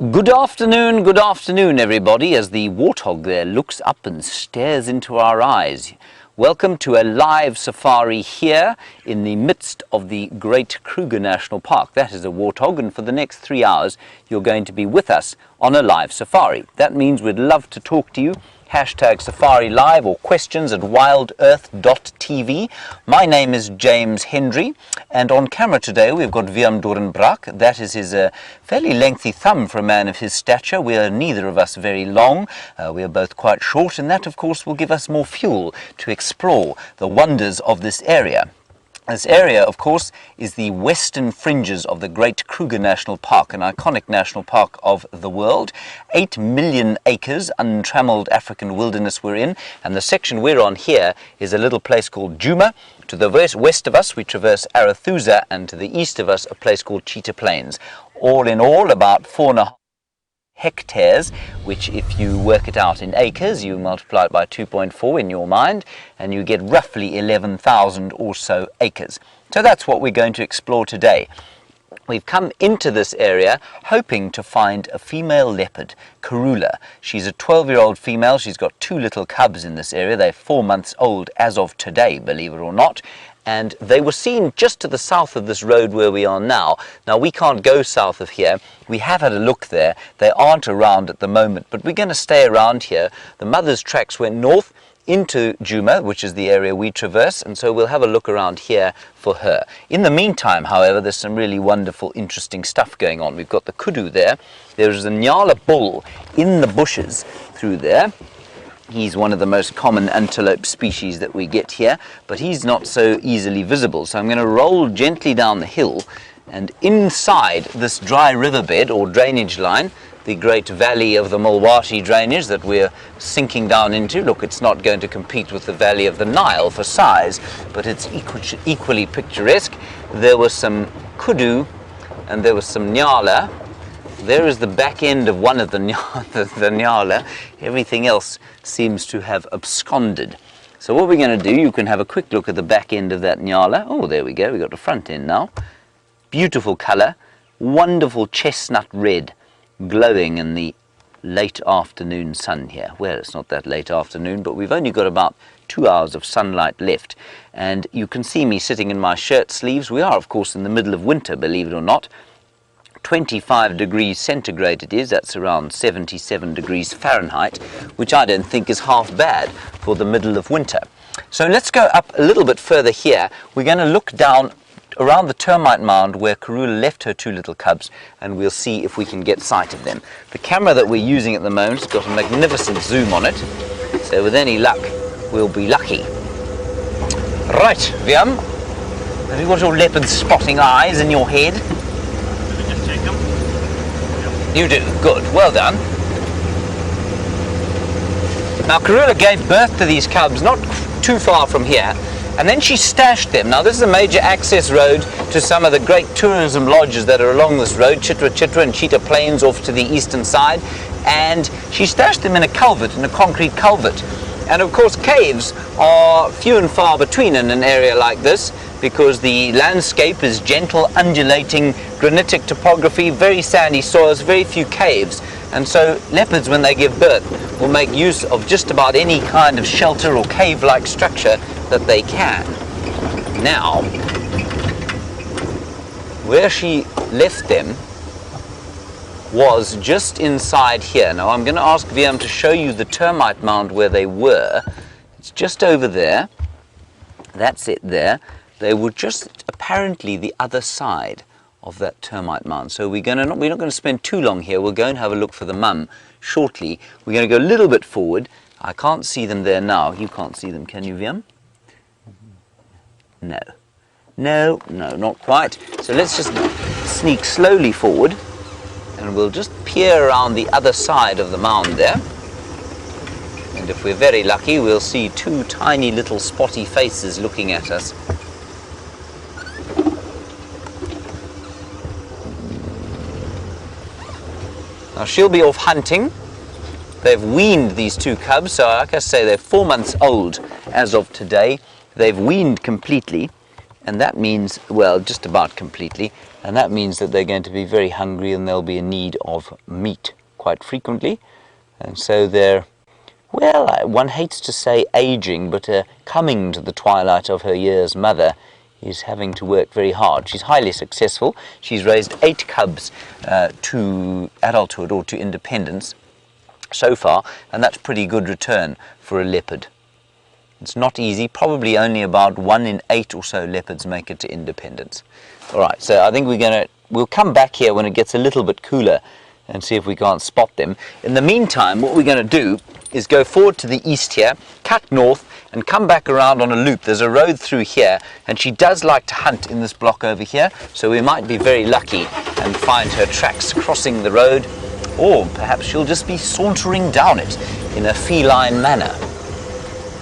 Good afternoon everybody, as the warthog there looks up and stares into our eyes. Welcome to a live safari here in the midst of the Great Kruger National Park. That is a warthog, and for the next 3 hours you're going to be with us on a live safari. That means we'd love to talk to you. Hashtag Safari Live or questions at wildearth.tv. My name is James Hendry, and on camera today we've got Willem Doornbraak. That is his fairly lengthy thumb for a man of his stature. We are neither of us very long. We are both quite short, and that of course will give us more fuel to explore the wonders of this area. This area, of course, is the western fringes of the Great Kruger National Park, an iconic national park of the world. 8 million acres, untrammeled African wilderness we're in, and the section we're on here is a little place called Nkuhuma. To the west of us, we traverse Arathusa, and to the east of us, a place called Cheetah Plains. All in all, about 4.5 hectares, which if you work it out in acres, you multiply it by 2.4 in your mind, and you get roughly 11,000 or so acres. So that's what we're going to explore today. We've come into this area hoping to find a female leopard, Karula. She's a 12-year-old female. She's got 2 little cubs in this area. They're 4 months old as of today, believe it or not. And they were seen just to the south of this road where we are now. Now, we can't go south of here. We have had a look there. They aren't around at the moment, but we're going to stay around here. The mother's tracks went north into Nkuhuma, which is the area we traverse, and so we'll have a look around here for her. In the meantime, however, there's some really wonderful, interesting stuff going on. We've got the kudu there. There's a nyala bull in the bushes through there. He's one of the most common antelope species that we get here, but he's not so easily visible. So I'm going to roll gently down the hill, and inside this dry riverbed or drainage line, the great valley of the Mulwati drainage that we're sinking down into. Look, it's not going to compete with the valley of the Nile for size, but it's equally picturesque. There was some kudu and there was some nyala. There is the back end of one of the nyala. Everything else seems to have absconded. So what we're going to do, you can have a quick look at the back end of that nyala. Oh, there we go. We've got the front end now. Beautiful color, wonderful chestnut red, glowing in the late afternoon sun here. Well, it's not that late afternoon, but we've only got about 2 hours of sunlight left. And you can see me sitting in my shirt sleeves. We are, of course, in the middle of winter, believe it or not. 25 degrees centigrade it is. That's around 77 degrees Fahrenheit, which I don't think is half bad for the middle of winter. So let's go up a little bit further here. We're going to look down around the termite mound where Karula left her 2 little cubs, and we'll see if we can get sight of them. The camera that we're using at the moment has got a magnificent zoom on it, so with any luck we'll be lucky. Right, Willem, have you got your leopard spotting eyes in your head? Just take them. You do, good, well done. Now Karula gave birth to these cubs not too far from here, and then she stashed them. Now this is a major access road to some of the great tourism lodges that are along this road, Chitra and Cheetah Plains off to the eastern side, and she stashed them in a culvert, in a concrete culvert. And of course caves are few and far between in an area like this, because the landscape is gentle, undulating, granitic topography, very sandy soils, very few caves. And so leopards, when they give birth, will make use of just about any kind of shelter or cave-like structure that they can. Now, where she left them was just inside here. Now I'm going to ask Willem to show you the termite mound where they were. It's just over there. That's it there. They were just apparently the other side of that termite mound. So we're not going to spend too long here. We'll go and have a look for the mum shortly. We're going to go a little bit forward. I can't see them there now. You can't see them, can you, Willem? No. No, not quite. So let's just sneak slowly forward, and we'll just peer around the other side of the mound there. And if we're very lucky, we'll see 2 tiny little spotty faces looking at us. Now she'll be off hunting. They've weaned these 2 cubs, so like I say, they're 4 months old as of today. They've weaned completely, And that means, well, just about completely, and that means that they're going to be very hungry and they'll be in need of meat quite frequently. And so they're, well, one hates to say aging, but coming to the twilight of her years, mother is having to work very hard. She's highly successful. She's raised 8 cubs to adulthood or to independence so far, and that's pretty good return for a leopard. It's not easy. Probably only about 1 in 8 or so leopards make it to independence. All right, so I think we'll come back here when it gets a little bit cooler and see if we can't spot them. In the meantime, what we're going to do is go forward to the east here, cut north, and come back around on a loop. There's a road through here, and she does like to hunt in this block over here, so we might be very lucky and find her tracks crossing the road, or perhaps she'll just be sauntering down it in a feline manner,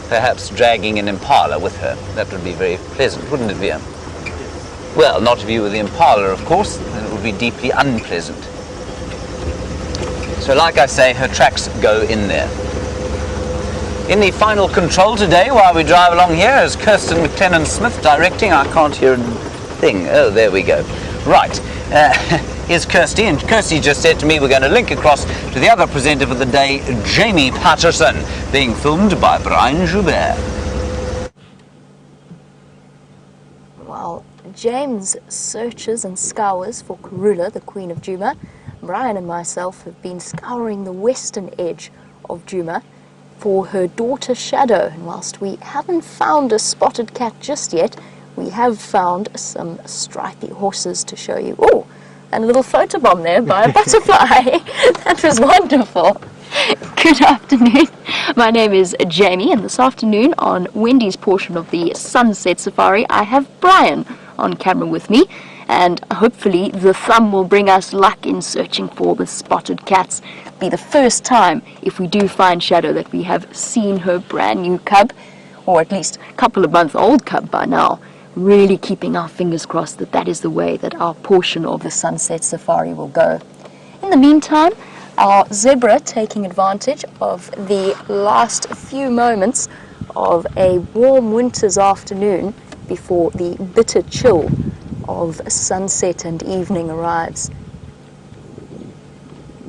perhaps dragging an impala with her. That would be very pleasant, wouldn't it, Via? Well, not if you were the impala, of course, then it would be deeply unpleasant. So like I say, her tracks go in there. In the final control today, while we drive along here, is Kirsten McLennan-Smith directing. I can't hear a thing. Oh, there we go. Right. Here's Kirsty, and Kirsty just said to me we're going to link across to the other presenter for the day, Jamie Patterson, being filmed by Brian Joubert. While James searches and scours for Karula, the Queen of Djuma, Brian and myself have been scouring the western edge of Djuma for her daughter Shadow, and whilst we haven't found a spotted cat just yet, we have found some stripy horses to show you. Oh, and a little photobomb there by a butterfly. That was wonderful. Good afternoon. My name is Jamie, and this afternoon on Wendy's portion of the Sunset Safari, I have Brian on camera with me, and hopefully the thumb will bring us luck in searching for the spotted cats. Be the first time, if we do find Shadow, that we have seen her brand new cub, or at least a couple of month old cub by now. Really keeping our fingers crossed that that is the way that our portion of the Sunset Safari will go. In the meantime, our zebra, taking advantage of the last few moments of a warm winter's afternoon before the bitter chill of sunset and evening arrives.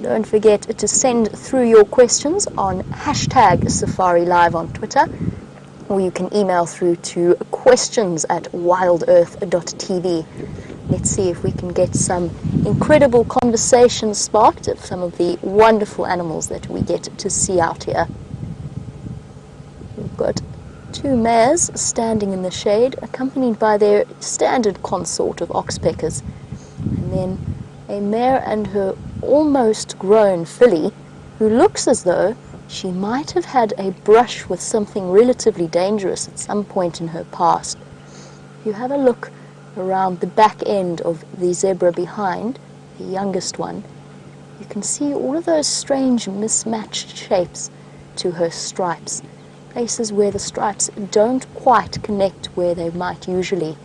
Don't forget to send through your questions on #SafariLive on Twitter, or you can email through to questions@wildearth.tv. Let's see if we can get some incredible conversation sparked of some of the wonderful animals that we get to see out here. We've got 2 mares standing in the shade, accompanied by their standard consort of oxpeckers, and then a mare and her almost grown filly, who looks as though she might have had a brush with something relatively dangerous at some point in her past. If you have a look around the back end of the zebra behind, the youngest one, you can see all of those strange mismatched shapes to her stripes, places where the stripes don't quite connect where they might usually,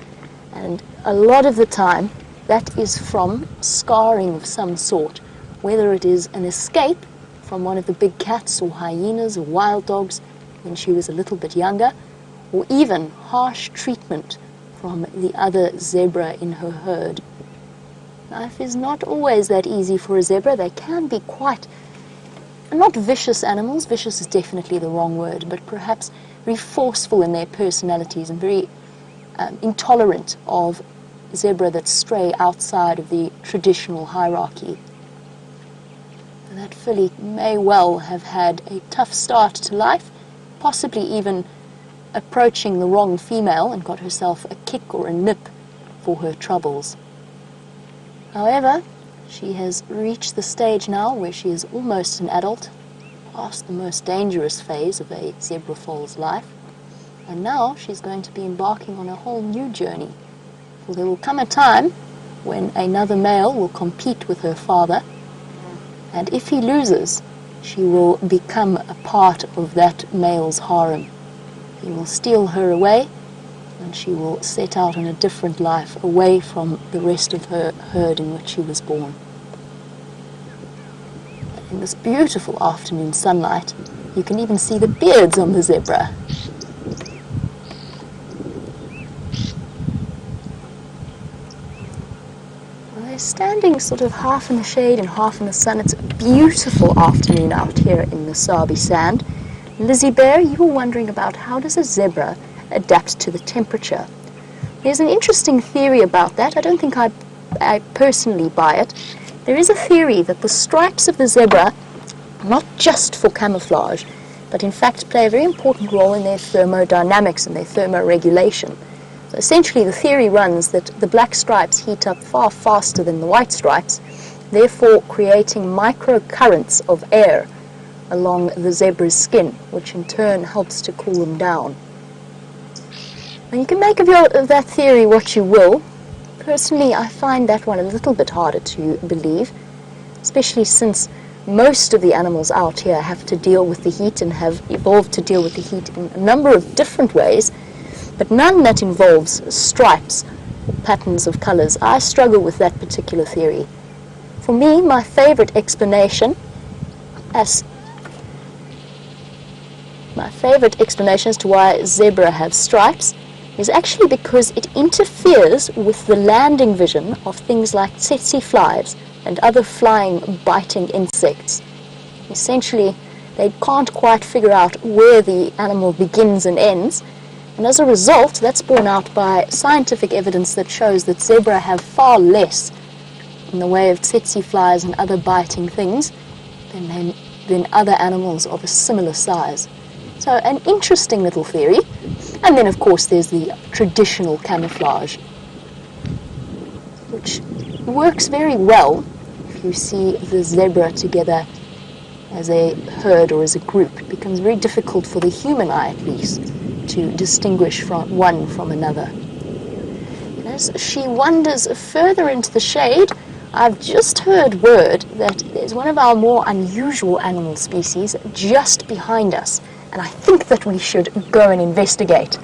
and a lot of the time that is from scarring of some sort, whether it is an escape from one of the big cats or hyenas or wild dogs when she was a little bit younger, or even harsh treatment from the other zebra in her herd. Life is not always that easy for a zebra. They can be quite, not vicious animals, vicious is definitely the wrong word, but perhaps very forceful in their personalities and very intolerant of zebra that stray outside of the traditional hierarchy. And that filly may well have had a tough start to life, possibly even approaching the wrong female and got herself a kick or a nip for her troubles. However, she has reached the stage now where she is almost an adult, past the most dangerous phase of a zebra foal's life, and now she's going to be embarking on a whole new journey. For there will come a time when another male will compete with her father, and if he loses, she will become a part of that male's harem. He will steal her away, and she will set out on a different life away from the rest of her herd in which she was born. In this beautiful afternoon sunlight, you can even see the beards on the zebra. standing sort of half in the shade and half in the sun. It's a beautiful afternoon out here in the Sabi Sand. Lizzie Bear, you were wondering about how does a zebra adapt to the temperature? There's an interesting theory about that. I don't think I personally buy it. There is a theory that the stripes of the zebra are not just for camouflage, but in fact play a very important role in their thermodynamics and their thermoregulation. So essentially the theory runs that the black stripes heat up far faster than the white stripes, therefore creating microcurrents of air along the zebra's skin, which in turn helps to cool them down. And you can make of that theory what you will. Personally, I find that one a little bit harder to believe, especially since most of the animals out here have to deal with the heat and have evolved to deal with the heat in a number of different ways, but none that involves stripes or patterns of colors. I struggle with that particular theory. For me, my favorite explanation as to why zebra have stripes is actually because it interferes with the landing vision of things like tsetse flies and other flying, biting insects. Essentially, they can't quite figure out where the animal begins and ends, and as a result, that's borne out by scientific evidence that shows that zebra have far less in the way of tsetse flies and other biting things than other animals of a similar size. So an interesting little theory. And then of course there's the traditional camouflage, which works very well if you see the zebra together as a herd or as a group. It becomes very difficult for the human eye at least to distinguish from one from another. And as she wanders further into the shade, I've just heard word that there's one of our more unusual animal species just behind us, and I think that we should go and investigate.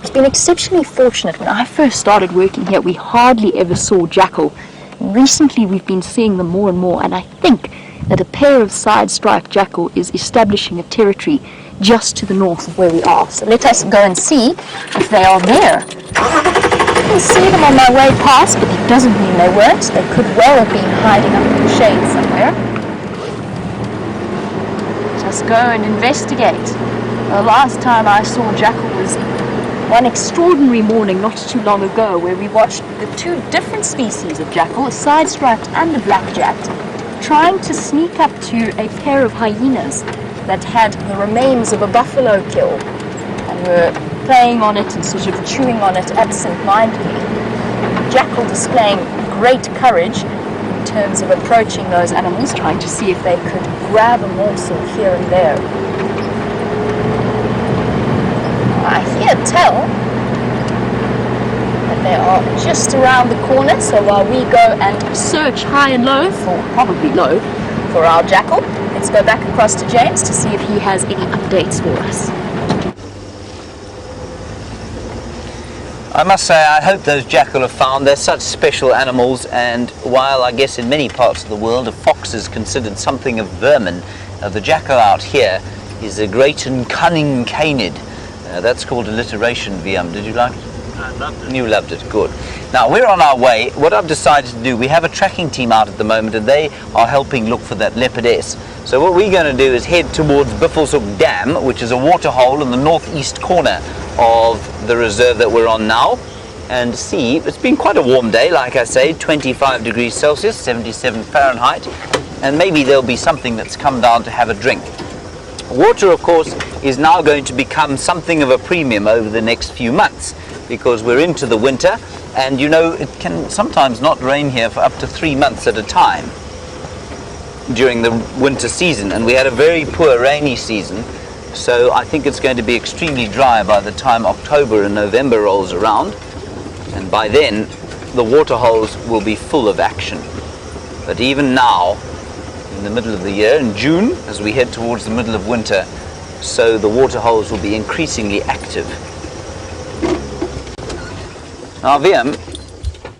It's been exceptionally fortunate. When I first started working here, we hardly ever saw jackal. Recently we've been seeing them more and more, and I think that a pair of side-striped jackal is establishing a territory just to the north of where we are. So let us go and see if they are there. I can see them on my way past, but it doesn't mean they weren't. They could well have been hiding up in the shade somewhere. Just go and investigate. The last time I saw jackal was one extraordinary morning not too long ago, where we watched the two different species of jackal, a side-striped and a black-jacked, trying to sneak up to a pair of hyenas that had the remains of a buffalo kill and were playing on it and sort of chewing on it absent-mindedly. Jackal displaying great courage in terms of approaching those animals, trying to see if they could grab a morsel here and there. I hear tell that they are just around the corner, so while we go and search high and low, probably low, for our jackal, let's go back across to James to see if he has any updates for us. I must say, I hope those jackal are found. They're such special animals, and while I guess in many parts of the world a fox is considered something of vermin, the jackal out here is a great and cunning canid. That's called alliteration, VM. Did you like it? I loved it. You loved it, good. Now we're on our way. What I've decided to do, we have a tracking team out at the moment and they are helping look for that leopardess. So what we're going to do is head towards Buffelshoek Dam, which is a water hole in the northeast corner of the reserve that we're on now, and see. It's been quite a warm day, like I say, 25 degrees Celsius, 77 Fahrenheit, and maybe there'll be something that's come down to have a drink. Water, of course, is now going to become something of a premium over the next few months because we're into the winter, and you know it can sometimes not rain here for up to 3 months at a time during the winter season, and we had a very poor rainy season, so I think it's going to be extremely dry by the time October and November rolls around, and by then the water holes will be full of action. But even now, in the middle of the year, in June, as we head towards the middle of winter, so the water holes will be increasingly active. Now, VM,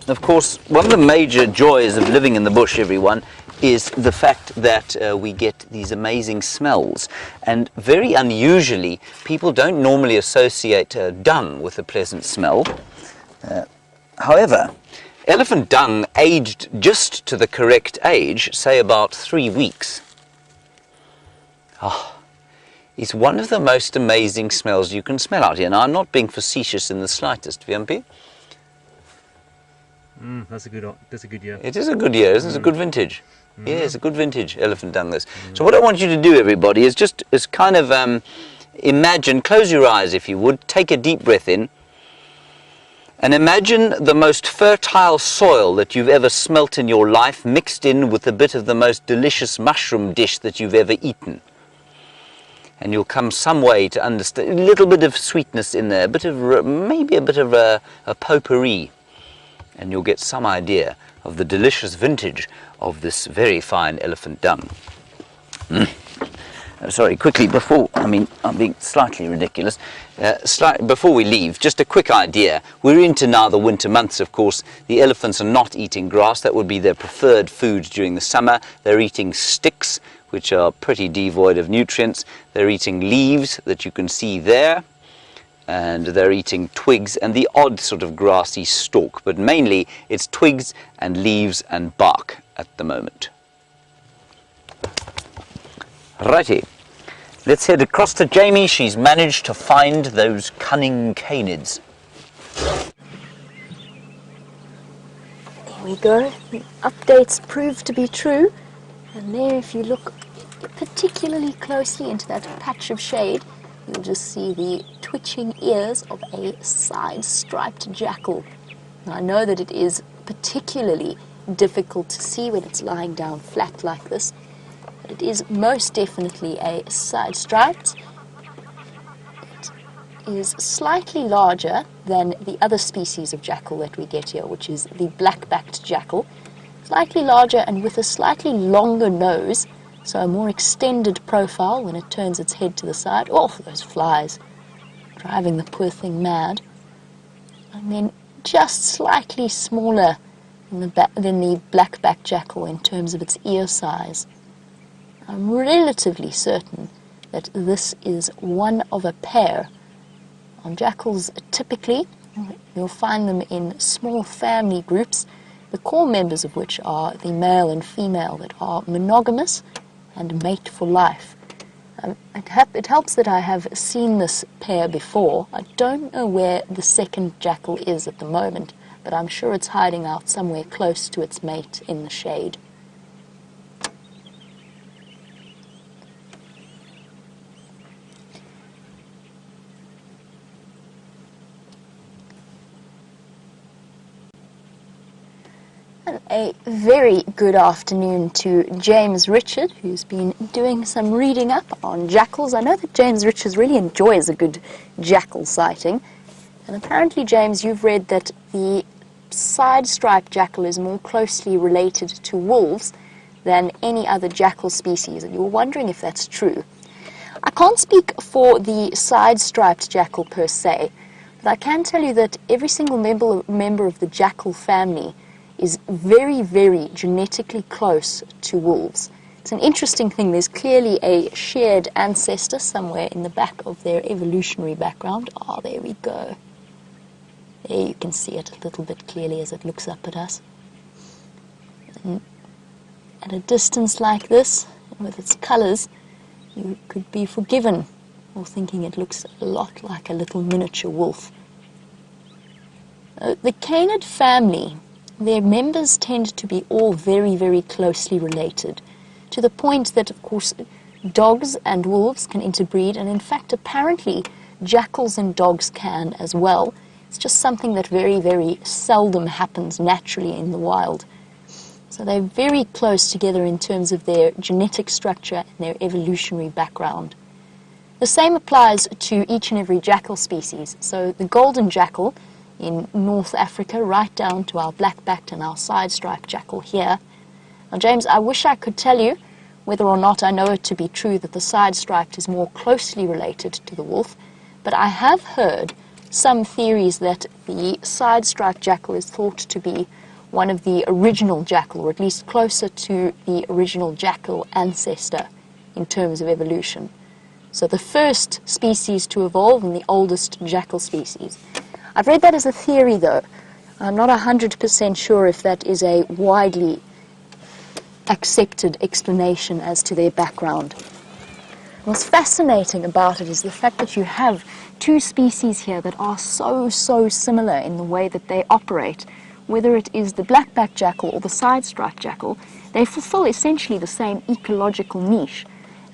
of course, one of the major joys of living in the bush, everyone, is the fact that we get these amazing smells. And very unusually, people don't normally associate dung with a pleasant smell. However, Elephant dung aged just to the correct age, say about 3 weeks, is one of the most amazing smells you can smell out here. Now, I'm not being facetious in the slightest, VMP. That's a good year. It is a good year, isn't it? It's a good vintage. Yeah, it's a good vintage elephant dung this. So what I want you to do, everybody, is just kind of imagine, close your eyes if you would, take a deep breath in, and imagine the most fertile soil that you've ever smelt in your life mixed in with a bit of the most delicious mushroom dish that you've ever eaten. And you'll come some way to understand, a little bit of sweetness in there, a bit of, maybe a bit of a potpourri, and you'll get some idea of the delicious vintage of this very fine elephant dung. Sorry, quickly before, I'm being slightly ridiculous. Before we leave, just a quick idea. We're into now the winter months, of course. The elephants are not eating grass. That would be their preferred food during the summer. They're eating sticks, which are pretty devoid of nutrients. They're eating leaves that you can see there. And they're eating twigs and the odd sort of grassy stalk. But mainly, it's twigs and leaves and bark at the moment. Righty, let's head across to Jamie. She's managed to find those cunning canids. There we go. The updates proved to be true. And there, if you look particularly closely into that patch of shade, you'll just see the twitching ears of a side-striped jackal. Now, I know that it is particularly difficult to see when it's lying down flat like this, but it is most definitely a side-striped. It is slightly larger than the other species of jackal that we get here, which is the black-backed jackal. Slightly larger and with a slightly longer nose, so a more extended profile when it turns its head to the side. Oh, those flies, driving the poor thing mad. And then just slightly smaller than the black-backed jackal in terms of its ear size. I'm relatively certain that this is one of a pair. On jackals, typically, you'll find them in small family groups, the core members of which are the male and female that are monogamous and mate for life. It helps that I have seen this pair before. I don't know where the second jackal is at the moment, but I'm sure it's hiding out somewhere close to its mate in the shade. A very good afternoon to James Richard, who's been doing some reading up on jackals. I know that James Richards really enjoys a good jackal sighting. And apparently, James, you've read that the side-striped jackal is more closely related to wolves than any other jackal species, and you were wondering if that's true. I can't speak for the side-striped jackal per se, but I can tell you that every single member of the jackal family is very, very genetically close to wolves. It's an interesting thing. There's clearly a shared ancestor somewhere in the back of their evolutionary background. Ah, there we go. There you can see it a little bit clearly as it looks up at us. And at a distance like this, with its colors, you could be forgiven for thinking it looks a lot like a little miniature wolf. The canid family, their members tend to be all very, very closely related, to the point that, of course, dogs and wolves can interbreed, and in fact, apparently, jackals and dogs can as well. It's just something that very, very seldom happens naturally in the wild. So they're very close together in terms of their genetic structure and their evolutionary background. The same applies to each and every jackal species. So the golden jackal in North Africa, right down to our black-backed and our side-striped jackal here. Now, James, I wish I could tell you whether or not I know it to be true that the side-striped is more closely related to the wolf, but I have heard some theories that the side-striped jackal is thought to be one of the original jackal, or at least closer to the original jackal ancestor in terms of evolution. So the first species to evolve and the oldest jackal species. I've read that as a theory, though. I'm not 100% sure if that is a widely accepted explanation as to their background. What's fascinating about it is the fact that you have two species here that are so similar in the way that they operate. Whether it is the black-backed jackal or the side-striped jackal, they fulfill essentially the same ecological niche.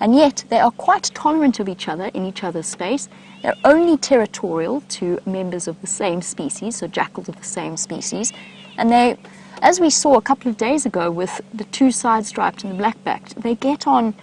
And yet they are quite tolerant of each other in each other's space. They're only territorial to members of the same species, so jackals of the same species. And they, as we saw a couple of days ago with the two side-striped and the black-backed, they get on,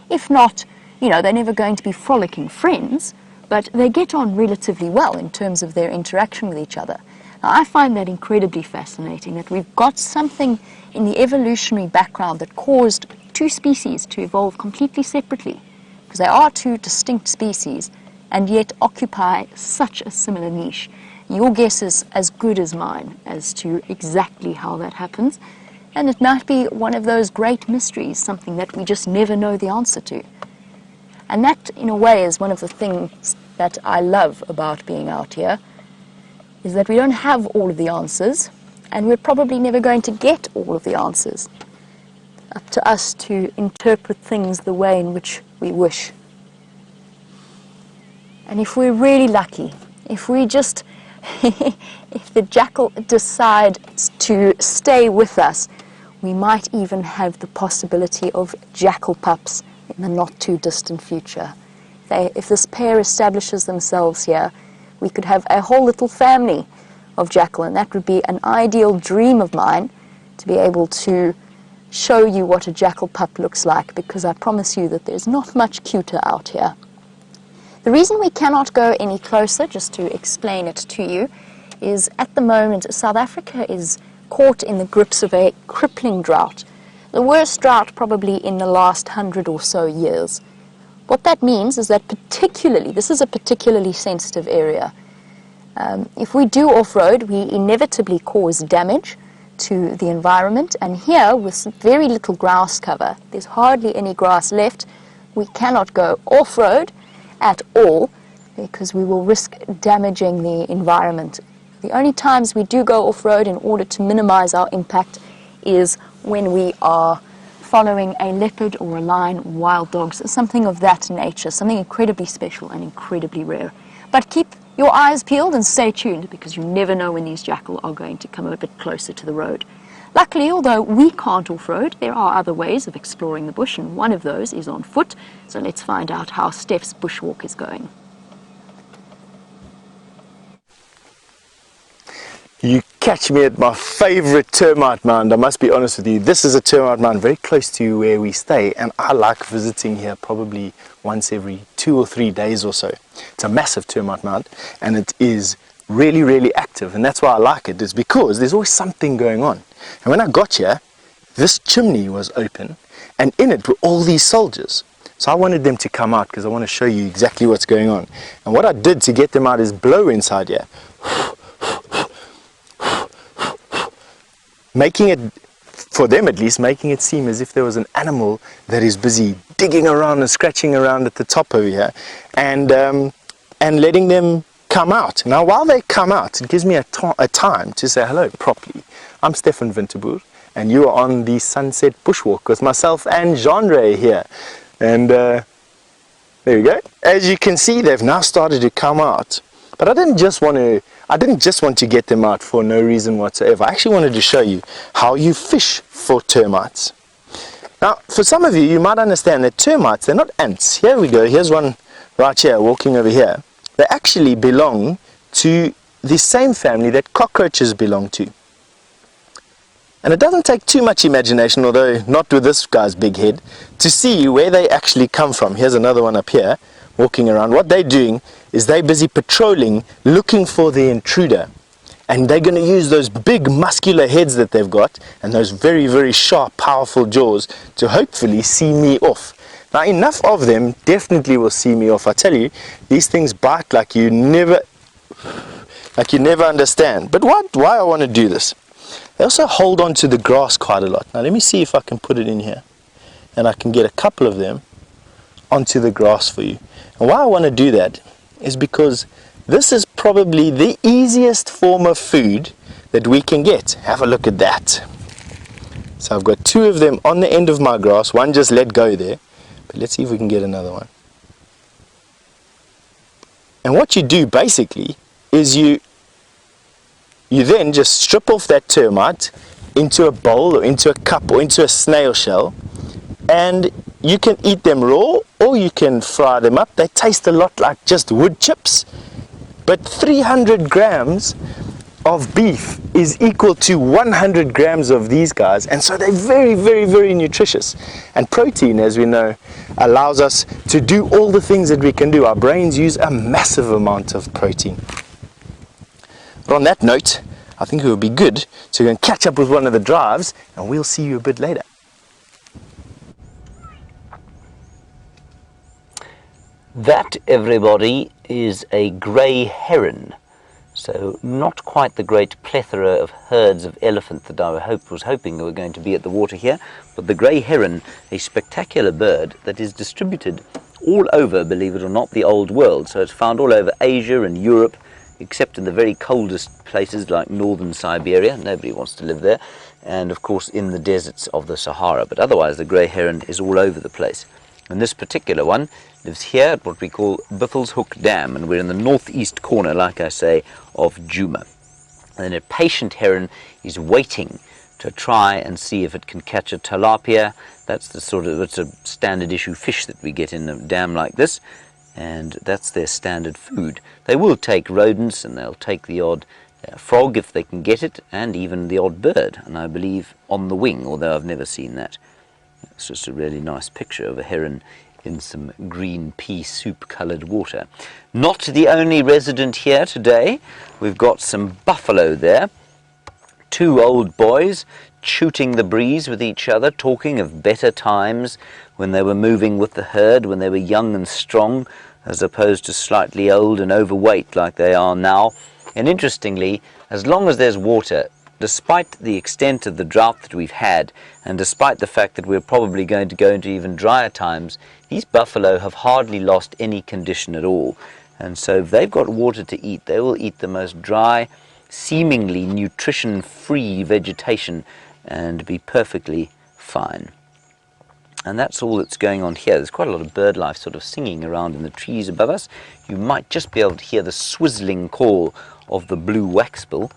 if not, they're never going to be frolicking friends, but they get on relatively well in terms of their interaction with each other. Now, I find that incredibly fascinating, that we've got something in the evolutionary background that caused two species to evolve completely separately, because they are two distinct species and yet occupy such a similar niche. Your guess is as good as mine as to exactly how that happens, and it might be one of those great mysteries, something that we just never know the answer to. And that, in a way, is one of the things that I love about being out here, is that we don't have all of the answers, and we're probably never going to get all of the answers. Up to us to interpret things the way in which we wish. And if we're really lucky, if we just, if the jackal decides to stay with us, we might even have the possibility of jackal pups in the not too distant future. If this pair establishes themselves here, we could have a whole little family of jackal, and that would be an ideal dream of mine, to be able to show you what a jackal pup looks like, because I promise you that there's not much cuter out here. The reason we cannot go any closer, just to explain it to you, is at the moment South Africa is caught in the grips of a crippling drought. The worst drought probably in the last 100 or so years. What that means is that this is a particularly sensitive area. If we do off-road, we inevitably cause damage to the environment, and here, with very little grass cover, there's hardly any grass left, we cannot go off-road at all, because we will risk damaging the environment. The only times we do go off-road in order to minimize our impact is when we are following a leopard or a lion, wild dogs, something of that nature, something incredibly special and incredibly rare. But keep your eyes peeled and stay tuned, because you never know when these jackal are going to come a bit closer to the road. Luckily, although we can't off-road, there are other ways of exploring the bush, and one of those is on foot. So let's find out how Steph's bushwalk is going. You catch me at my favorite termite mound. I must be honest with you, this is a termite mound very close to where we stay, and I like visiting here probably once every 2 or 3 days or so. It's a massive termite mound, and it is really active, and that's why I like it, is because there's always something going on. And when I got here, this chimney was open, and in it were all these soldiers. So I wanted them to come out, because I want to show you exactly what's going on. And what I did to get them out is blow inside here, making it, for them at least, making it seem as if there was an animal that is busy digging around and scratching around at the top over here, and letting them come out. Now, while they come out, it gives me a time to say hello properly. I'm Stefan Winterboer, and you are on the Sunset Bushwalk with myself and Genre here. And there we go. As you can see, they've now started to come out. But I didn't just want to get them out for no reason whatsoever. I actually wanted to show you how you fish for termites. Now, for some of you, you might understand that termites, they're not ants. Here we go. Here's one right here, walking over here. They actually belong to the same family that cockroaches belong to. And it doesn't take too much imagination, although not with this guy's big head, to see where they actually come from. Here's another one up here, walking around. What they're doing is they're busy patrolling, looking for the intruder. And they're going to use those big muscular heads that they've got, and those very sharp, powerful jaws, to hopefully see me off. Now, enough of them definitely will see me off. I tell you, these things bite like you never understand. But why I want to do this? They also hold on to the grass quite a lot. Now, let me see if I can put it in here, and I can get a couple of them onto the grass for you. And why I want to do that is because this is probably the easiest form of food that we can get. Have a look at that. So I've got 2 of them on the end of my grass. One just let go there. But let's see if we can get another one. And what you do basically is you then just strip off that termite into a bowl or into a cup or into a snail shell, and you can eat them raw or you can fry them up. They taste a lot like just wood chips, but 300 grams of beef is equal to 100 grams of these guys, and so they're very, very, very nutritious. And protein, as we know, allows us to do all the things that we can do. Our brains use a massive amount of protein. But on that note, I think it would be good to go and catch up with one of the drives, and we'll see you a bit later. That, everybody, is a grey heron. So not quite the great plethora of herds of elephant that I was hoping were going to be at the water here, but the grey heron, a spectacular bird that is distributed all over, believe it or not, the old world. So it's found all over Asia and Europe, except in the very coldest places like northern Siberia. Nobody wants to live there. And of course in the deserts of the Sahara. But otherwise the grey heron is all over the place. And this particular one lives here at what we call Buffelshoek Dam, and we're in the northeast corner, like I say, of Djuma. And a patient heron is waiting to try and see if it can catch a tilapia. That's it's a standard issue fish that we get in a dam like this, and that's their standard food. They will take rodents, and they'll take the odd frog if they can get it, and even the odd bird, and I believe on the wing, although I've never seen that. It's just a really nice picture of a heron in some green pea soup coloured water. Not the only resident here today. We've got some buffalo there. 2 old boys shooting the breeze with each other, talking of better times when they were moving with the herd, when they were young and strong, as opposed to slightly old and overweight like they are now. And interestingly, as long as there's water, despite the extent of the drought that we've had, and despite the fact that we're probably going to go into even drier times, these buffalo have hardly lost any condition at all. And so if they've got water to eat, they will eat the most dry, seemingly nutrition-free vegetation and be perfectly fine. And that's all that's going on here. There's quite a lot of bird life sort of singing around in the trees above us. You might just be able to hear the swizzling call of the blue waxbill.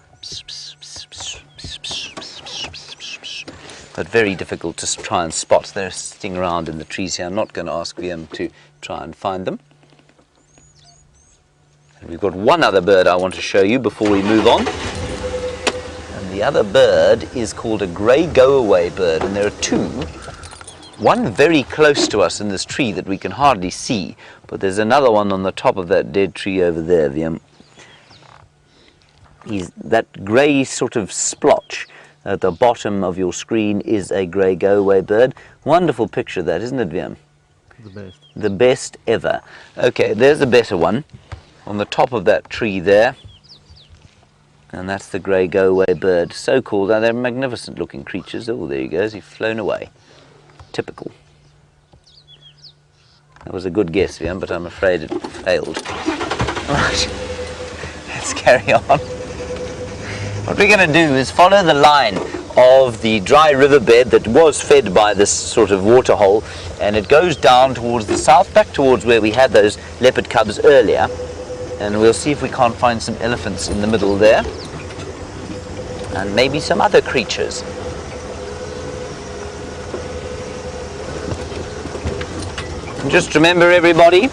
But very difficult to try and spot. They're sitting around in the trees here. I'm not going to ask VM to try and find them. And we've got one other bird I want to show you before we move on. And the other bird is called a grey go-away bird. And there are 2. One very close to us in this tree that we can hardly see. But there's another one on the top of that dead tree over there, VM. That grey sort of splotch at the bottom of your screen is a grey go-away bird. Wonderful picture that, isn't it, VM? The best. The best ever. Okay, there's a better one on the top of that tree there. And that's the grey go-away bird. So called. They're magnificent looking creatures. Oh, there he goes. He's flown away. Typical. That was a good guess, VM, but I'm afraid it failed. Right. Let's carry on. What we're going to do is follow the line of the dry riverbed that was fed by this sort of waterhole, and it goes down towards the south, back towards where we had those leopard cubs earlier, and we'll see if we can't find some elephants in the middle there, and maybe some other creatures. And just remember, everybody,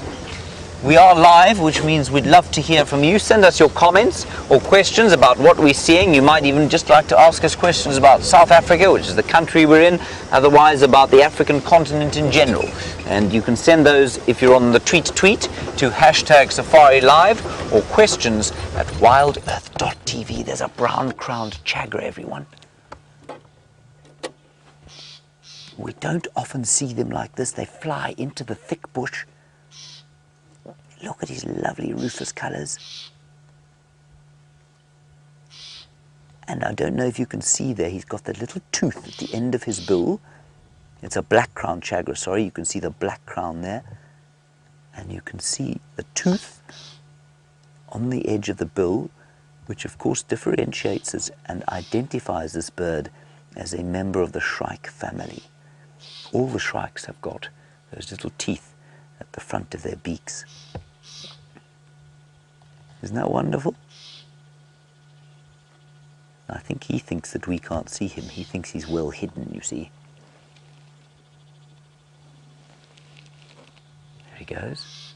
we are live, which means we'd love to hear from you. Send us your comments or questions about what we're seeing. You might even just like to ask us questions about South Africa, which is the country we're in, otherwise about the African continent in general. And you can send those, if you're on the tweet, to #SafariLive or questions at wildearth.tv. There's a brown-crowned chagger, everyone. We don't often see them like this. They fly into the thick bush. Look at his lovely rufous colours. And I don't know if you can see there, he's got that little tooth at the end of his bill. It's a black-crowned chagger, sorry. You can see the black crown there. And you can see the tooth on the edge of the bill which of course differentiates us and identifies this bird as a member of the shrike family. All the shrikes have got those little teeth at the front of their beaks. Isn't that wonderful? I think he thinks that we can't see him. He thinks he's well hidden, you see. There he goes.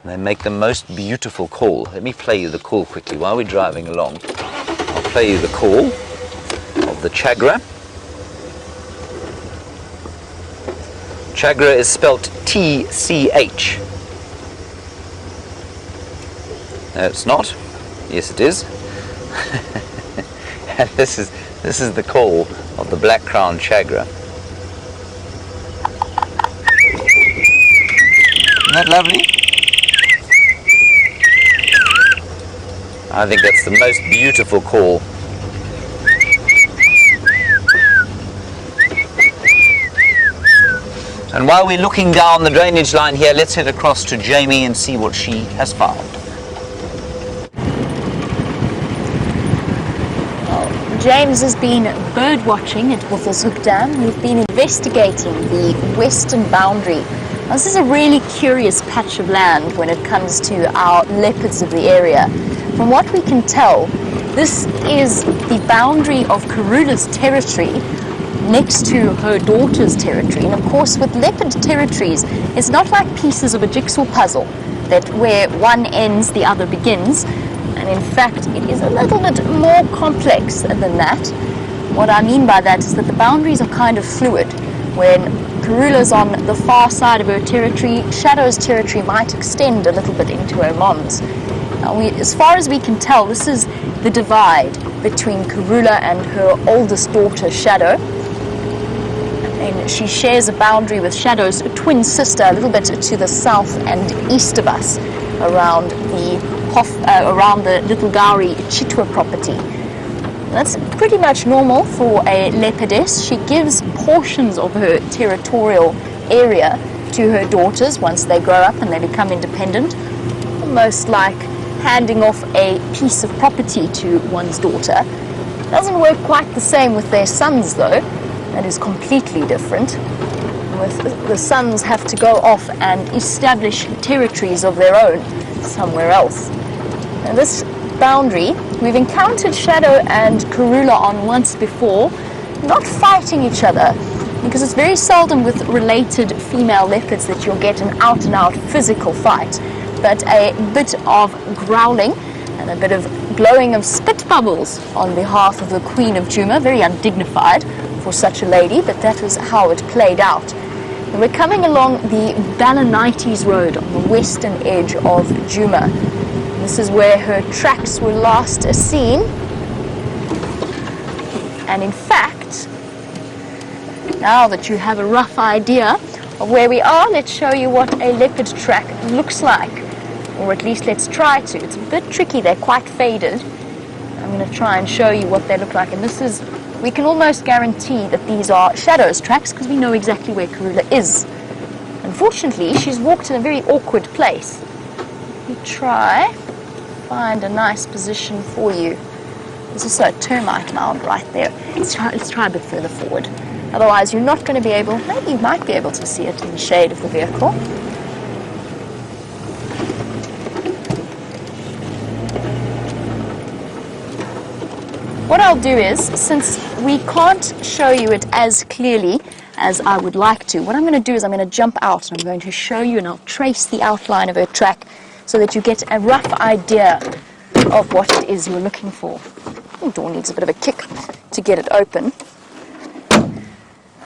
And they make the most beautiful call. Let me play you the call quickly while we're driving along. I'll play you the call of the chagra. Chagra is spelt T-C-H. No, it's not. Yes, it is. And this is the call of the black-crowned chagra. Isn't that lovely? I think that's the most beautiful call. And while we're looking down the drainage line here, let's head across to Jamie and see what she has found. James has been bird watching at Buffelshoek Dam. We've been investigating the western boundary. Now, this is a really curious patch of land when it comes to our leopards of the area. From what we can tell, this is the boundary of Karula's territory next to her daughter's territory. And of course, with leopard territories, it's not like pieces of a jigsaw puzzle that where one ends, the other begins. And in fact, it is a little bit more complex than that. What I mean by that is that the boundaries are kind of fluid. When Karula's on the far side of her territory, Shadow's territory might extend a little bit into her mom's. Now, as far as we can tell, this is the divide between Karula and her oldest daughter, Shadow. And she shares a boundary with Shadow's twin sister a little bit to the south and east of us, around the Little Gowrie Chitwa property. That's pretty much normal for a leopardess. She gives portions of her territorial area to her daughters once they grow up and they become independent, almost like handing off a piece of property to one's daughter. It doesn't work quite the same with their sons though. That is completely different. The sons have to go off and establish territories of their own somewhere else. And this boundary, we've encountered Shadow and Karula on once before, not fighting each other, because it's very seldom with related female leopards that you'll get an out-and-out physical fight, but a bit of growling and a bit of blowing of spit bubbles on behalf of the Queen of Djuma, very undignified for such a lady, but that was how it played out. And we're coming along the Balanites Road on the western edge of Djuma. This is where her tracks were last seen. And in fact, now that you have a rough idea of where we are, let's show you what a leopard track looks like. Or at least let's try to. It's a bit tricky, they're quite faded. I'm going to try and show you what they look like. And this is, we can almost guarantee that these are Shadow's tracks because we know exactly where Karula is. Unfortunately, she's walked in a very awkward place. Let me try, find a nice position for you. There's also a termite mound right there. Let's try a bit further forward. Otherwise, you're not going to be able, maybe you might be able to see it in the shade of the vehicle. What I'll do is, since we can't show you it as clearly as I would like to, what I'm going to do is I'm going to jump out and I'm going to show you and I'll trace the outline of her track so that you get a rough idea of what it is you're looking for. The door needs a bit of a kick to get it open.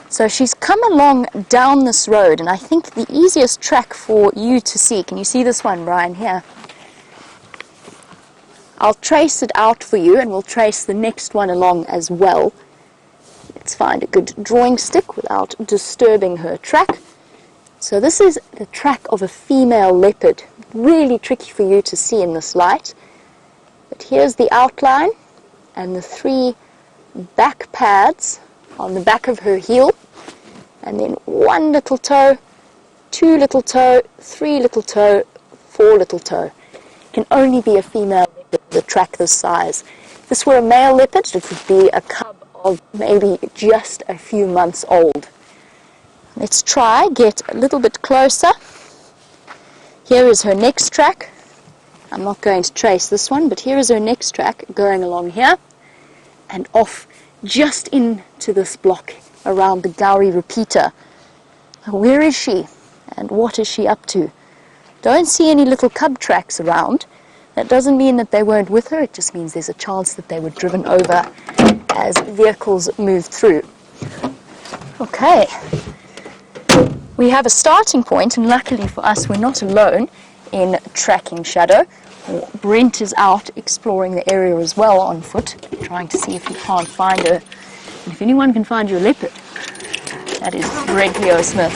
So she's come along down this road, and I think the easiest track for you to see, can you see this one, Brian, here? I'll trace it out for you and we'll trace the next one along as well. Let's find a good drawing stick without disturbing her track. So this is the track of a female leopard. Really tricky for you to see in this light. But here's the outline and the 3 back pads on the back of her heel. And then 1 little toe, 2 little toe, 3 little toe, 4 little toe. can only be a female leopard with a track this size. If this were a male leopard, it would be a cub of maybe just a few months old. Let's try get a little bit closer. Here is her next track. I'm not going to trace this one, but here is her next track going along here and off just into this block around the Gowrie repeater. Where is she and what is she up to? Don't see any little cub tracks around. That doesn't mean that they weren't with her, it just means there's a chance that they were driven over as vehicles moved through. Okay, we have a starting point, and luckily for us we're not alone in tracking Shadow. Brent is out exploring the area as well on foot, trying to see if he can't find her. And if anyone can find your leopard, that is Brent Leo Smith.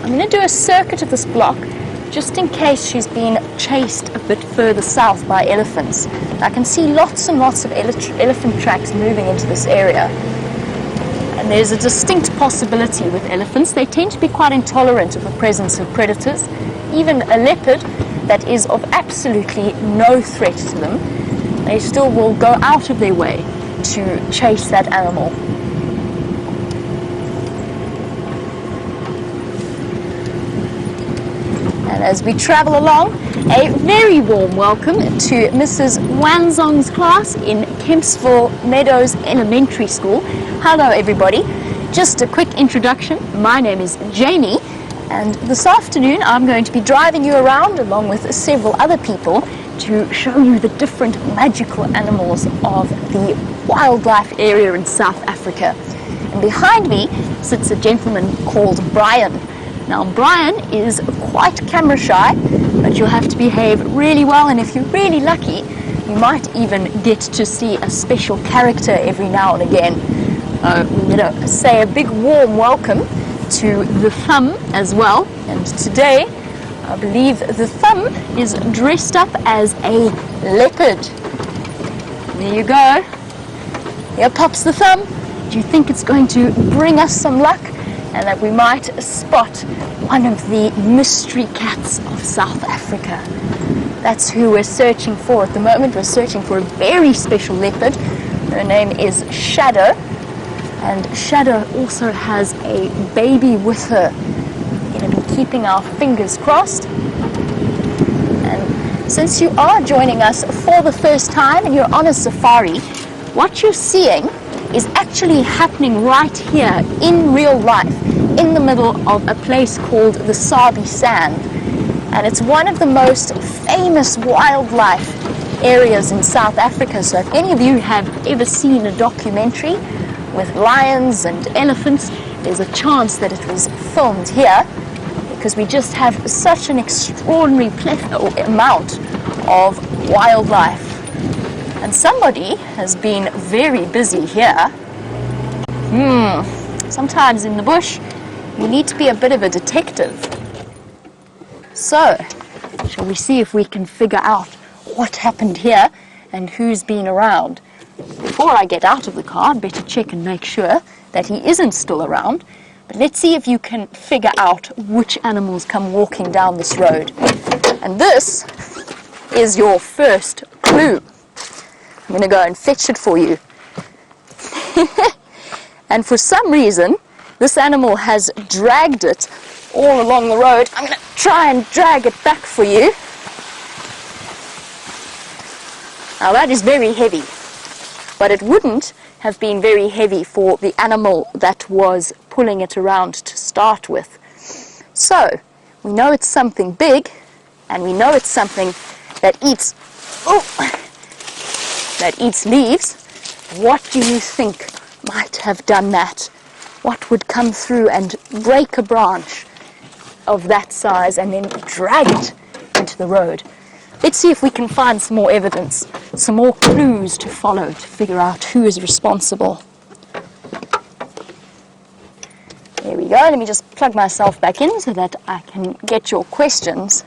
I'm going to do a circuit of this block just in case she's been chased a bit further south by elephants. I can see lots and lots of elephant tracks moving into this area. And there's a distinct possibility with elephants. They tend to be quite intolerant of the presence of predators. Even a leopard that is of absolutely no threat to them, they still will go out of their way to chase that animal. And as we travel along, a very warm welcome to Mrs. Wanzong's class in Kempsville Meadows Elementary School. Hello everybody. Just a quick introduction. My name is Jamie, and this afternoon I'm going to be driving you around along with several other people to show you the different magical animals of the wildlife area in South Africa. And behind me sits a gentleman called Brian. Now Brian is quite camera shy, but you'll have to behave really well, and if you're really lucky, you might even get to see a special character every now and again. We're going to say a big warm welcome to the Thumb as well, and today I believe the Thumb is dressed up as a leopard. There you go. Here pops the Thumb. Do you think it's going to bring us some luck? And that we might spot one of the mystery cats of South Africa. That's who we're searching for at the moment. We're searching for a very special leopard. Her name is Shadow, and Shadow also has a baby with her. We're going to be keeping our fingers crossed. And since you are joining us for the first time and you're on a safari, what you're seeing is actually happening right here in real life, in the middle of a place called the Sabi Sand. And it's one of the most famous wildlife areas in South Africa. So if any of you have ever seen a documentary with lions and elephants, there's a chance that it was filmed here, because we just have such an extraordinary amount of wildlife. And somebody has been very busy here. Sometimes in the bush, you need to be a bit of a detective. So, shall we see if we can figure out what happened here and who's been around? Before I get out of the car, I'd better check and make sure that he isn't still around. But let's see if you can figure out which animals come walking down this road. And this is your first clue. I'm going to go and fetch it for you. And for some reason, this animal has dragged it all along the road. I'm going to try and drag it back for you. Now that is very heavy, but it wouldn't have been very heavy for the animal that was pulling it around to start with. So, we know it's something big, and we know it's something that eats leaves. What do you think might have done that? What would come through and break a branch of that size and then drag it into the road? Let's see if we can find some more evidence, some more clues to follow to figure out who is responsible. There we go. Let me just plug myself back in so that I can get your questions.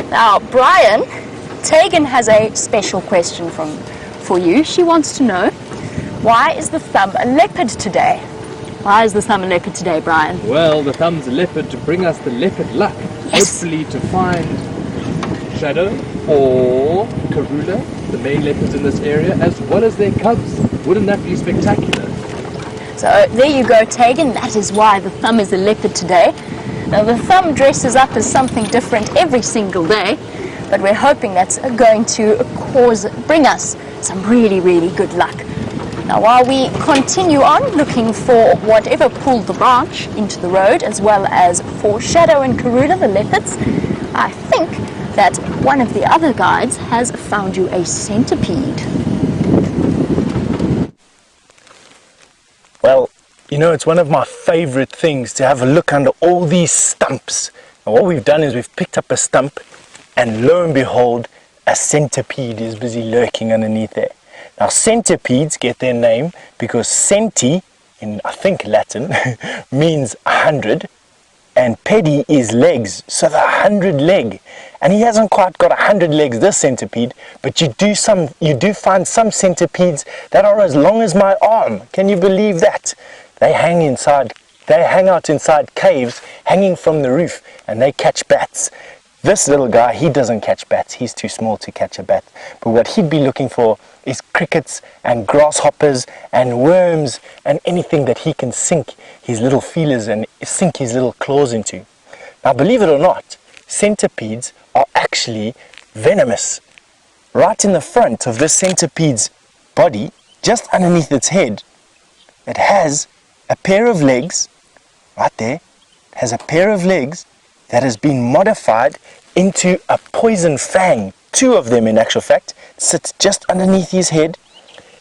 Now, Brian Tegan has a special question for you. She wants to know, why is the thumb a leopard today? Why is the thumb a leopard today, Brian? Well, the thumb's a leopard to bring us the leopard luck. Yes. Hopefully to find Shadow or Karula, the main leopards in this area, as well as their cubs. Wouldn't that be spectacular? So there you go, Tegan. That is why the thumb is a leopard today. Now the thumb dresses up as something different every single day, but we're hoping that's going to bring us some really, really good luck. Now while we continue on looking for whatever pulled the branch into the road, as well as for Shadow and Karula, the leopards, I think that one of the other guides has found you a centipede. Well, you know, it's one of my favorite things to have a look under all these stumps. And what we've done is we've picked up a stump, and lo and behold, a centipede is busy lurking underneath there. Now, centipedes get their name because centi, in I think Latin, means 100, and pedi is legs, so the 100 leg. And he hasn't quite got 100 legs, this centipede, but you do find some centipedes that are as long as my arm. Can you believe that? They hang out inside caves, hanging from the roof, and they catch bats. This little guy, he doesn't catch bats. He's too small to catch a bat. But what he'd be looking for is crickets and grasshoppers and worms and anything that he can sink his little feelers and sink his little claws into. Now, believe it or not, centipedes are actually venomous. Right in the front of this centipede's body, just underneath its head, it has a pair of legs, right there, it has a pair of legs that has been modified into a poison fang. 2 of them, in actual fact, sit just underneath his head.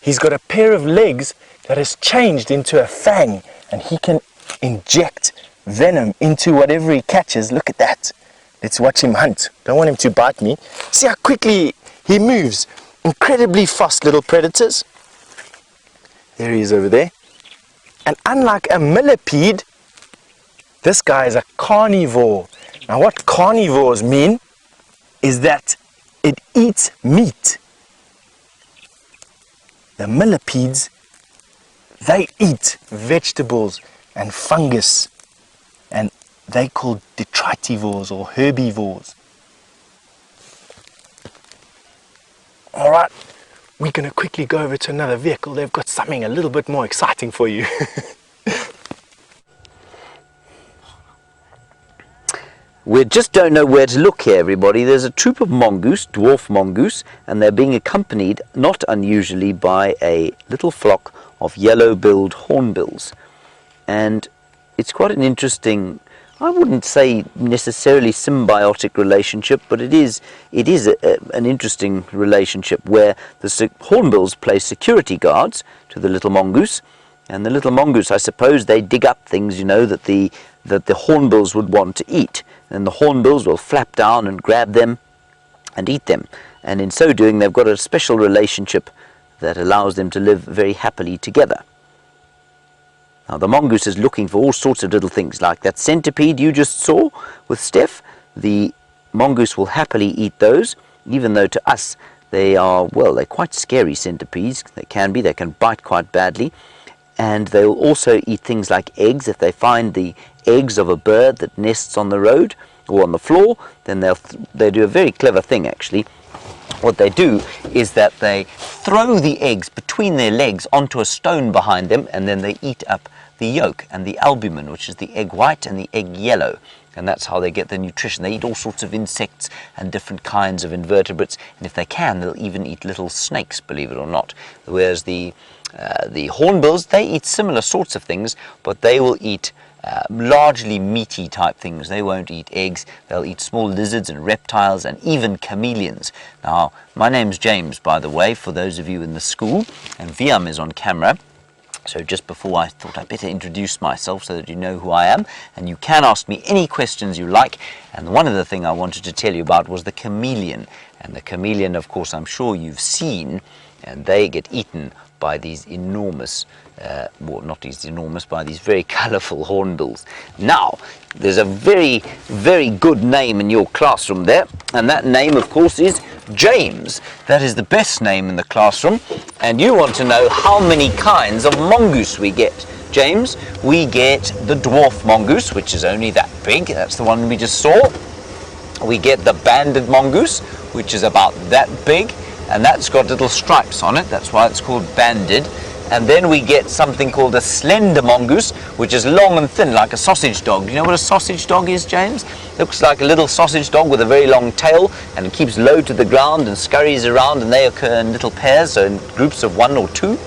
He's got a pair of legs that has changed into a fang, and he can inject venom into whatever he catches. Look at that. Let's watch him hunt. Don't want him to bite me. See how quickly he moves. Incredibly fast little predators. There he is over there. And unlike a millipede, this guy is a carnivore. Now what carnivores mean is that it eats meat. The millipedes, they eat vegetables and fungus, and they called detritivores or herbivores. All right, we're going to quickly go over to another vehicle. They've got something a little bit more exciting for you. We just don't know where to look here, everybody. There's a troop of mongoose, dwarf mongoose, and they're being accompanied, not unusually, by a little flock of yellow-billed hornbills. And it's quite an interesting, I wouldn't say necessarily symbiotic relationship, but it is an interesting relationship where the hornbills play security guards to the little mongoose, and the little mongoose, I suppose, they dig up things, you know, that the hornbills would want to eat. And the hornbills will flap down and grab them and eat them. And in so doing, they've got a special relationship that allows them to live very happily together. Now, the mongoose is looking for all sorts of little things, like that centipede you just saw with Steph. The mongoose will happily eat those, even though to us they are, well, they're quite scary centipedes. They can bite quite badly. And they'll also eat things like eggs. If they find the eggs of a bird that nests on the road or on the floor, then they do a very clever thing, actually. What they do is that they throw the eggs between their legs onto a stone behind them, and then they eat up the yolk and the albumin, which is the egg white and the egg yellow. And that's how they get their nutrition. They eat all sorts of insects and different kinds of invertebrates, and if they can, they'll even eat little snakes, believe it or not. Whereas the hornbills, they eat similar sorts of things, but they will eat largely meaty type things. They won't eat eggs. They'll eat small lizards and reptiles and even chameleons. Now, my name's James, by the way, for those of you in the school, and Viam is on camera. So just before, I thought I'd better introduce myself so that you know who I am, and you can ask me any questions you like. And one other thing I wanted to tell you about was the chameleon. And the chameleon, of course, I'm sure you've seen, and they get eaten by these enormous, by these very colourful hornbills. Now, there's a very, very good name in your classroom there, and that name, of course, is James. That is the best name in the classroom. And you want to know how many kinds of mongoose we get. James, we get the dwarf mongoose, which is only that big. That's the one we just saw. We get the banded mongoose, which is about that big, and that's got little stripes on it. That's why it's called banded. And then we get something called a slender mongoose, which is long and thin, like a sausage dog. Do you know what a sausage dog is, James? Looks like a little sausage dog with a very long tail, and it keeps low to the ground and scurries around, and they occur in little pairs, so in groups of 1 or 2.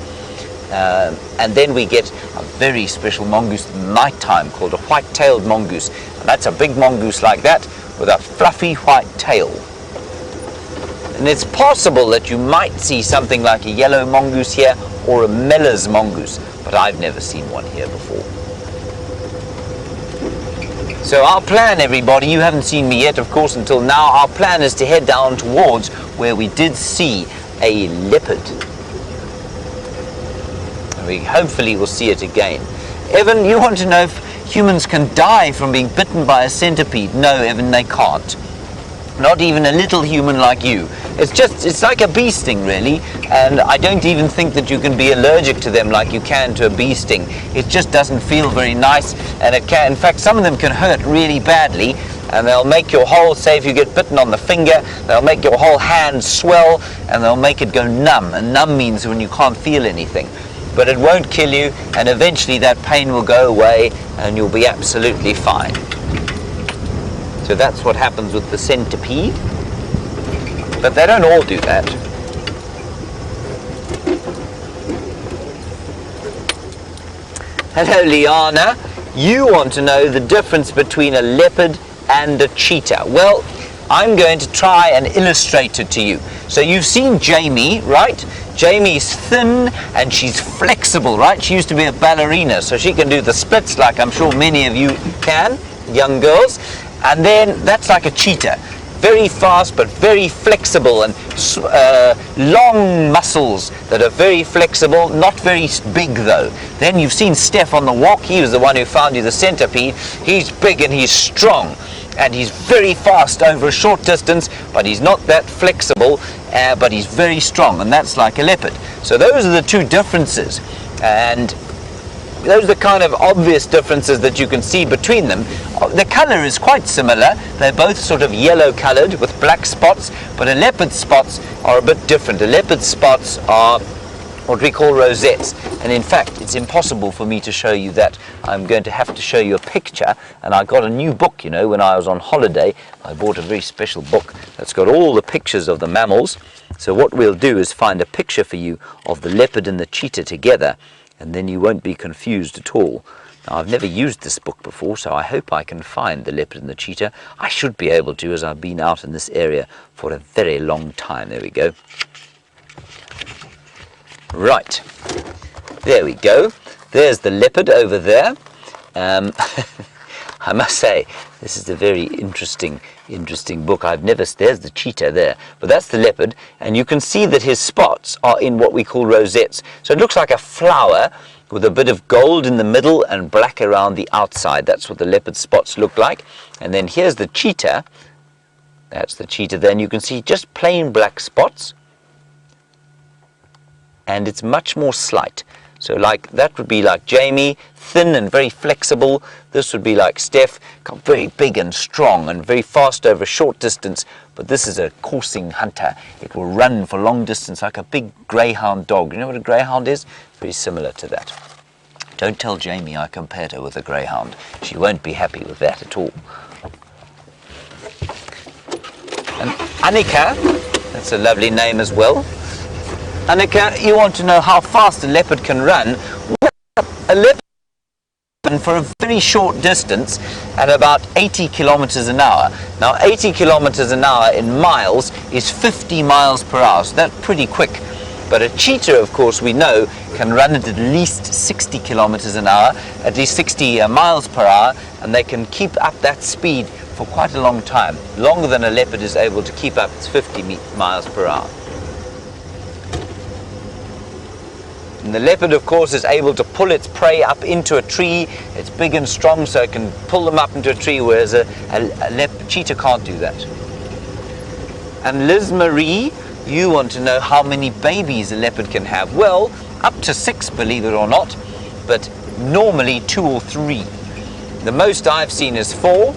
And then we get a very special mongoose at night time called a white-tailed mongoose. And that's a big mongoose like that with a fluffy white tail. And it's possible that you might see something like a yellow mongoose here or a Miller's mongoose, but I've never seen one here before. So our plan, everybody, you haven't seen me yet, of course, until now. Our plan is to head down towards where we did see a leopard. And we hopefully will see it again. Evan, you want to know if humans can die from being bitten by a centipede? No, Evan, they can't. Not even a little human like you. It's like a bee sting, really, and I don't even think that you can be allergic to them like you can to a bee sting. It just doesn't feel very nice, and it can, in fact, some of them can hurt really badly, and they'll make your whole, say if you get bitten on the finger, they'll make your whole hand swell, and they'll make it go numb, and numb means when you can't feel anything. But it won't kill you, and eventually that pain will go away, and you'll be absolutely fine. So that's what happens with the centipede. But they don't all do that. Hello, Liana. You want to know the difference between a leopard and a cheetah. Well, I'm going to try and illustrate it to you. So you've seen Jamie, right? Jamie's thin and she's flexible, right? She used to be a ballerina, so she can do the splits like I'm sure many of you can, young girls. And then that's like a cheetah. Very fast but very flexible, and long muscles that are very flexible, not very big though. Then you've seen Steph on the walk. He was the one who found you the centipede. He's big and he's strong, and he's very fast over a short distance, but he's not that flexible, but he's very strong, and that's like a leopard. So those are the two differences, and those are the kind of obvious differences that you can see between them. The color is quite similar. They're both sort of yellow colored with black spots, but a leopard's spots are a bit different. A leopard's spots are what we call rosettes, and in fact it's impossible for me to show you that. I'm going to have to show you a picture, and I got a new book, you know, when I was on holiday. I bought a very special book that's got all the pictures of the mammals. So what we'll do is find a picture for you of the leopard and the cheetah together, and then you won't be confused at all. Now, I've never used this book before, so I hope I can find the leopard and the cheetah. I should be able to, as I've been out in this area for a very long time. There we go. Right, there we go. There's the leopard over there. I must say, this is a very interesting book. There's the cheetah there, but that's the leopard, and you can see that his spots are in what we call rosettes. So it looks like a flower with a bit of gold in the middle and black around the outside. That's what the leopard spots look like. And then here's the cheetah. That's the cheetah there, and you can see just plain black spots, and it's much more slight. So like that would be like Jamie, thin and very flexible. This would be like Steph, very big and strong and very fast over a short distance. But this is a coursing hunter. It will run for long distance like a big greyhound dog. You know what a greyhound is? Very similar to that. Don't tell Jamie I compared her with a greyhound. She won't be happy with that at all. And Annika, that's a lovely name as well. Annika, you want to know how fast a leopard can run? Well, a leopard can run for a very short distance at about 80 kilometers an hour. Now, 80 kilometers an hour in miles is 50 miles per hour, so that's pretty quick. But a cheetah, of course, we know, can run at least 60 kilometers an hour, at least 60 miles per hour, and they can keep up that speed for quite a long time, longer than a leopard is able to keep up its 50 miles per hour. And the leopard, of course, is able to pull its prey up into a tree. It's big and strong, so it can pull them up into a tree, whereas a cheetah can't do that. And Liz Marie, you want to know how many babies a leopard can have. Well, up to 6, believe it or not, but normally 2 or 3. The most I've seen is 4,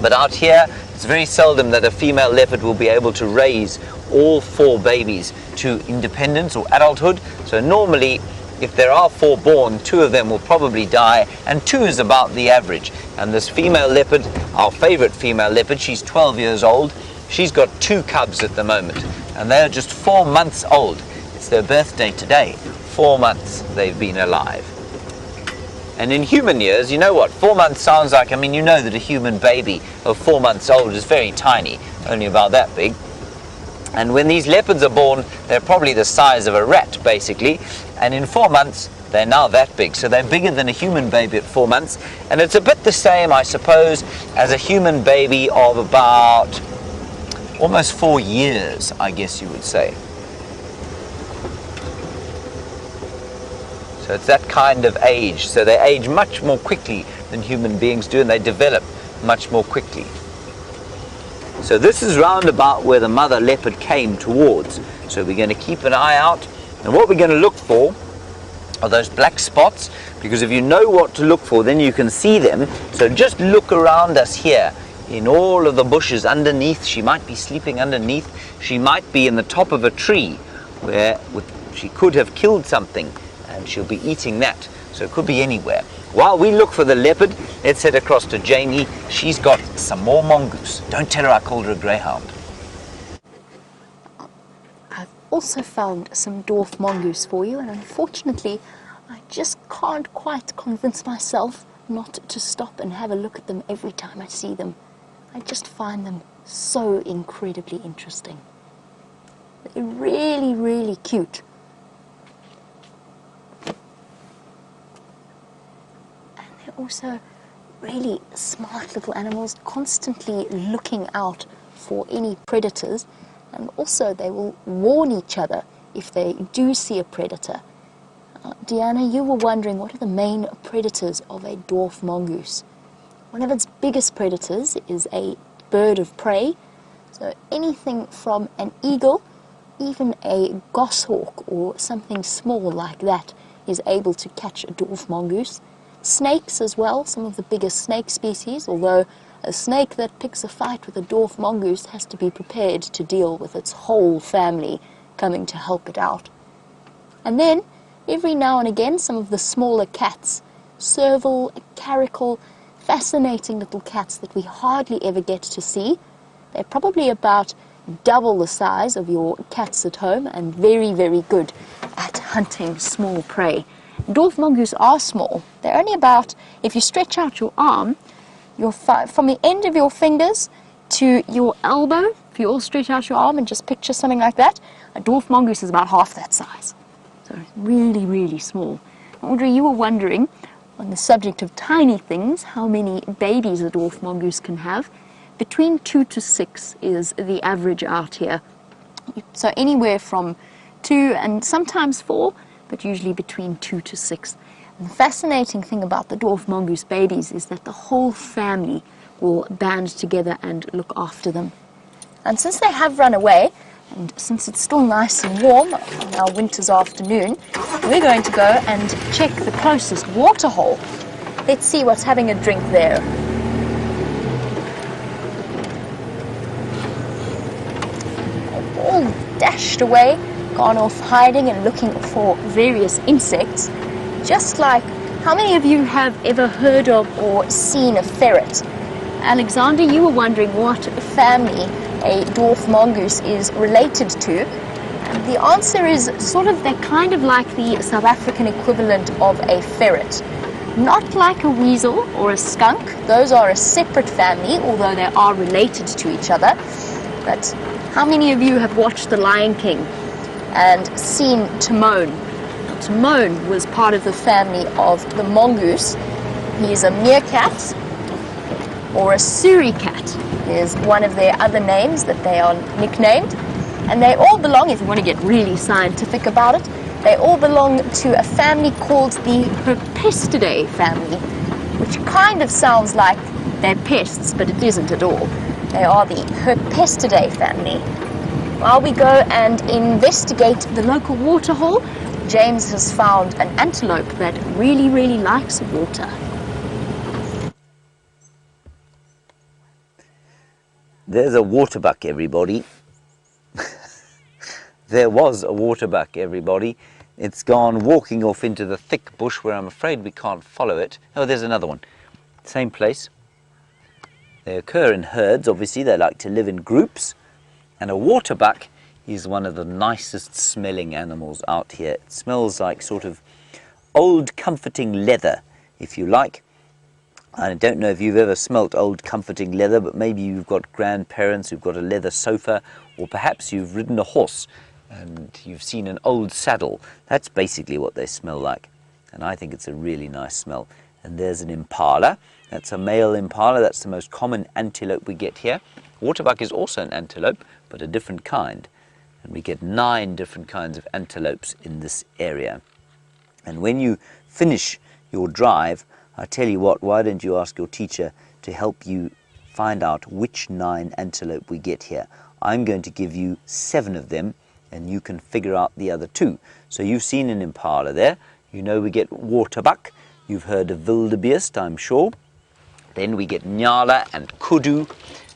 but out here it's very seldom that a female leopard will be able to raise all 4 babies to independence or adulthood. So normally, if there are 4 born, 2 of them will probably die, and 2 is about the average. And this female leopard, our favorite female leopard, she's 12 years old. She's got 2 cubs at the moment, and they're just 4 months old. It's their birthday today. 4 months they've been alive. And in human years, you know what 4 months sounds like? I mean, you know that a human baby of 4 months old is very tiny, only about that big. And when these leopards are born, they're probably the size of a rat, basically. And in 4 months, they're now that big. So they're bigger than a human baby at 4 months. And it's a bit the same, I suppose, as a human baby of about almost 4 years, I guess you would say. So it's that kind of age. So they age much more quickly than human beings do, and they develop much more quickly. So this is round about where the mother leopard came towards. So we're going to keep an eye out, and what we're going to look for are those black spots, because if you know what to look for, then you can see them. So just look around us here in all of the bushes underneath. She might be sleeping underneath. She might be in the top of a tree where she could have killed something, and she'll be eating that. So it could be anywhere. While we look for the leopard, let's head across to Jamie. She's got some more mongoose. Don't tell her I called her a greyhound. I've also found some dwarf mongoose for you, and unfortunately I just can't quite convince myself not to stop and have a look at them every time I see them. I just find them so incredibly interesting. They're really, really cute. Also really smart little animals, constantly looking out for any predators, and also they will warn each other if they do see a predator. Deanna, you were wondering what are the main predators of a dwarf mongoose. One of its biggest predators is a bird of prey, so anything from an eagle, even a goshawk or something small like that is able to catch a dwarf mongoose. Snakes as well, some of the biggest snake species, although a snake that picks a fight with a dwarf mongoose has to be prepared to deal with its whole family coming to help it out. And then, every now and again, some of the smaller cats, serval, caracal, fascinating little cats that we hardly ever get to see. They're probably about double the size of your cats at home and very, very good at hunting small prey. Dwarf mongoose are small. They're only about, if you stretch out your arm, from the end of your fingers to your elbow, if you all stretch out your arm and just picture something like that, a dwarf mongoose is about half that size. So really, really small. Audrey, you were wondering, on the subject of tiny things, how many babies a dwarf mongoose can have. Between 2 to 6 is the average out here. So anywhere from 2 and sometimes 4, but usually between 2 to 6. And the fascinating thing about the dwarf mongoose babies is that the whole family will band together and look after them. And since they have run away, and since it's still nice and warm on our winter's afternoon, we're going to go and check the closest water hole. Let's see what's having a drink there. All dashed away, gone off hiding and looking for various insects. Just like, how many of you have ever heard of or seen a ferret? Alexander, you were wondering what family a dwarf mongoose is related to. And the answer is sort of, they're kind of like the South African equivalent of a ferret. Not like a weasel or a skunk. Those are a separate family, although they are related to each other. But how many of you have watched The Lion King and seen Timon? Now, Timon was part of the family of the mongoose. He is a meerkat, or a suricate is one of their other names that they are nicknamed. And they all belong, if you want to get really scientific about it, they all belong to a family called the Herpestidae family, which kind of sounds like they're pests, but it isn't at all. They are the Herpestidae family. While we go and investigate the local waterhole, James has found an antelope that really, really likes water. There's a waterbuck, everybody. There was a waterbuck, everybody. It's gone walking off into the thick bush where I'm afraid we can't follow it. Oh, there's another one. Same place. They occur in herds, obviously. They like to live in groups. And a waterbuck is one of the nicest smelling animals out here. It smells like sort of old comforting leather, if you like. I don't know if you've ever smelt old comforting leather, but maybe you've got grandparents who've got a leather sofa, or perhaps you've ridden a horse and you've seen an old saddle. That's basically what they smell like. And I think it's a really nice smell. And there's an impala. That's a male impala. That's the most common antelope we get here. Waterbuck is also an antelope, but a different kind. And we get 9 different kinds of antelopes in this area. And when you finish your drive, I tell you what, why don't you ask your teacher to help you find out which 9 antelope we get here. I'm going to give you 7 of them, and you can figure out the other 2. So you've seen an impala there. You know we get waterbuck. You've heard of wildebeest, I'm sure. Then we get nyala and kudu,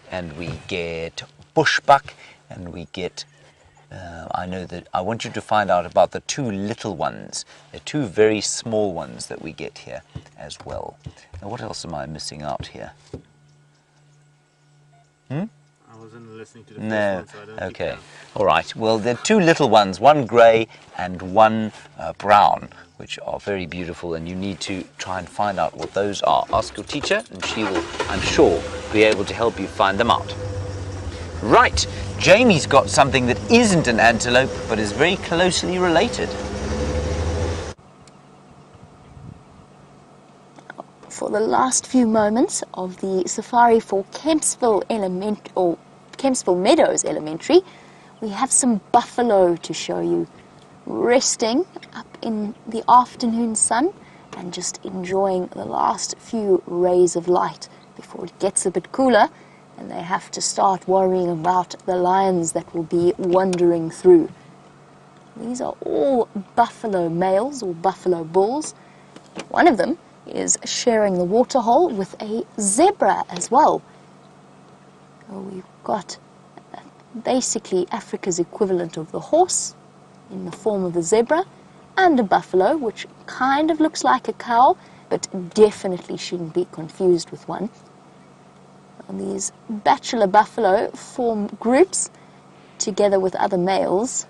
and we get bushbuck, and we get I want you to find out about the 2 little ones. They're 2 very small ones that we get here as well. Now, what else am I missing out here? I wasn't listening to the first No. one, so I don't Okay. keep count. All right. Well, there are 2 little ones, one grey and one brown, which are very beautiful, and you need to try and find out what those are. Ask your teacher, and she will, I'm sure, be able to help you find them out. Right, Jamie's got something that isn't an antelope, but is very closely related. For the last few moments of the safari for Kempsville Meadows Elementary, we have some buffalo to show you, resting up in the afternoon sun and just enjoying the last few rays of light before it gets a bit cooler and they have to start worrying about the lions that will be wandering through. These are all buffalo males or buffalo bulls. One of them is sharing the waterhole with a zebra as well. So we've got basically Africa's equivalent of the horse in the form of a zebra, and a buffalo, which kind of looks like a cow, but definitely shouldn't be confused with one. And these bachelor buffalo form groups together with other males.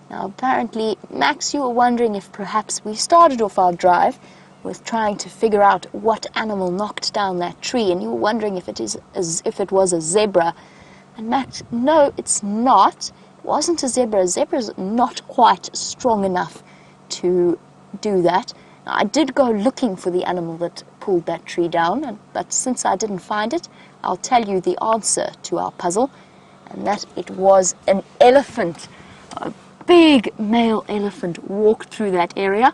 Now apparently, Max, you were wondering if perhaps we started off our drive with trying to figure out what animal knocked down that tree, and you were wondering if it was a zebra. And Max, no, it's not. It wasn't a zebra. A zebra's not quite strong enough to do that. Now, I did go looking for the animal that pulled that tree down, but since I didn't find it, I'll tell you the answer to our puzzle, and that it was an elephant. A big male elephant walked through that area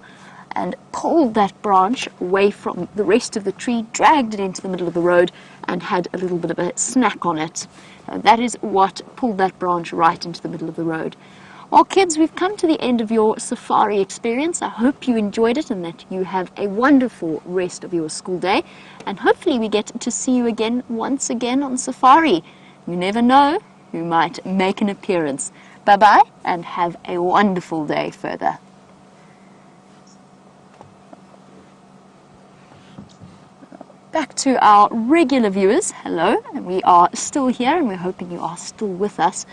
and pulled that branch away from the rest of the tree, dragged it into the middle of the road, and had a little bit of a snack on it. That is what pulled that branch right into the middle of the road. Well, kids, we've come to the end of your safari experience. I hope you enjoyed it and that you have a wonderful rest of your school day. And hopefully we get to see you again, once again on safari. You never know who might make an appearance. Bye-bye, and have a wonderful day further. Back to our regular viewers, hello, and we are still here and we're hoping you are still with us.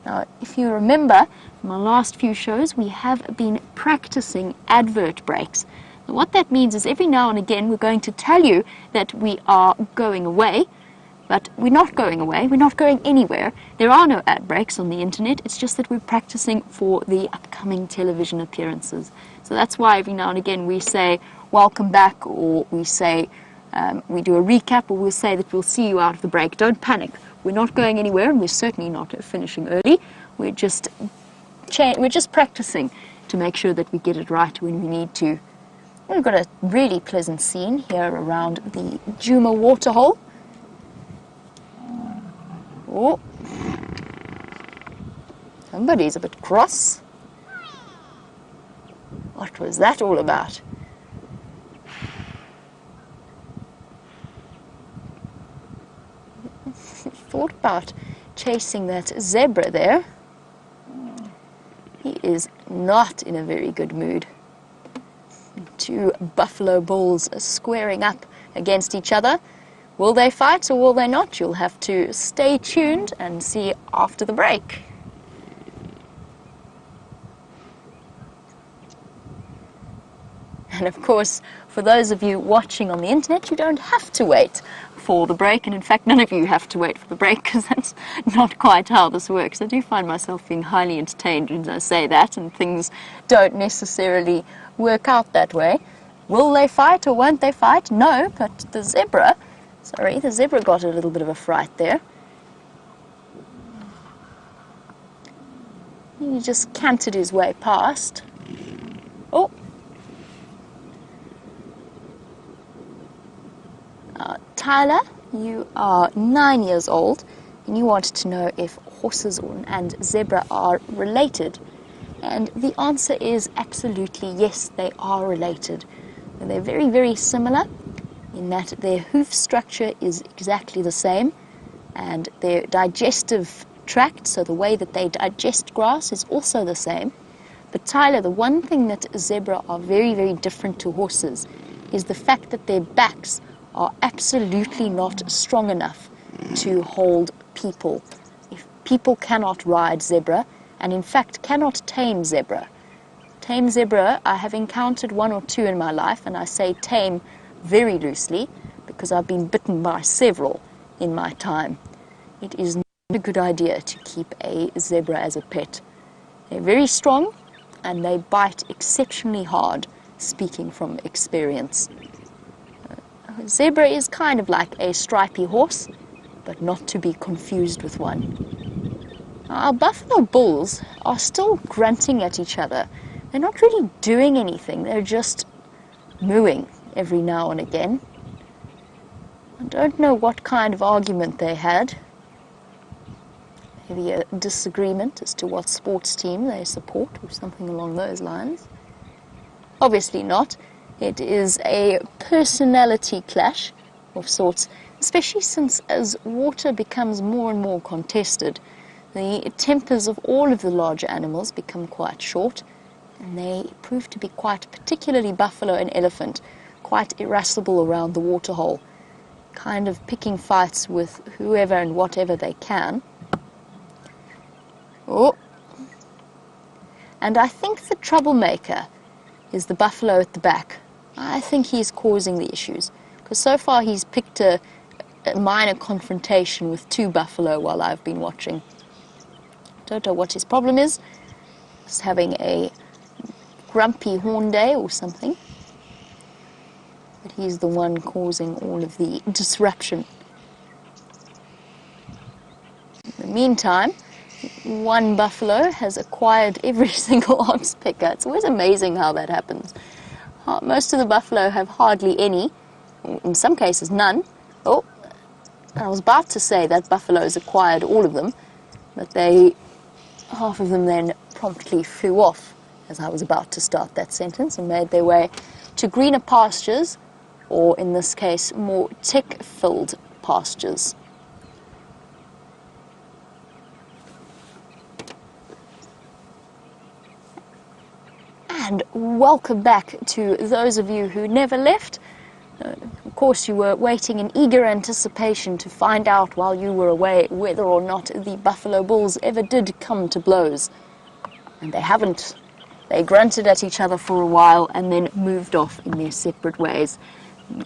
Now, if you remember, from our last few shows, we have been practicing advert breaks. Now, what that means is every now and again we're going to tell you that we are going away, but we're not going away, we're not going anywhere. There are no ad breaks on the internet, it's just that we're practicing for the upcoming television appearances. So that's why every now and again we say, welcome back, or we say, we do a recap, or we'll say that we'll see you out of the break. Don't panic. We're not going anywhere, and we're certainly not finishing early. We're just practicing to make sure that we get it right when we need to. We've got a really pleasant scene here around the Juma waterhole. Oh, somebody's a bit cross. What was that all about? Thought about chasing that zebra there. He is not in a very good mood. Two buffalo bulls are squaring up against each other. Will they fight or will they not? You'll have to stay tuned and see after the break. And of course, for those of you watching on the internet, you don't have to wait for the break. And in fact, none of you have to wait for the break, because that's not quite how this works. I do find myself being highly entertained when I say that, and things don't necessarily work out that way. Will they fight or won't they fight? No, but the zebra got a little bit of a fright there. He just cantered his way past. Oh! Tyler, you are 9 years old, and you wanted to know if horses and zebra are related. And the answer is absolutely yes, they are related. And they're very, very similar in that their hoof structure is exactly the same, and their digestive tract, so the way that they digest grass, is also the same. But Tyler, the one thing that zebra are very, very different to horses is the fact that their backs are absolutely not strong enough to hold people. If people cannot ride zebra, and in fact cannot tame zebra. Tame zebra, I have encountered one or two in my life, and I say tame very loosely because I've been bitten by several in my time. It is not a good idea to keep a zebra as a pet. They're very strong and they bite exceptionally hard, speaking from experience. Zebra is kind of like a stripy horse, but not to be confused with one. Our buffalo bulls are still grunting at each other. They're not really doing anything, they're just mooing every now and again. I don't know what kind of argument they had. Maybe a disagreement as to what sports team they support or something along those lines. Obviously not. It is a personality clash of sorts, especially since as water becomes more and more contested, the tempers of all of the larger animals become quite short, and they prove to be quite, particularly buffalo and elephant, quite irascible around the waterhole, kind of picking fights with whoever and whatever they can. Oh. And I think the troublemaker is the buffalo at the back. I think he's causing the issues, because so far he's picked a minor confrontation with two buffalo while I've been watching. Don't know what his problem is. He's having a grumpy horn day or something. But he's the one causing all of the disruption. In the meantime, one buffalo has acquired every single ox picker. It's always amazing how that happens. Most of the buffalo have hardly any, in some cases none. Oh, I was about to say that buffalo's acquired all of them, but half of them then promptly flew off as I was about to start that sentence and made their way to greener pastures, or in this case, more tick-filled pastures. And welcome back to those of you who never left. Of course, you were waiting in eager anticipation to find out while you were away whether or not the buffalo bulls ever did come to blows. And they haven't. They grunted at each other for a while and then moved off in their separate ways.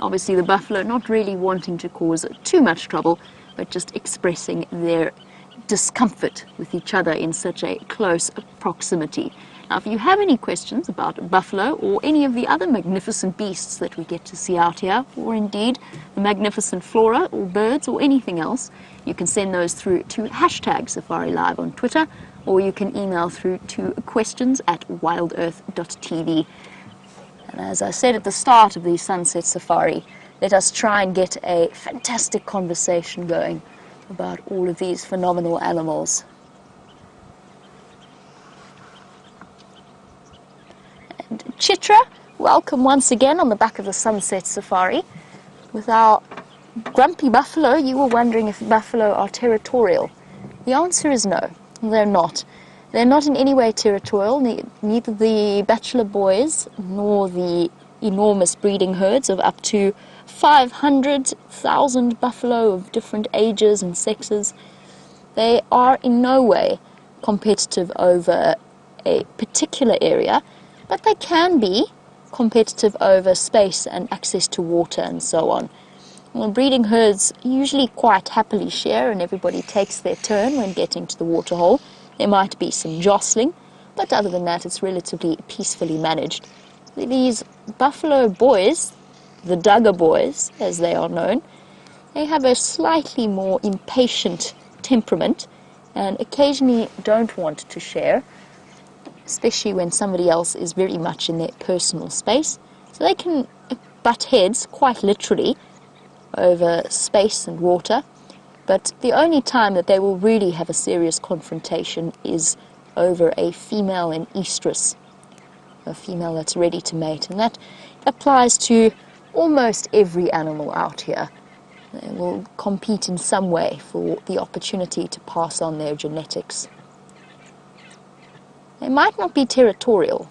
Obviously, the buffalo not really wanting to cause too much trouble, but just expressing their discomfort with each other in such a close proximity. Now, if you have any questions about buffalo or any of the other magnificent beasts that we get to see out here, or indeed the magnificent flora or birds or anything else, you can send those through to #SafariLive on Twitter, or you can email through to questions@wildearth.tv. And as I said at the start of the Sunset Safari, let us try and get a fantastic conversation going about all of these phenomenal animals. And Chitra, welcome once again on the back of the Sunset Safari. With our grumpy buffalo, you were wondering if buffalo are territorial. The answer is no, they're not. They're not in any way territorial, neither the bachelor boys nor the enormous breeding herds of up to 500,000 buffalo of different ages and sexes. They are in no way competitive over a particular area, but they can be competitive over space and access to water and so on. Well, breeding herds usually quite happily share and everybody takes their turn when getting to the waterhole. There might be some jostling, but other than that it's relatively peacefully managed. These buffalo boys, the Duggar boys as they are known, they have a slightly more impatient temperament and occasionally don't want to share, especially when somebody else is very much in their personal space. So they can butt heads, quite literally, over space and water, but the only time that they will really have a serious confrontation is over a female in estrus, a female that's ready to mate, and that applies to almost every animal out here. They will compete in some way for the opportunity to pass on their genetics. They might not be territorial,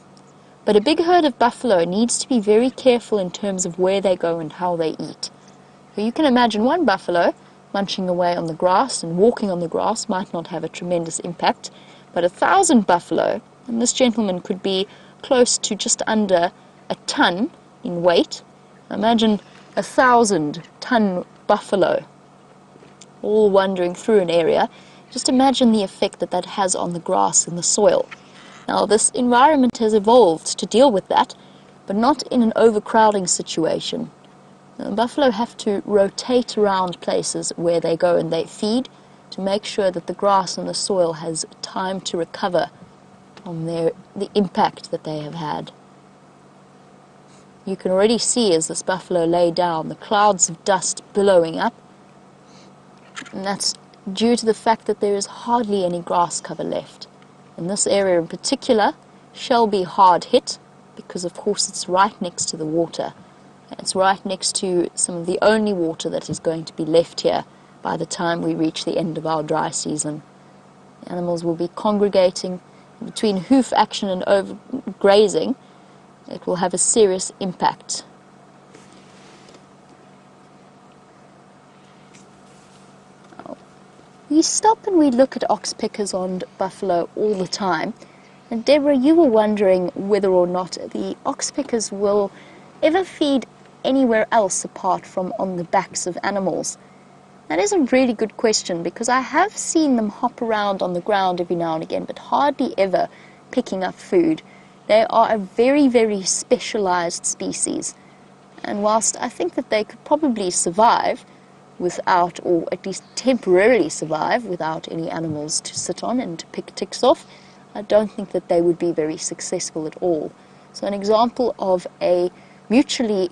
but a big herd of buffalo needs to be very careful in terms of where they go and how they eat. So you can imagine one buffalo munching away on the grass and walking on the grass might not have a tremendous impact, but 1,000 buffalo, and this gentleman could be close to just under a ton in weight. Imagine 1,000-ton buffalo all wandering through an area. Just imagine the effect that that has on the grass and the soil. Now, this environment has evolved to deal with that, but not in an overcrowding situation. Buffalo have to rotate around places where they go and they feed to make sure that the grass and the soil has time to recover from the impact that they have had. You can already see as this buffalo lay down the clouds of dust billowing up, and that's due to the fact that there is hardly any grass cover left. And this area in particular shall be hard hit because of course it's right next to the water. It's right next to some of the only water that is going to be left here by the time we reach the end of our dry season. The animals will be congregating between hoof action and overgrazing. It will have a serious impact. We stop and we look at oxpeckers on buffalo all the time. And Deborah, you were wondering whether or not the oxpeckers will ever feed anywhere else apart from on the backs of animals. That is a really good question because I have seen them hop around on the ground every now and again, but hardly ever picking up food. They are a very, very specialized species. And whilst I think that they could probably survive without, or at least temporarily survive without any animals to sit on and to pick ticks off, I don't think that they would be very successful at all. So an example of a mutually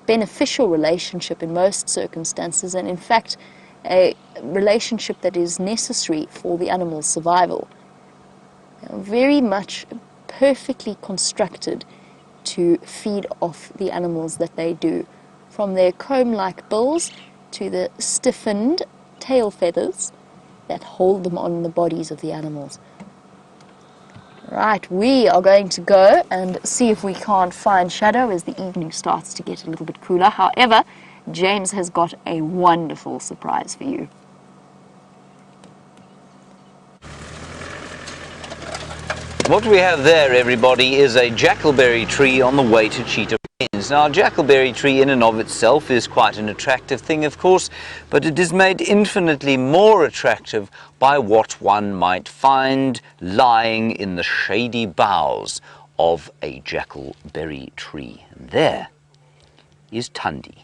beneficial relationship in most circumstances, and in fact a relationship that is necessary for the animal's survival. Very much perfectly constructed to feed off the animals that they do, from their comb-like bills to the stiffened tail feathers that hold them on the bodies of the animals. Right, we are going to go and see if we can't find Shadow as the evening starts to get a little bit cooler. However, James has got a wonderful surprise for you. What we have there, everybody, is a jackalberry tree on the way to Cheetah Plains. Now, a jackalberry tree in and of itself is quite an attractive thing, of course, but it is made infinitely more attractive by what one might find lying in the shady boughs of a jackalberry tree. And there is Thandi,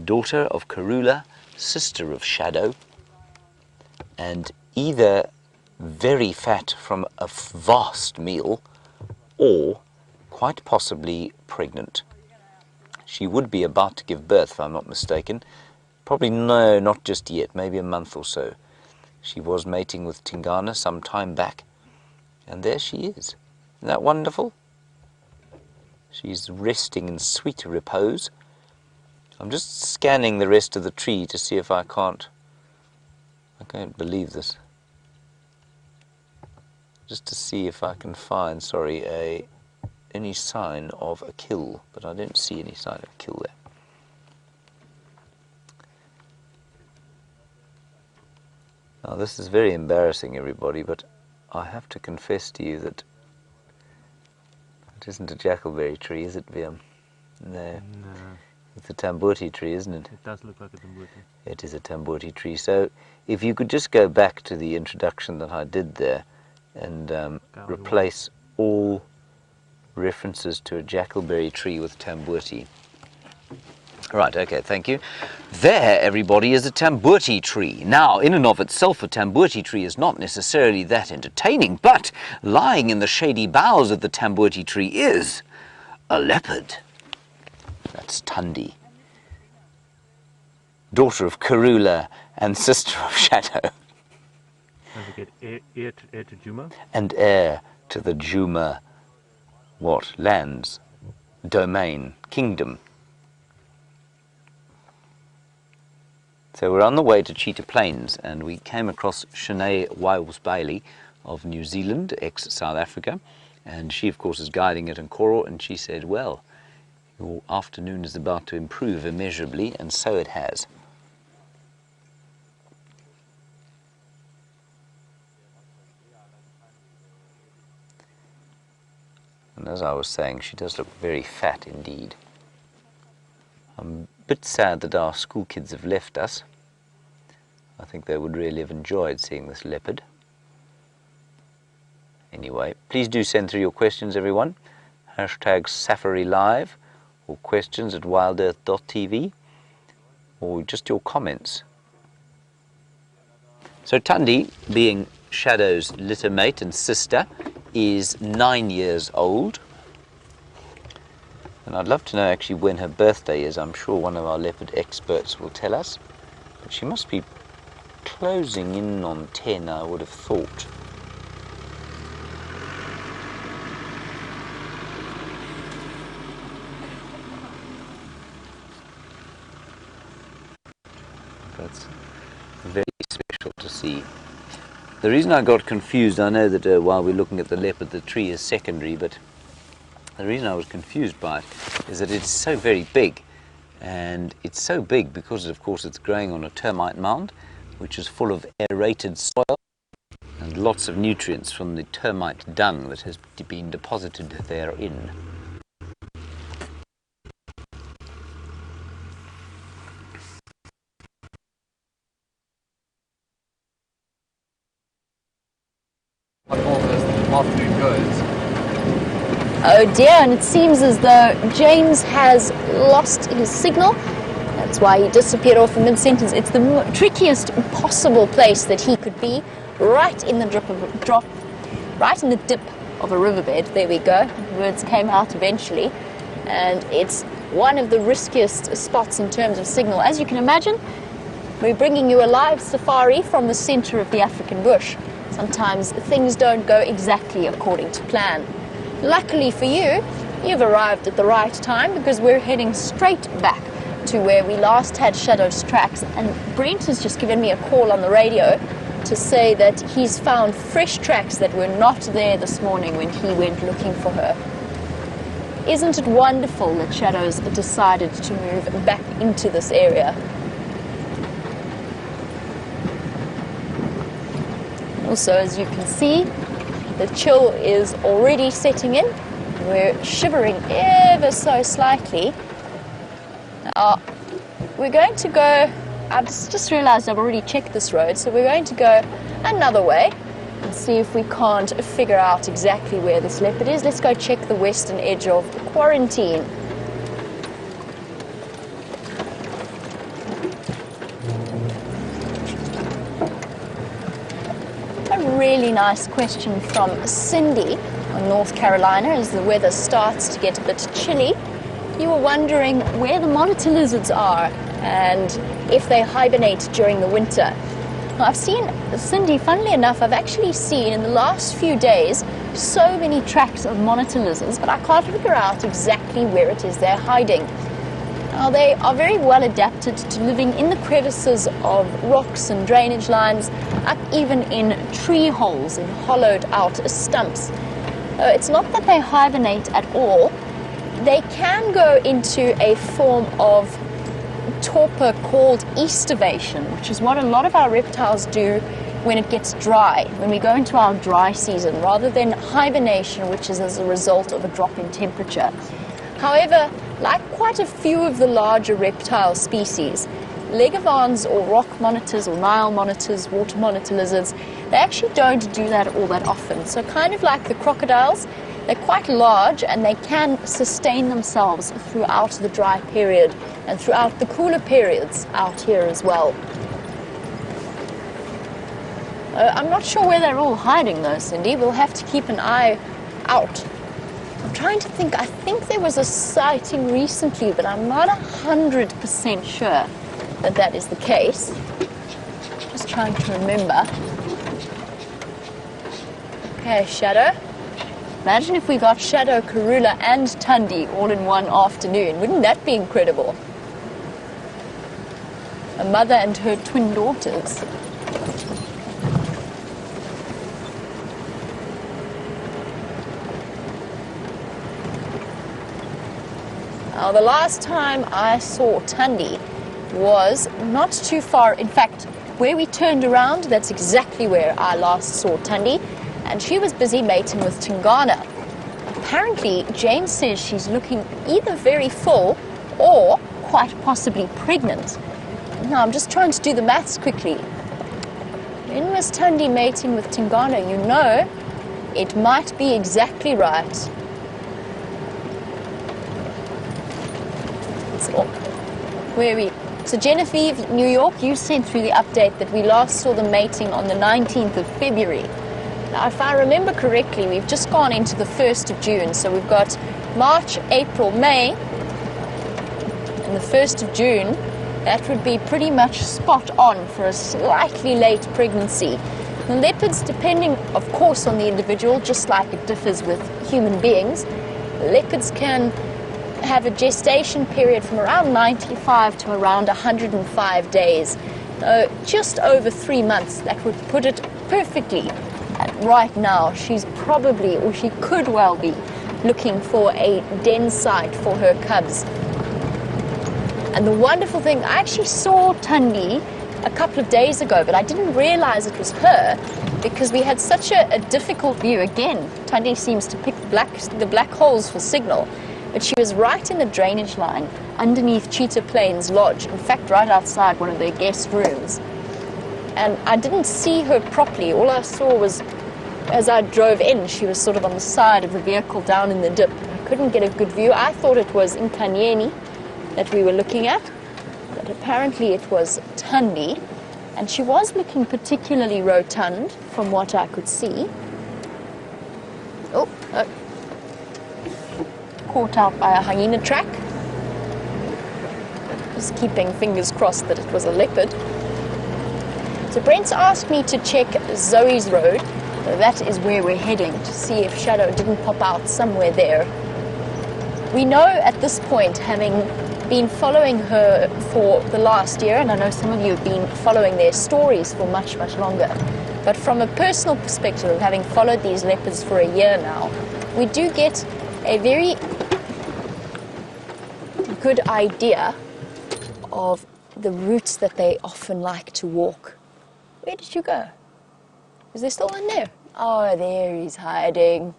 daughter of Karula, sister of Shadow, and either very fat from a vast meal or quite possibly pregnant. She would be about to give birth, if I'm not mistaken, Probably no, not just yet, maybe a month or so. She was mating with Tingana some time back, and there she is. Isn't that wonderful? She's resting in sweet repose. I'm just scanning the rest of the tree to see if I can't believe this. Just to see if I can find, any sign of a kill, but I don't see any sign of a kill there. Now this is very embarrassing, everybody, but I have to confess to you that it isn't a jackalberry tree, is it, Viam? No. It's a tambuti tree, isn't it? It does look like a tambuti. It is a tambuti tree. So if you could just go back to the introduction that I did there and replace all references to a jackalberry tree with tambuti. Right, okay, thank you. There, everybody, is a tambuti tree. Now, in and of itself, a tambuti tree is not necessarily that entertaining, but lying in the shady boughs of the tambuti tree is a leopard. That's Thandi, daughter of Karula and sister of Shadow. Don't forget heir to Juma. And heir to the Juma, lands, domain, kingdom. So we're on the way to Cheetah Plains, and we came across Shanae Wiles-Bailey of New Zealand, ex-South Africa, and she, of course, is guiding at Nkoro, and she said, well, your afternoon is about to improve immeasurably, and so it has. And as I was saying, she does look very fat indeed. I'm a bit sad that our school kids have left us. I think they would really have enjoyed seeing this leopard. Anyway, please do send through your questions, everyone. #SafariLive, or questions at wildearth.tv, or just your comments. So Thandi, being Shadow's litter mate and sister, is 9 years old. And I'd love to know actually when her birthday is. I'm sure one of our leopard experts will tell us. But she must be closing in on 10, I would have thought. That's very special to see. The reason I got confused, I know that while we're looking at the leopard, the tree is secondary, but the reason I was confused by it is that it's so very big. And it's so big because, of course, it's growing on a termite mound, which is full of aerated soil and lots of nutrients from the termite dung that has been deposited therein. Afternoon goes. Oh dear, and it seems as though James has lost his signal. That's why he disappeared off in mid-sentence. It's the trickiest possible place that he could be, right in the right in the dip of a riverbed. There we go. Words came out eventually, and it's one of the riskiest spots in terms of signal. As you can imagine, we're bringing you a live safari from the center of the African bush. Sometimes things don't go exactly according to plan. Luckily for you, you've arrived at the right time, because we're heading straight back to where we last had Shadow's tracks, and Brent has just given me a call on the radio to say that he's found fresh tracks that were not there this morning when he went looking for her. Isn't it wonderful that Shadow's decided to move back into this area? Also, as you can see, the chill is already setting in. We're shivering ever so slightly. Now, we're going to go, I've just realized I've already checked this road, so we're going to go another way and see if we can't figure out exactly where this leopard is. Let's go check the western edge of quarantine. Really nice question from Cindy on North Carolina as the weather starts to get a bit chilly. you were wondering where the monitor lizards are and if they hibernate during the winter. Now, I've seen, Cindy, funnily enough, I've actually seen in the last few days so many tracks of monitor lizards, but I can't figure out exactly where it is they're hiding. Now, they are very well adapted to living in the crevices of rocks and drainage lines, up even in tree holes and hollowed out stumps. It's not that they hibernate at all. They can go into a form of torpor called estivation, which is what a lot of our reptiles do when it gets dry, when we go into our dry season, rather than hibernation, which is as a result of a drop in temperature. However, like quite a few of the larger reptile species, legavans or rock monitors or Nile monitors, water monitor lizards, they actually don't do that all that often. So kind of like the crocodiles, they're quite large and they can sustain themselves throughout the dry period and throughout the cooler periods out here as well. I'm not sure where they're all hiding though, Cindy. We'll have to keep an eye out. I'm trying to think. I think there was a sighting recently, but I'm not 100% sure that that is the case. Just trying to remember. Okay, Shadow. Imagine if we got Shadow, Karula and Thandi all in one afternoon. Wouldn't that be incredible? A mother and her twin daughters. Now, the last time I saw Thandi was not too far. In fact, where we turned around, that's exactly where I last saw Thandi. And she was busy mating with Tingana. Apparently, Jane says she's looking either very full or quite possibly pregnant. Now, I'm just trying to do the maths quickly. When was Thandi mating with Tingana? You know, it might be exactly right. So Genevieve, New York, you sent through the update that we last saw the mating on the 19th of February. Now, if I remember correctly, we've just gone into the 1st of June, so we've got March, April, May, and the 1st of June. That would be pretty much spot on for a slightly late pregnancy. The leopards, depending, of course, on the individual, just like it differs with human beings, leopards can have a gestation period from around 95 to around 105 days. Just over 3 months. That would put it perfectly. And right now, she's probably, or she could well be, looking for a den site for her cubs. And the wonderful thing, I actually saw Thandi a couple of days ago, but I didn't realize it was her because we had such a difficult view. Again, Thandi seems to pick the black holes for signal. But she was right in the drainage line underneath Cheetah Plains Lodge, in fact right outside one of their guest rooms. And I didn't see her properly. All I saw was, as I drove in, she was sort of on the side of the vehicle down in the dip. I couldn't get a good view. I thought it was Inkanyeni that we were looking at, but apparently it was Thandi. And she was looking particularly rotund from what I could see. Oh. Caught out by a hyena track. Just keeping fingers crossed that it was a leopard. So Brent's asked me to check Zoe's road. That is where we're heading, to see if Shadow didn't pop out somewhere there. We know at this point, having been following her for the last year, and I know some of you have been following their stories for much, much longer, but from a personal perspective of having followed these leopards for a year now, we do get a very good idea of the routes that they often like to walk. Where did you go? Is there still one there? Oh, there he's hiding.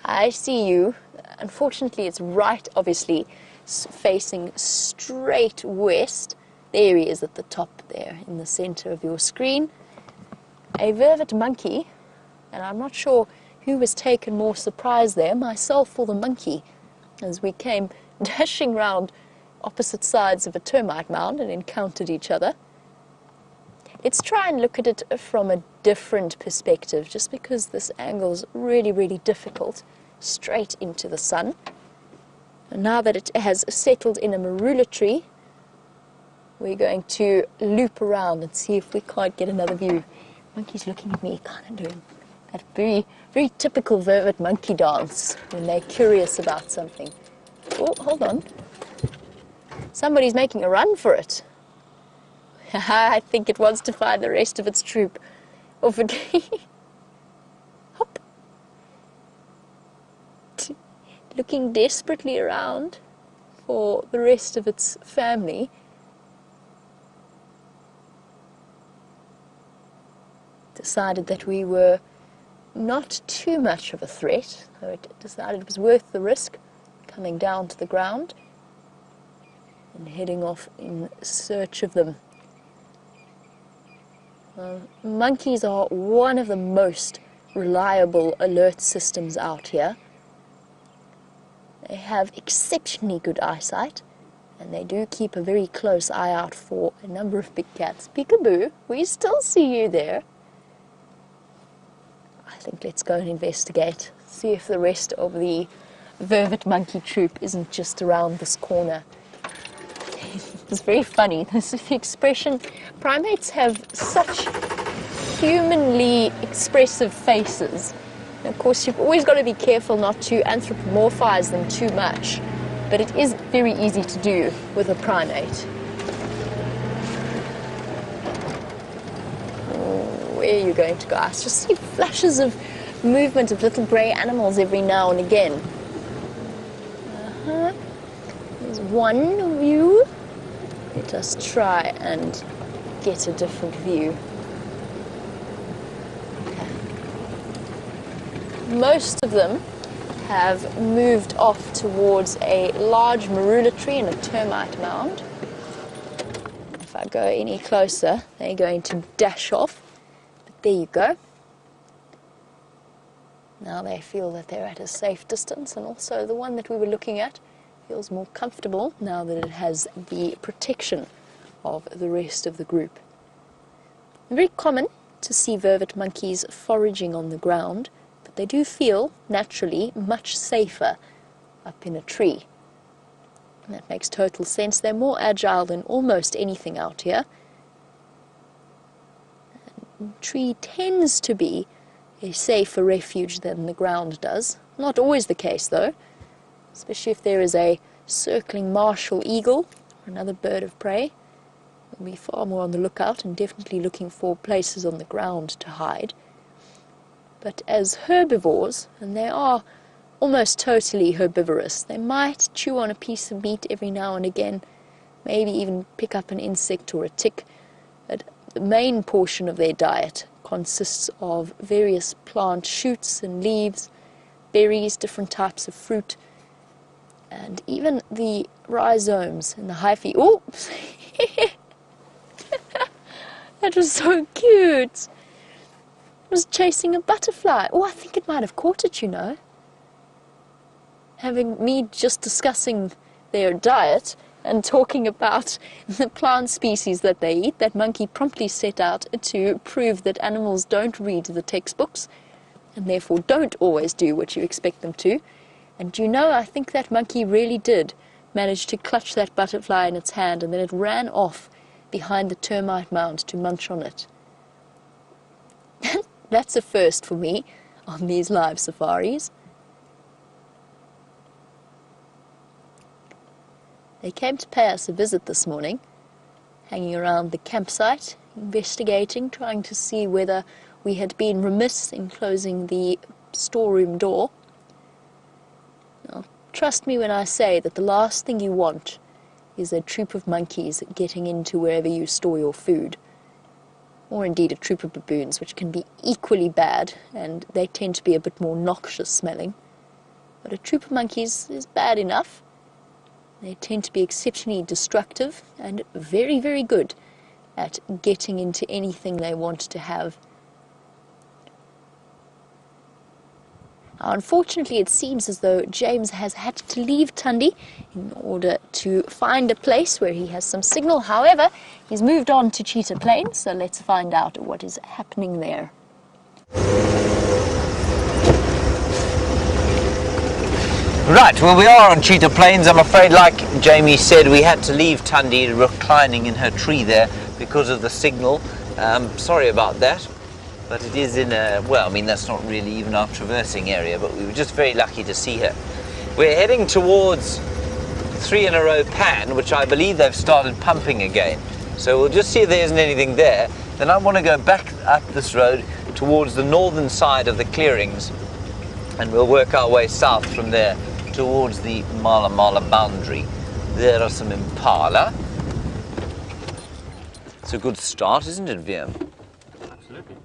I see you. Unfortunately, it's right, obviously, facing straight west. There he is at the top there, in the center of your screen. A vervet monkey, and I'm not sure who was taken more surprise there, myself or the monkey, as we came dashing round opposite sides of a termite mound and encountered each other. Let's try and look at it from a different perspective, just because this angle is really, really difficult. straight into the sun. And now that it has settled in a marula tree, we're going to loop around and see if we can't get another view. Monkey's looking at me, kind of doing that very, very typical vervet monkey dance when they're curious about something. Oh, hold on. Somebody's making a run for it. I think it wants to find the rest of its troop. Off it. Hop. Looking desperately around for the rest of its family. Decided that we were not too much of a threat, so it decided it was worth the risk, coming down to the ground and heading off in search of them. Monkeys are one of the most reliable alert systems out here. They have exceptionally good eyesight, and they do keep a very close eye out for a number of big cats. Peekaboo, we still see you there. I think let's go and investigate, see if the rest of the vervet monkey troop isn't just around this corner. It's very funny, this expression. Primates have such humanly expressive faces. And of course, you've always got to be careful not to anthropomorphize them too much, but it is very easy to do with a primate. Where are you going to go? I just see flashes of movement of little grey animals every now and again. There's one of you. Let us try and get a different view. Most of them have moved off towards a large marula tree and a termite mound. If I go any closer, they're going to dash off. There you go. Now they feel that they're at a safe distance, and also the one that we were looking at feels more comfortable now that it has the protection of the rest of the group. Very common to see vervet monkeys foraging on the ground, but they do feel naturally much safer up in a tree. And that makes total sense. They're more agile than almost anything out here. Tree tends to be a safer refuge than the ground does. Not always the case though, especially if there is a circling martial eagle or another bird of prey. We'll be far more on the lookout and definitely looking for places on the ground to hide. But as herbivores, and they are almost totally herbivorous, they might chew on a piece of meat every now and again, maybe even pick up an insect or a tick. But the main portion of their diet consists of various plant shoots and leaves, berries, different types of fruit, and even the rhizomes and the hyphae. Oh! That was so cute! It was chasing a butterfly. Oh, I think it might have caught it, you know. Having me just discussing their diet and talking about the plant species that they eat, that monkey promptly set out to prove that animals don't read the textbooks and therefore don't always do what you expect them to. And you know, I think that monkey really did manage to clutch that butterfly in its hand, and then it ran off behind the termite mound to munch on it. That's a first for me on these live safaris. They came to pay us a visit this morning, hanging around the campsite, investigating, trying to see whether we had been remiss in closing the storeroom door. Now, trust me when I say that the last thing you want is a troop of monkeys getting into wherever you store your food, or indeed a troop of baboons, which can be equally bad, and they tend to be a bit more noxious smelling. But a troop of monkeys is bad enough. They tend to be exceptionally destructive and very, very good at getting into anything they want to have. Now, unfortunately, it seems as though James has had to leave Thandi in order to find a place where he has some signal. However, he's moved on to Cheetah Plains, so let's find out what is happening there. Right, well we are on Cheetah Plains. I'm afraid, like Jamie said, we had to leave Thandi reclining in her tree there because of the signal. Sorry about that, but it is in a, well, I mean that's not really even our traversing area, but we were just very lucky to see her. We're heading towards 3 in a row pan, which I believe they've started pumping again. So we'll just see if there isn't anything there. Then I want to go back up this road towards the northern side of the clearings, and we'll work our way south from there towards the Mala Mala boundary. There are some impala. It's a good start, isn't it, VM? Absolutely.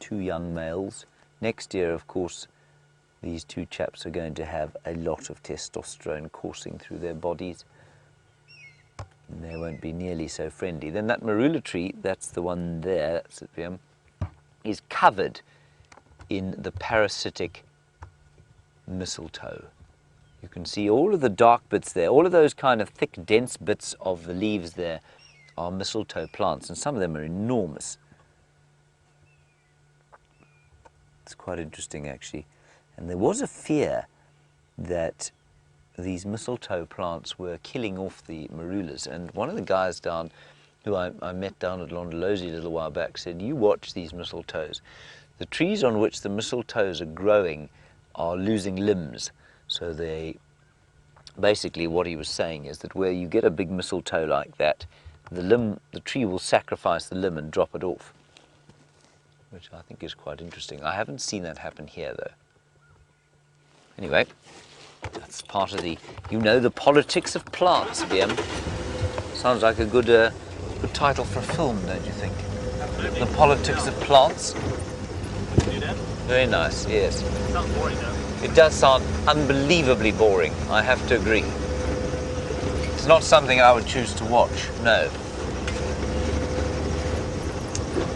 2 young males. Next year, of course, these 2 chaps are going to have a lot of testosterone coursing through their bodies. And they won't be nearly so friendly. Then that marula tree, that's the one there, that's it, VM, is covered in the parasitic mistletoe. You can see all of the dark bits there, all of those kind of thick, dense bits of the leaves there are mistletoe plants, and some of them are enormous. It's quite interesting, actually. And there was a fear that these mistletoe plants were killing off the marulas, and one of the guys down, who I met down at Londolozi a little while back, said, you watch these mistletoes. The trees on which the mistletoes are growing are losing limbs. So they, basically what he was saying is that where you get a big mistletoe like that, the tree will sacrifice the limb and drop it off, which I think is quite interesting. I haven't seen that happen here though. Anyway, that's part of the, the politics of plants, BM. Sounds like a good title for a film, don't you think? Absolutely. The politics of plants. Do that? Very nice, yes. It sounds boring though. It does sound unbelievably boring, I have to agree. It's not something I would choose to watch, no.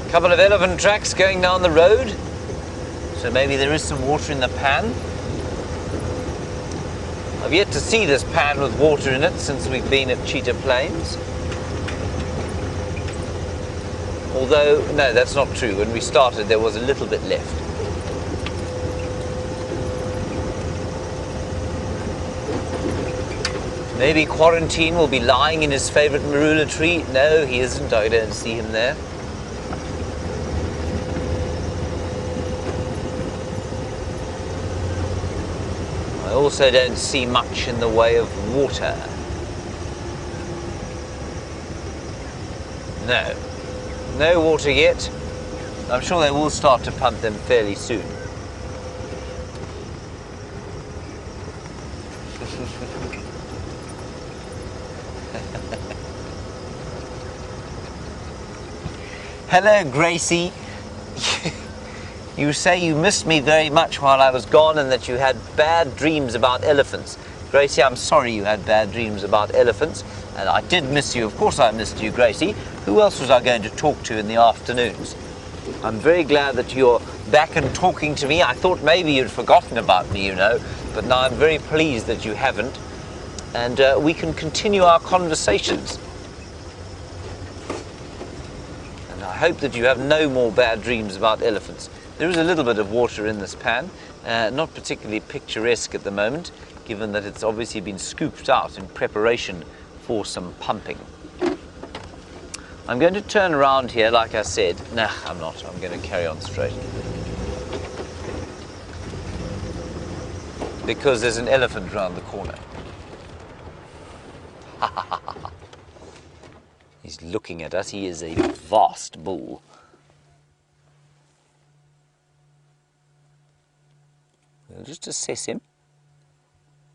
A couple of elephant tracks going down the road, so maybe there is some water in the pan. I've yet to see this pan with water in it since we've been at Cheetah Plains. Although, no, that's not true. When we started, there was a little bit left. Maybe Quarantine will be lying in his favourite marula tree. No, he isn't. I don't see him there. I also don't see much in the way of water. No. No water yet. I'm sure they will start to pump them fairly soon. Hello, Gracie. You say you missed me very much while I was gone and that you had bad dreams about elephants. Gracie, I'm sorry you had bad dreams about elephants, and I did miss you. Of course I missed you, Gracie. Who else was I going to talk to in the afternoons? I'm very glad that you're back and talking to me. I thought maybe you'd forgotten about me, but now I'm very pleased that you haven't, and we can continue our conversations. And I hope that you have no more bad dreams about elephants. There is a little bit of water in this pan, not particularly picturesque at the moment, given that it's obviously been scooped out in preparation for some pumping. I'm going to turn around here, like I said. Nah, I'm not. I'm going to carry on straight. Because there's an elephant around the corner. He's looking at us. He is a vast bull. We'll just assess him.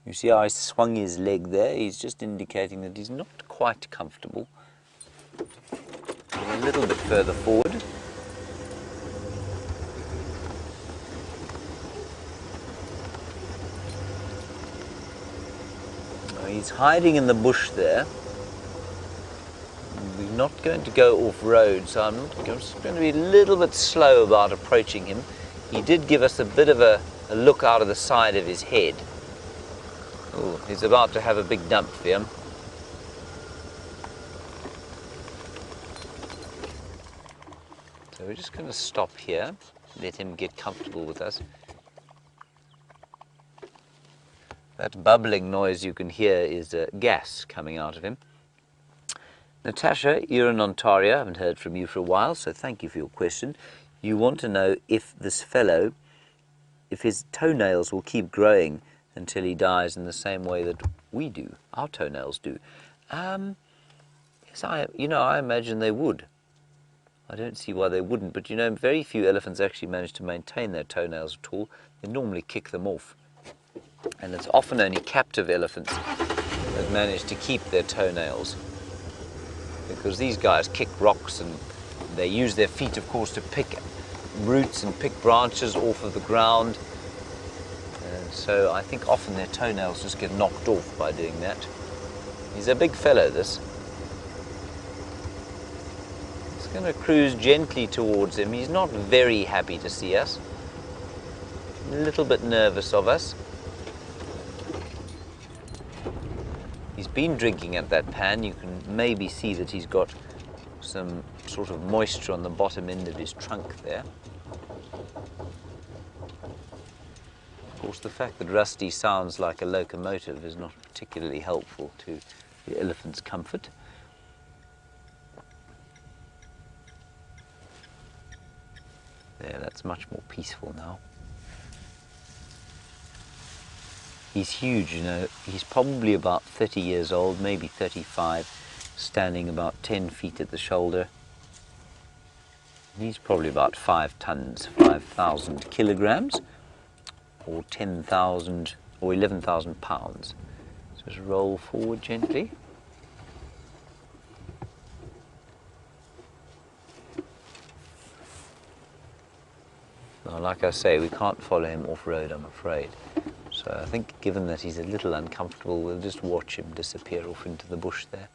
You see how I swung his leg there? He's just indicating that he's not quite comfortable. A little bit further forward. He's hiding in the bush there. We're not going to go off-road, so I'm just going to be a little bit slow about approaching him. He did give us a bit of a look out of the side of his head. Oh, he's about to have a big dump for him. So we're just going to stop here. let him get comfortable with us. That bubbling noise you can hear is gas coming out of him. Natasha, you're in Ontario. I haven't heard from you for a while, so thank you for your question. You want to know if this fellow, if his toenails will keep growing until he dies in the same way that we do, our toenails do. Yes, I imagine they would. I don't see why they wouldn't, but very few elephants actually manage to maintain their toenails at all. They normally kick them off. And it's often only captive elephants that manage to keep their toenails, because these guys kick rocks and they use their feet, of course, to pick roots and pick branches off of the ground. And so I think often their toenails just get knocked off by doing that. He's a big fellow, this. It's going to cruise gently towards him. He's not very happy to see us. A little bit nervous of us. He's been drinking at that pan. You can maybe see that he's got some sort of moisture on the bottom end of his trunk there. Of course, the fact that Rusty sounds like a locomotive is not particularly helpful to the elephant's comfort. There, that's much more peaceful now. He's huge, he's probably about 30 years old, maybe 35, standing about 10 feet at the shoulder. He's probably about 5 tons, 5,000 kilograms, or 10,000 or 11,000 pounds. So just roll forward gently. Now, like I say, we can't follow him off-road, I'm afraid. So I think, given that he's a little uncomfortable, we'll just watch him disappear off into the bush there.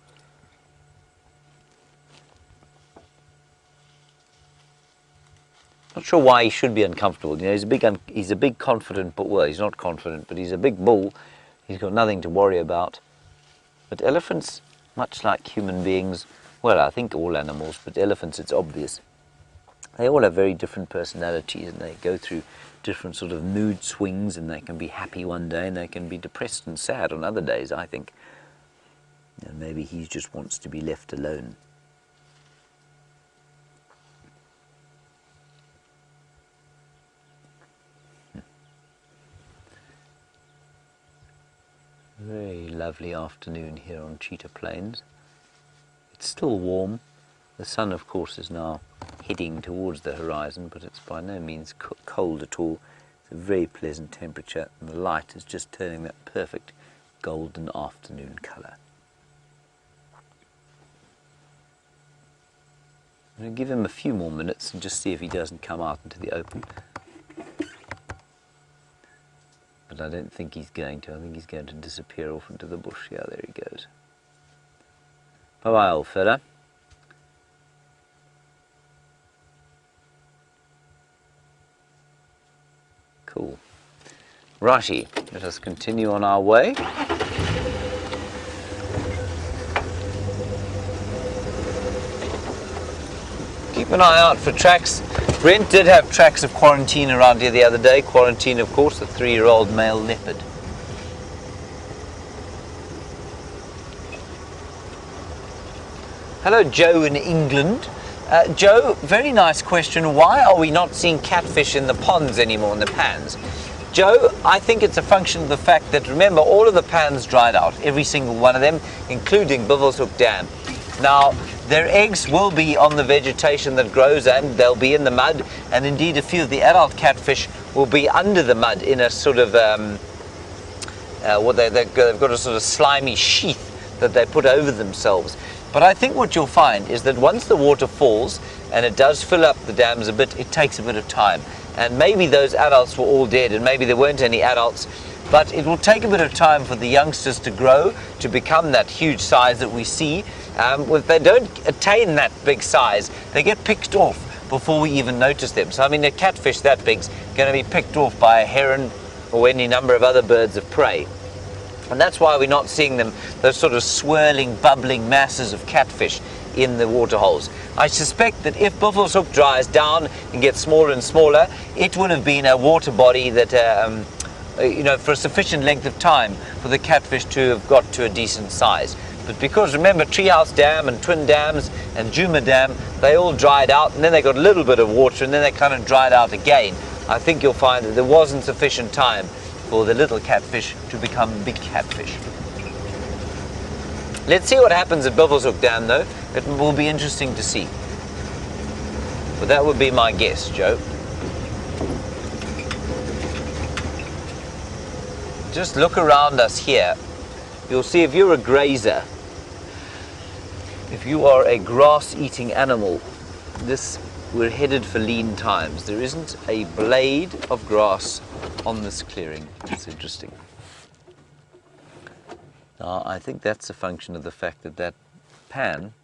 Not sure why he should be uncomfortable. He's a big confident bull. Well, he's not confident, but he's a big bull. He's got nothing to worry about. But elephants, much like human beings, well, I think all animals, but elephants, it's obvious. They all have very different personalities, and they go through different sort of mood swings, and they can be happy one day and they can be depressed and sad on other days, I think. And maybe he just wants to be left alone. Very lovely afternoon here on Cheetah Plains. It's still warm. The sun, of course, is now heading towards the horizon, but it's by no means cold at all. It's a very pleasant temperature, and the light is just turning that perfect golden afternoon colour. I'm going to give him a few more minutes and just see if he doesn't come out into the open. But I don't think he's going to. I think he's going to disappear off into the bush. Yeah, there he goes. Bye-bye, old fella. Cool. Righty, let us continue on our way. Keep an eye out for tracks. Brent did have tracks of Quarantine around here the other day. Quarantine, of course, the 3-year-old male leopard. Hello, Joe in England. Joe, very nice question. Why are we not seeing catfish in the ponds anymore, in the pans? Joe, I think it's a function of the fact that, remember, all of the pans dried out, every single one of them, including Bivelshoek Dam. Now, their eggs will be on the vegetation that grows, and they'll be in the mud, and indeed a few of the adult catfish will be under the mud in a sort of, they've got a sort of slimy sheath that they put over themselves. But I think what you'll find is that once the water falls and it does fill up the dams a bit, it takes a bit of time. And maybe those adults were all dead, and maybe there weren't any adults, but it will take a bit of time for the youngsters to grow, to become that huge size that we see. If they don't attain that big size, they get picked off before we even notice them. So I mean, a catfish that big's going to be picked off by a heron or any number of other birds of prey. And that's why we're not seeing them, those sort of swirling, bubbling masses of catfish in the water holes. I suspect that if Buffalo's Hook dries down and gets smaller and smaller, it would have been a water body that, for a sufficient length of time for the catfish to have got to a decent size. But because, remember, Treehouse Dam and Twin Dams and Nkuhuma Dam, they all dried out, and then they got a little bit of water, and then they kind of dried out again. I think you'll find that there wasn't sufficient time for the little catfish to become big catfish. Let's see what happens at Buffalo's Hook Dam, though. It will be interesting to see. But that would be my guess, Joe. Just look around us here. You'll see if you're a grazer, if you are a grass-eating animal, we're headed for lean times. There isn't a blade of grass on this clearing. It's interesting. Now, I think that's a function of the fact that that pan,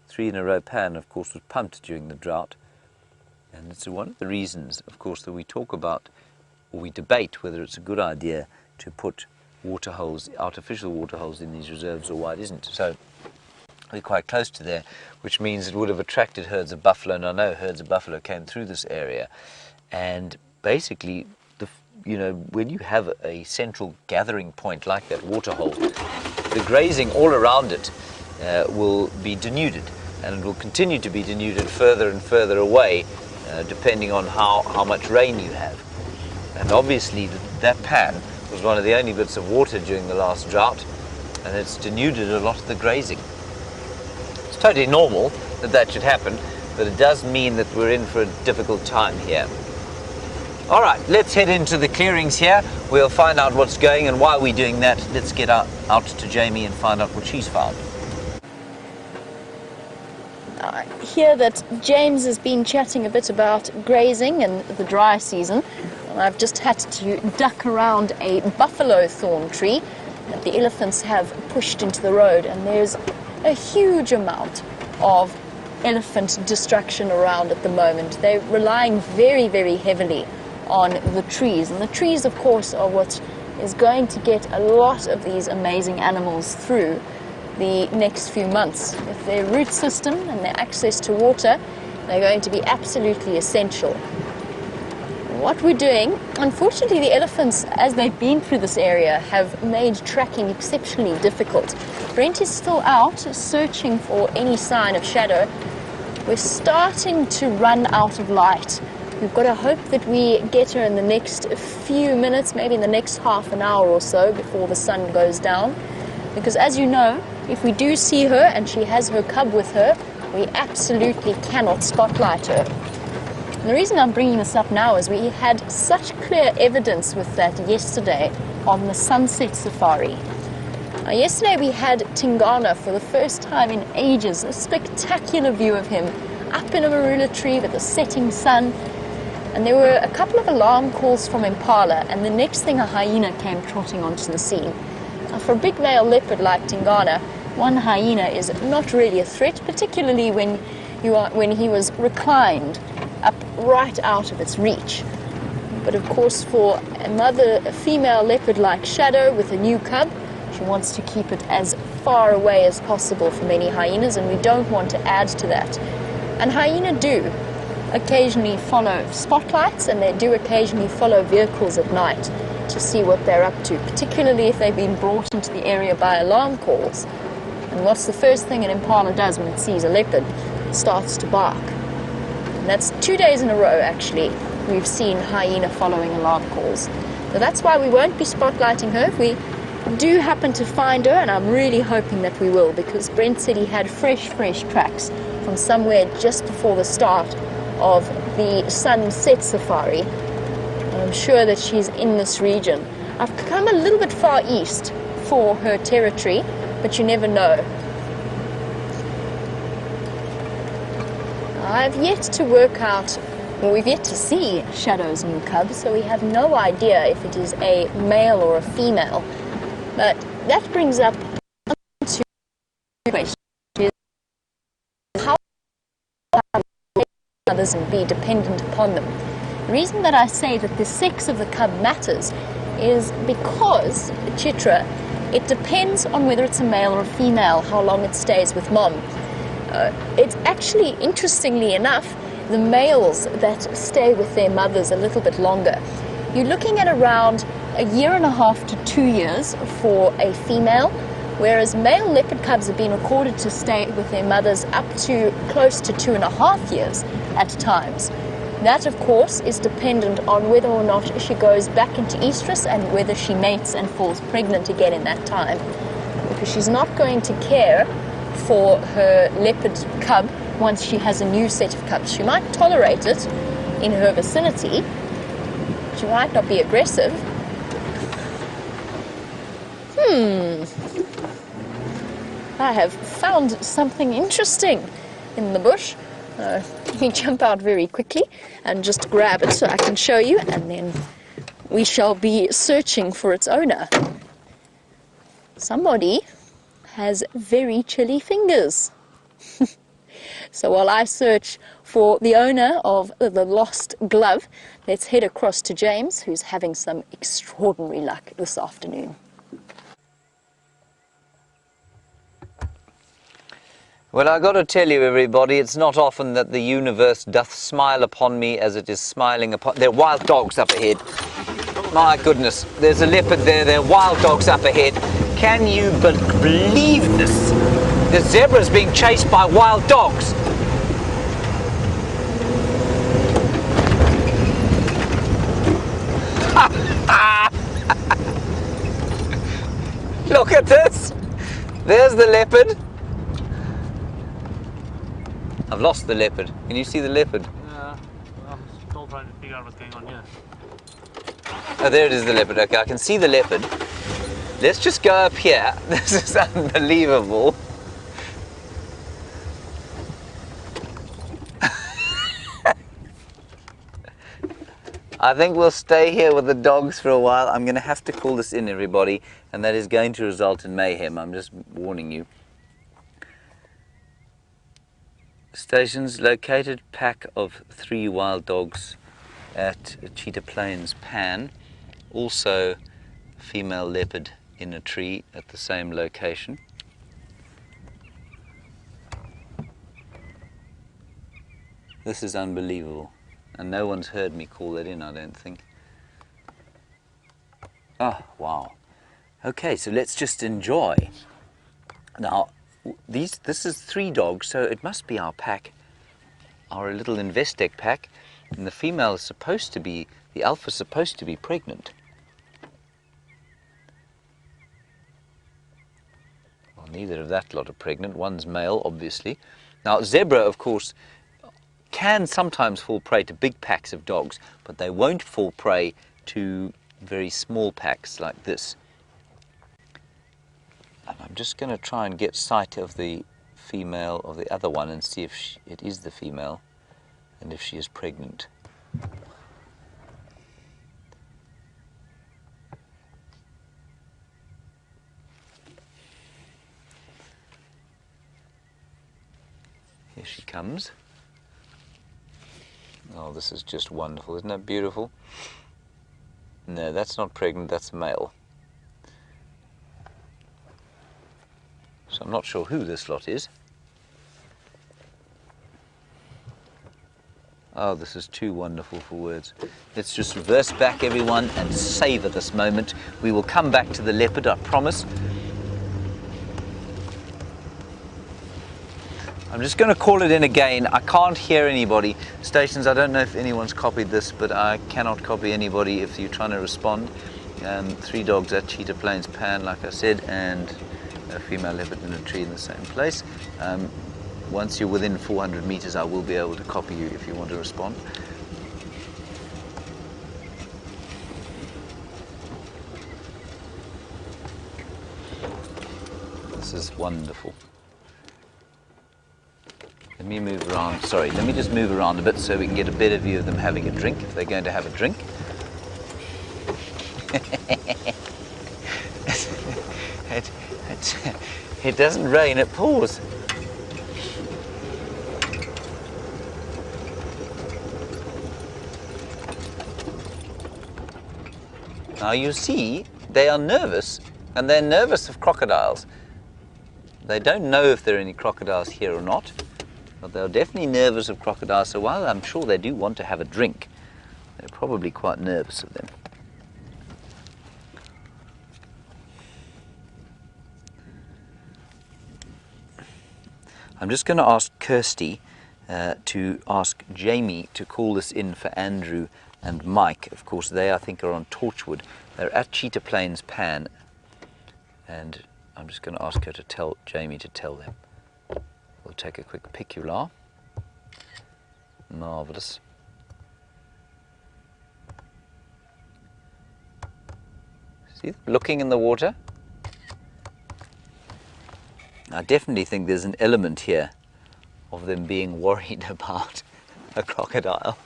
3-in-a-row pan, of course, was pumped during the drought. And it's one of the reasons, of course, that we talk about, or we debate whether it's a good idea to put water holes, artificial water holes in these reserves, or why it isn't. So we're quite close to there, which means it would have attracted herds of buffalo, and I know herds of buffalo came through this area. And basically, when you have a central gathering point like that water hole, the grazing all around it will be denuded, and it will continue to be denuded further and further away, depending on how much rain you have. And obviously that pan was one of the only bits of water during the last drought, and it's denuded a lot of the grazing. It's totally normal that should happen, but it does mean that we're in for a difficult time here. All right, let's head into the clearings here. We'll find out what's going, and while we're doing that, let's get out to Jamie and find out what she's found. I hear that James has been chatting a bit about grazing and the dry season. I've just had to duck around a buffalo thorn tree that the elephants have pushed into the road, and there's a huge amount of elephant destruction around at the moment. They're relying very, very heavily on the trees, and the trees, of course, are what is going to get a lot of these amazing animals through the next few months. With their root system and their access to water, they're going to be absolutely essential. What we're doing, unfortunately, the elephants, as they've been through this area, have made tracking exceptionally difficult. Brent is still out searching for any sign of shadow. We're starting to run out of light. We've got to hope that we get her in the next few minutes, maybe in the next half an hour or so before the sun goes down. Because as you know, if we do see her and she has her cub with her, we absolutely cannot spotlight her. And the reason I'm bringing this up now is we had such clear evidence with that yesterday on the sunset safari. Now, yesterday we had Tingana for the first time in ages, a spectacular view of him up in a marula tree with the setting sun. And there were a couple of alarm calls from impala, and the next thing a hyena came trotting onto the scene. Now, for a big male leopard like Tingana, one hyena is not really a threat, particularly when he was reclined up right out of its reach. But of course, for a female leopard like Shadow with a new cub, she wants to keep it as far away as possible from any hyenas, and we don't want to add to that. And hyena do occasionally follow spotlights, and they do occasionally follow vehicles at night to see what they're up to, particularly if they've been brought into the area by alarm calls. And what's the first thing an impala does when it sees a leopard? It starts to bark. And that's 2 days in a row, actually, we've seen hyena following alarm calls. So that's why we won't be spotlighting her. If we do happen to find her, and I'm really hoping that we will, because Brent said he had fresh tracks from somewhere just before the start of the sunset safari. And I'm sure that she's in this region. I've come a little bit far east for her territory, but you never know. I've yet to work out, well, we've yet to see Shadow's new cub, so we have no idea if it is a male or a female. But that brings up two questions. How others and be dependent upon them? The reason that I say that the sex of the cub matters is because Chitra, it depends on whether it's a male or a female, how long it stays with mom. It's actually, interestingly enough, the males that stay with their mothers a little bit longer. You're looking at around 1.5 to 2 years for a female, whereas male leopard cubs have been recorded to stay with their mothers up to close to 2.5 years at times. That, of course, is dependent on whether or not she goes back into estrus and whether she mates and falls pregnant again in that time. Because she's not going to care for her leopard cub once she has a new set of cubs. She might tolerate it in her vicinity. She might not be aggressive. I have found something interesting in the bush. Let me jump out very quickly and just grab it so I can show you, and then we shall be searching for its owner. Somebody has very chilly fingers. So while I search for the owner of the lost glove, let's head across to James, who's having some extraordinary luck this afternoon. Well, I got to tell you, everybody, it's not often that the universe doth smile upon me as it is smiling upon... There are wild dogs up ahead. My goodness, there's a leopard there, there are wild dogs up ahead. Can you believe this? The zebra's being chased by wild dogs. Look at this. There's the leopard. I've lost the leopard. Can you see the leopard? Yeah, I'm still trying to figure out what's going on here. Oh, there it is, the leopard. Okay, I can see the leopard. Let's just go up here. This is unbelievable. I think we'll stay here with the dogs for a while. I'm going to have to call this in, everybody, and that is going to result in mayhem. I'm just warning you. Stations located, pack of 3 wild dogs at Cheetah Plains Pan. Also female leopard in a tree at the same location. This is unbelievable, and no one's heard me call that in, I don't think. Oh, wow. Okay, so let's just enjoy. Now, this is 3 dogs, so it must be our pack, our little Investec pack, and the female is supposed to be, the alpha is supposed to be pregnant. Well, neither of that lot are pregnant. One's male, obviously. Now, zebra, of course, can sometimes fall prey to big packs of dogs, but they won't fall prey to very small packs like this. And I'm just going to try and get sight of the female of the other one and see if it is the female and if she is pregnant. Here she comes. Oh, this is just wonderful. Isn't that beautiful? No, that's not pregnant, that's male. So I'm not sure who this lot is. Oh, this is too wonderful for words. Let's just reverse back, everyone, and savor this moment. We will come back to the leopard, I promise. I'm just going to call it in again. I can't hear anybody. Stations, I don't know if anyone's copied this, but I cannot copy anybody if you're trying to respond. 3 dogs at Cheetah Plains Pan, like I said, and a female leopard in a tree in the same place. Once you're within 400 meters, I will be able to copy you if you want to respond. This is wonderful. Let me move around. Sorry, let me just move around a bit so we can get a better view of them having a drink, if they're going to have a drink. It doesn't rain, it pours. Now you see, they are nervous, and they're nervous of crocodiles. They don't know if there are any crocodiles here or not, but they're definitely nervous of crocodiles. So while I'm sure they do want to have a drink, they're probably quite nervous of them. I'm just going to ask Kirsty to ask Jamie to call this in for Andrew and Mike. Of course, they, I think, are on Torchwood. They're at Cheetah Plains Pan, and I'm just going to ask her to tell Jamie to tell them. We'll take a quick pic, you are. Marvellous. See, looking in the water. I definitely think there's an element here of them being worried about a crocodile.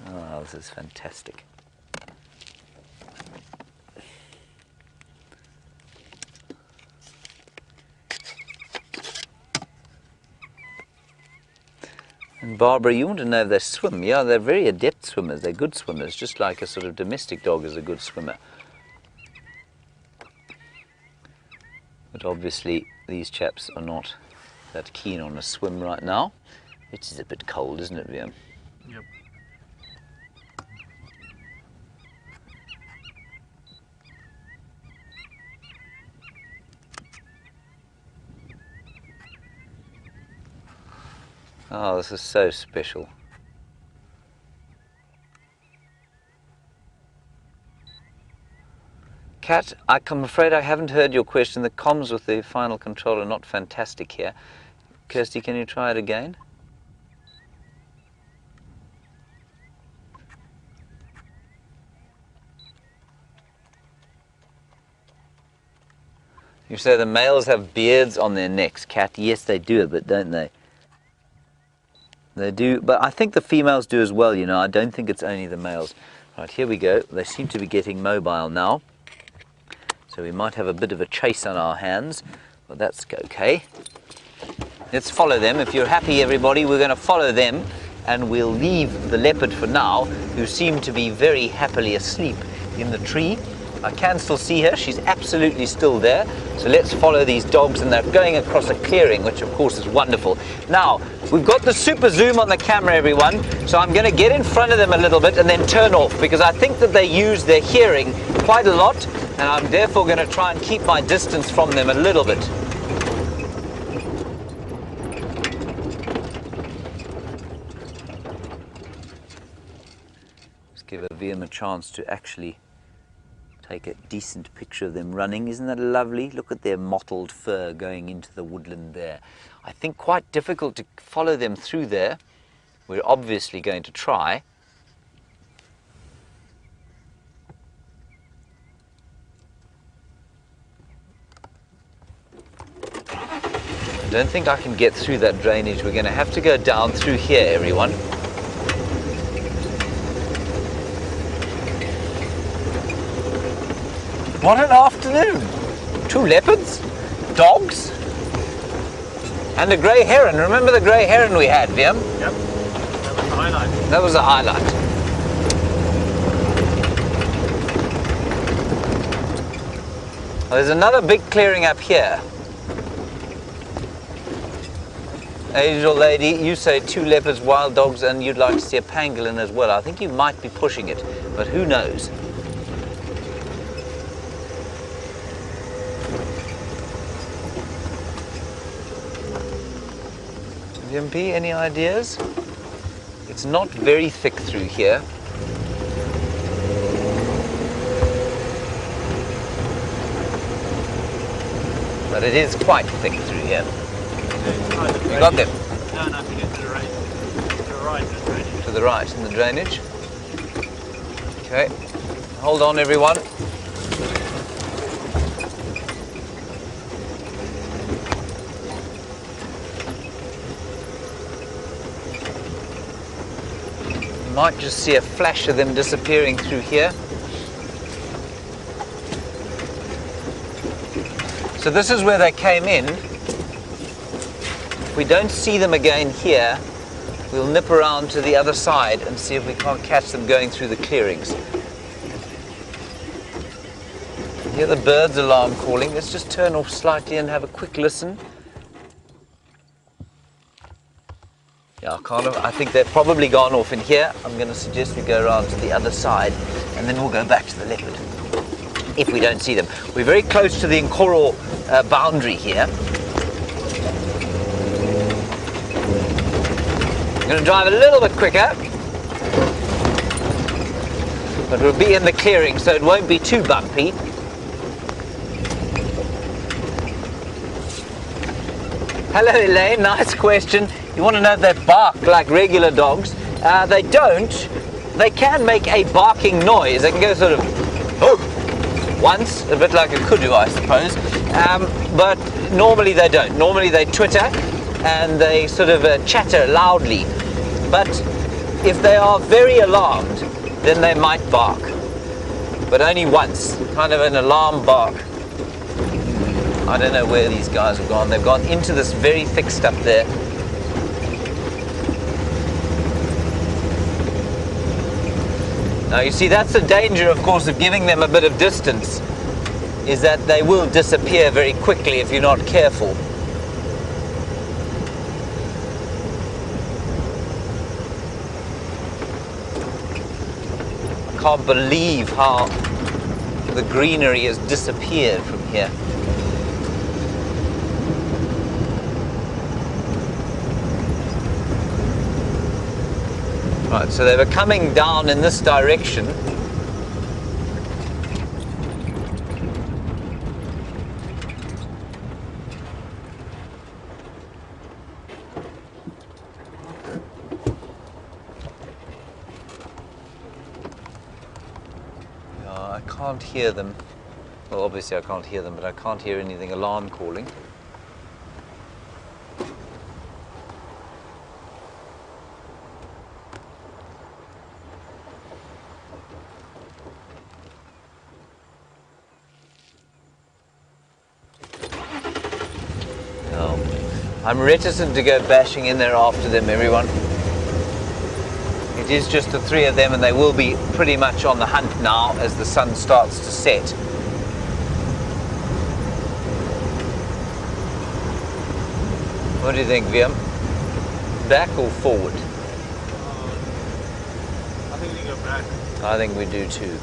Oh, this is fantastic. And Barbara, you want to know if they swim. Yeah, they're very adept swimmers. They're good swimmers, just like a sort of domestic dog is a good swimmer. But obviously these chaps are not that keen on a swim right now. It is a bit cold, isn't it, Liam? Yep. Oh, this is so special. Kat, I'm afraid I haven't heard your question. The comms with the final control are not fantastic here. Kirsty, can you try it again? You say the males have beards on their necks. Kat, yes they do a bit, don't they? They do, but I think the females do as well, you know. I don't think it's only the males. Right, here we go. They seem to be getting mobile now. So we might have a bit of a chase on our hands, but that's okay. Let's follow them. If you're happy, everybody, we're going to follow them, and we'll leave the leopard for now, who seem to be very happily asleep in the tree. I can still see her. She's absolutely still there. So let's follow these dogs, and they're going across a clearing, which of course is wonderful. Now, we've got the super zoom on the camera, everyone, so I'm going to get in front of them a little bit and then turn off, because I think that they use their hearing quite a lot, and I'm therefore going to try and keep my distance from them a little bit. Let's give Liam a chance to actually take a decent picture of them running. Isn't that lovely? Look at their mottled fur going into the woodland there. I think quite difficult to follow them through there. We're obviously going to try. I don't think I can get through that drainage. We're going to have to go down through here, everyone. What an afternoon! 2 leopards, dogs, and a grey heron. Remember the grey heron we had, Liam? Yep. That was the highlight. That was the highlight. Well, there's another big clearing up here. Angel lady, you say 2 leopards, wild dogs, and you'd like to see a pangolin as well. I think you might be pushing it, but who knows? MP, any ideas? It's not very thick through here. But it is quite thick through here. You got them? No, nothing. It's to the right. To the right, in the drainage. To the right in the drainage. Okay. Hold on, everyone. You might just see a flash of them disappearing through here. So this is where they came in. If we don't see them again here, we'll nip around to the other side and see if we can't catch them going through the clearings. Hear the birds' alarm calling. Let's just turn off slightly and have a quick listen. Yeah, I think they've probably gone off in here. I'm going to suggest we go around to the other side and then we'll go back to the leopard if we don't see them. We're very close to the Nkoro boundary here. I'm going to drive a little bit quicker, but we'll be in the clearing so it won't be too bumpy. Hello Elaine, nice question. You want to know if they bark like regular dogs? They don't. They can make a barking noise. They can go sort of oh, once, a bit like a kudu, I suppose. But normally they don't. Normally they twitter and they sort of chatter loudly. But if they are very alarmed, then they might bark. But only once, kind of an alarm bark. I don't know where these guys have gone. They've gone into this very thick stuff there. Now you see, that's the danger, of course, of giving them a bit of distance, is that they will disappear very quickly if you're not careful. I can't believe how the greenery has disappeared from here. Right, so they were coming down in this direction. I can't hear them. Well, obviously I can't hear them, but I can't hear anything alarm calling. I'm reticent to go bashing in there after them, everyone. It is just the three of them, and they will be pretty much on the hunt now as the sun starts to set. What do you think, Viam? Back or forward? I think we go back. I think we do too.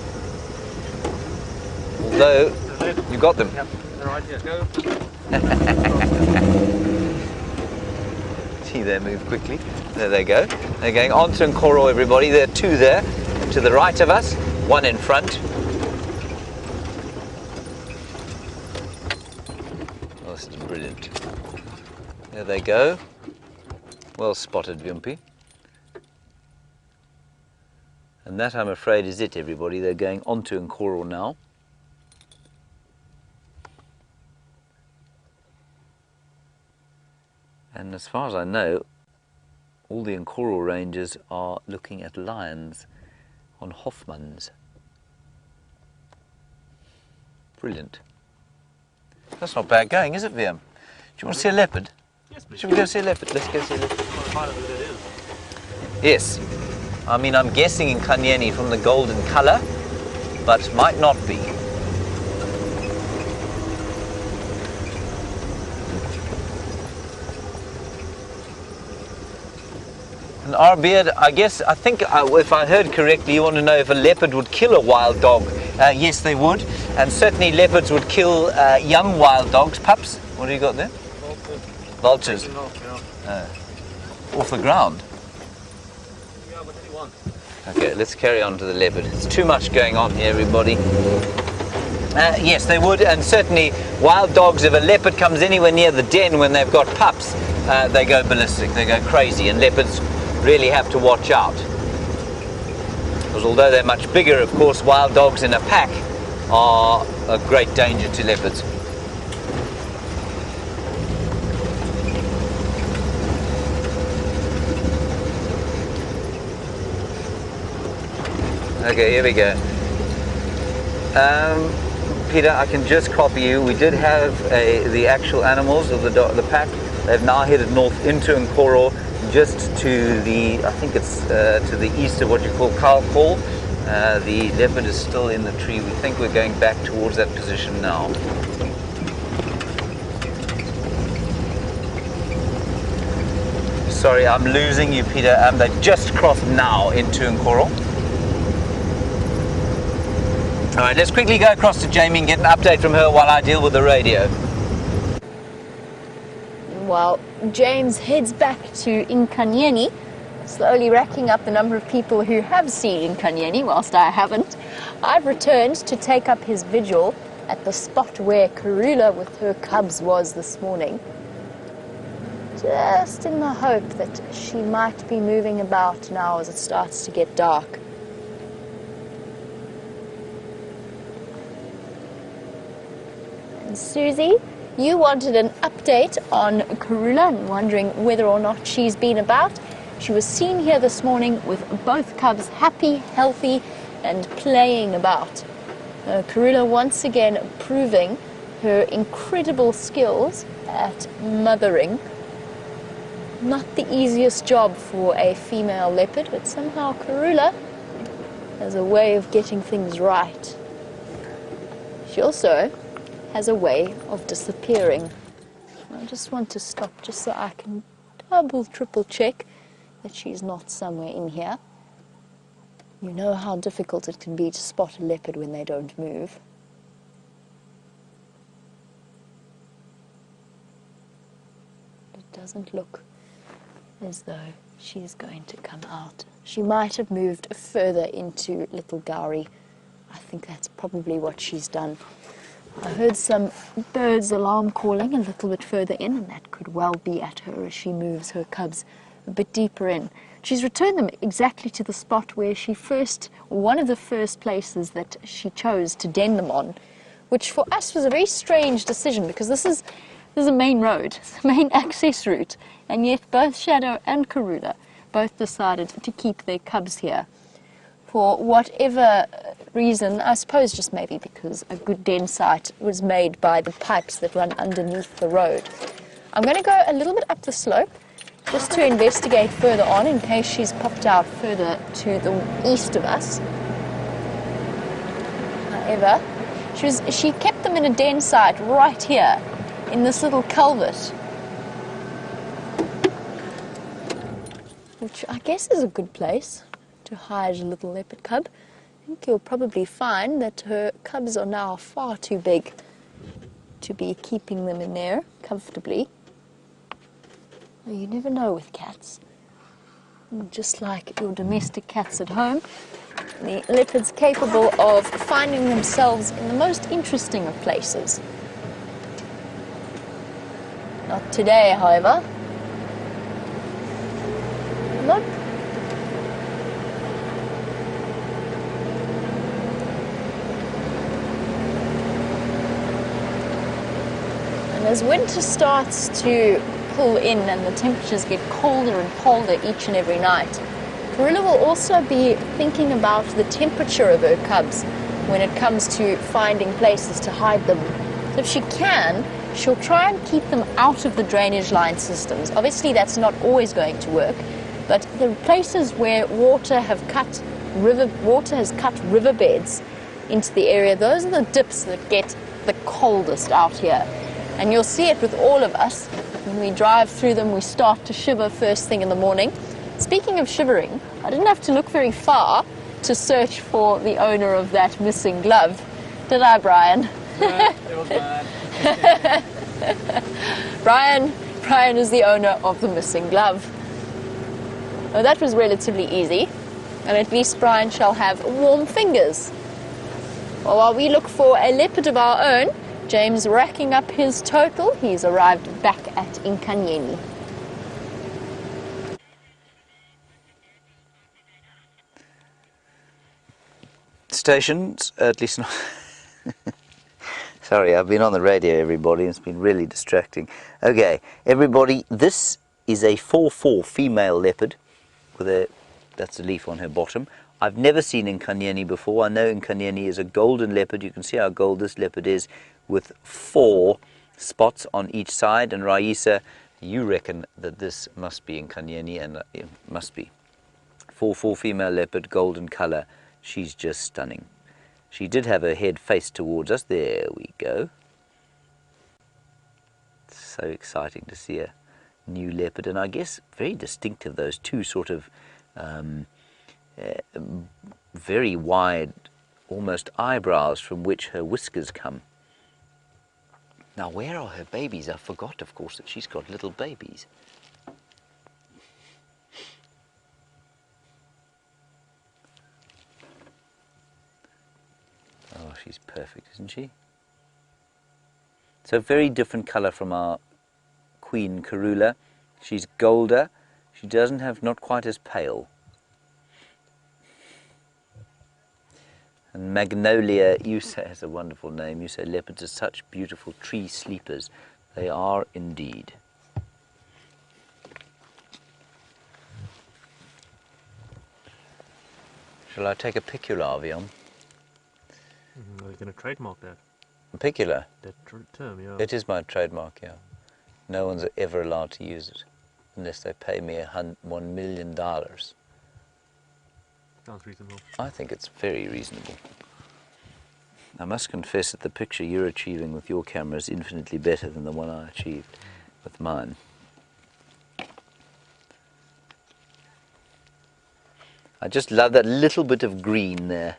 Although, you got them. Yep, they're right here. Go. See, they move quickly. There they go. They're going on to Nkoro, everybody. There are two there to the right of us, one in front. Oh, this is brilliant. There they go. Well spotted, Vimpy. And that, I'm afraid, is it, everybody. They're going on to Nkoro now. And as far as I know, all the Nkoro rangers are looking at lions on Hoffmans. Brilliant. That's not bad going, is it, Viam? Do you want to see a leopard? Yes, please. Should we go see a leopard? Let's go see a leopard. Find out who that is. Yes. I mean, I'm guessing Inkanyeni from the golden colour, but might not be. And Arbeard, I think if I heard correctly, you want to know if a leopard would kill a wild dog. Yes, they would. And certainly leopards would kill young wild dogs. Pups, what do you got there? Vultures. Off the ground. Yeah, whatever you want. Okay, let's carry on to the leopard. It's too much going on here, everybody. Yes, they would, and certainly wild dogs, if a leopard comes anywhere near the den when they've got pups, they go ballistic, they go crazy, and leopards really have to watch out. Because although they're much bigger, of course, wild dogs in a pack are a great danger to leopards. Okay, here we go. Peter, I can just copy you. We did have the actual animals of the pack. They've now headed north into Nkoro, just to the, I think it's to the east of what you call Karula, The leopard is still in the tree. We think we're going back towards that position now. Sorry, I'm losing you, Peter. They've just crossed now into Nkoro. All right, let's quickly go across to Jamie and get an update from her while I deal with the radio. While James heads back to Inkanyeni, slowly racking up the number of people who have seen Inkanyeni whilst I haven't, I've returned to take up his vigil at the spot where Karula with her cubs was this morning, just in the hope that she might be moving about now as it starts to get dark. And Susie, you wanted an update on Karula and wondering whether or not she's been about. She was seen here this morning with both cubs happy, healthy, and playing about. Karula once again proving her incredible skills at mothering. Not the easiest job for a female leopard, but somehow Karula has a way of getting things right. She also has a way of disappearing. I just want to stop just so I can double, triple check that she's not somewhere in here. You know how difficult it can be to spot a leopard when they don't move. It doesn't look as though she's going to come out. She might have moved further into Little Gowrie. I think that's probably what she's done. I heard some birds' alarm calling a little bit further in, and that could well be at her as she moves her cubs a bit deeper in. She's returned them exactly to the spot where she one of the first places that she chose to den them on, which for us was a very strange decision because this is a main road, it's a main access route, and yet both Shadow and Karula both decided to keep their cubs here. For whatever reason, I suppose just maybe because a good den site was made by the pipes that run underneath the road. I'm going to go a little bit up the slope just to investigate further on in case she's popped out further to the east of us. However, she kept them in a den site right here in this little culvert, which I guess is a good place to hide a little leopard cub. I think you'll probably find that her cubs are now far too big to be keeping them in there comfortably. Well, you never know with cats. Just like your domestic cats at home, the leopard's capable of finding themselves in the most interesting of places. Not today, however. Nope. And as winter starts to pull in and the temperatures get colder and colder each and every night, Karula will also be thinking about the temperature of her cubs when it comes to finding places to hide them. So if she can, she'll try and keep them out of the drainage line systems. Obviously that's not always going to work, but the places where water has cut riverbeds into the area, those are the dips that get the coldest out here. And you'll see it with all of us. When we drive through them, we start to shiver first thing in the morning. Speaking of shivering, I didn't have to look very far to search for the owner of that missing glove. Did I, Brian? It was mine. Brian is the owner of the missing glove. Well, that was relatively easy, and at least Brian shall have warm fingers. Well, while we look for a leopard of our own, James racking up his total, he's arrived back at Inkanyeni. Stations, at least not. Sorry, I've been on the radio, everybody, and it's been really distracting. Okay, everybody, this is a 4-4 female leopard with that's a leaf on her bottom. I've never seen Inkanyeni before. I know Inkanyeni is a golden leopard. You can see how gold this leopard is with 4 spots on each side. And Raisa, you reckon that this must be Inkanyeni, and it must be. 4-4 female leopard, golden color, She's just stunning. She did have her head faced towards us. There we go. So exciting to see a new leopard, and I guess very distinctive, those two sort of very wide, almost eyebrows from which her whiskers come. Now, where are her babies? I forgot, of course, that she's got little babies. Oh, she's perfect, isn't she? So very different colour from our Queen Karula. She's golder. She doesn't have, not quite as pale. And Magnolia, you say, has a wonderful name. You say leopards are such beautiful tree sleepers. They are indeed. Shall I take a picula of you? Are you going to trademark that? A picula? That term, yeah. It is my trademark, yeah. No one's ever allowed to use it unless they pay me $1 million. Sounds reasonable. I think it's very reasonable. I must confess that the picture you're achieving with your camera is infinitely better than the one I achieved with mine. I just love that little bit of green there.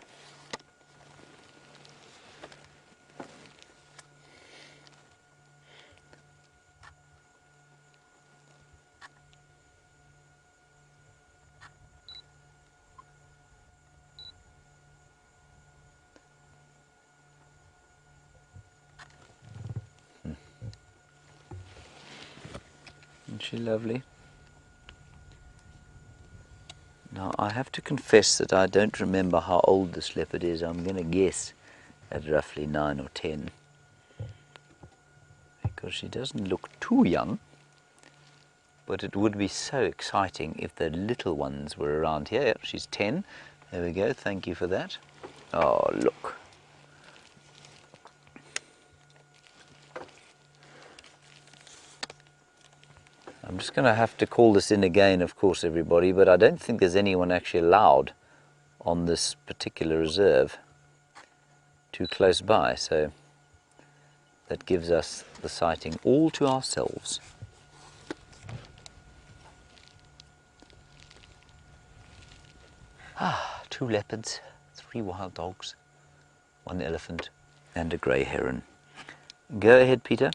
Isn't she lovely? Now, I have to confess that I don't remember how old this leopard is. I'm going to guess at roughly 9 or 10. Because she doesn't look too young. But it would be so exciting if the little ones were around here. Yep, she's 10. There we go. Thank you for that. Oh, look. I'm just going to have to call this in again, of course, everybody, but I don't think there's anyone actually allowed on this particular reserve too close by, so that gives us the sighting all to ourselves. Ah, 2 leopards, 3 wild dogs, 1 elephant, and a grey heron. Go ahead, Peter.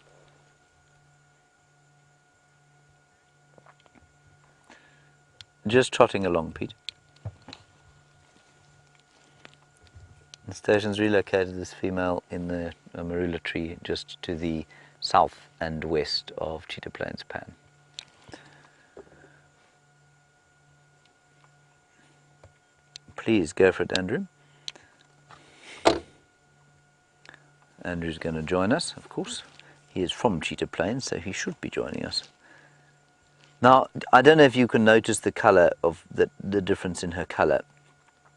Just trotting along, Pete. The station's relocated this female in the marula tree just to the south and west of Cheetah Plains Pan. Please go for it, Andrew. Andrew's going to join us, of course. He is from Cheetah Plains, so he should be joining us. Now, I don't know if you can notice the colour of the difference in her colour.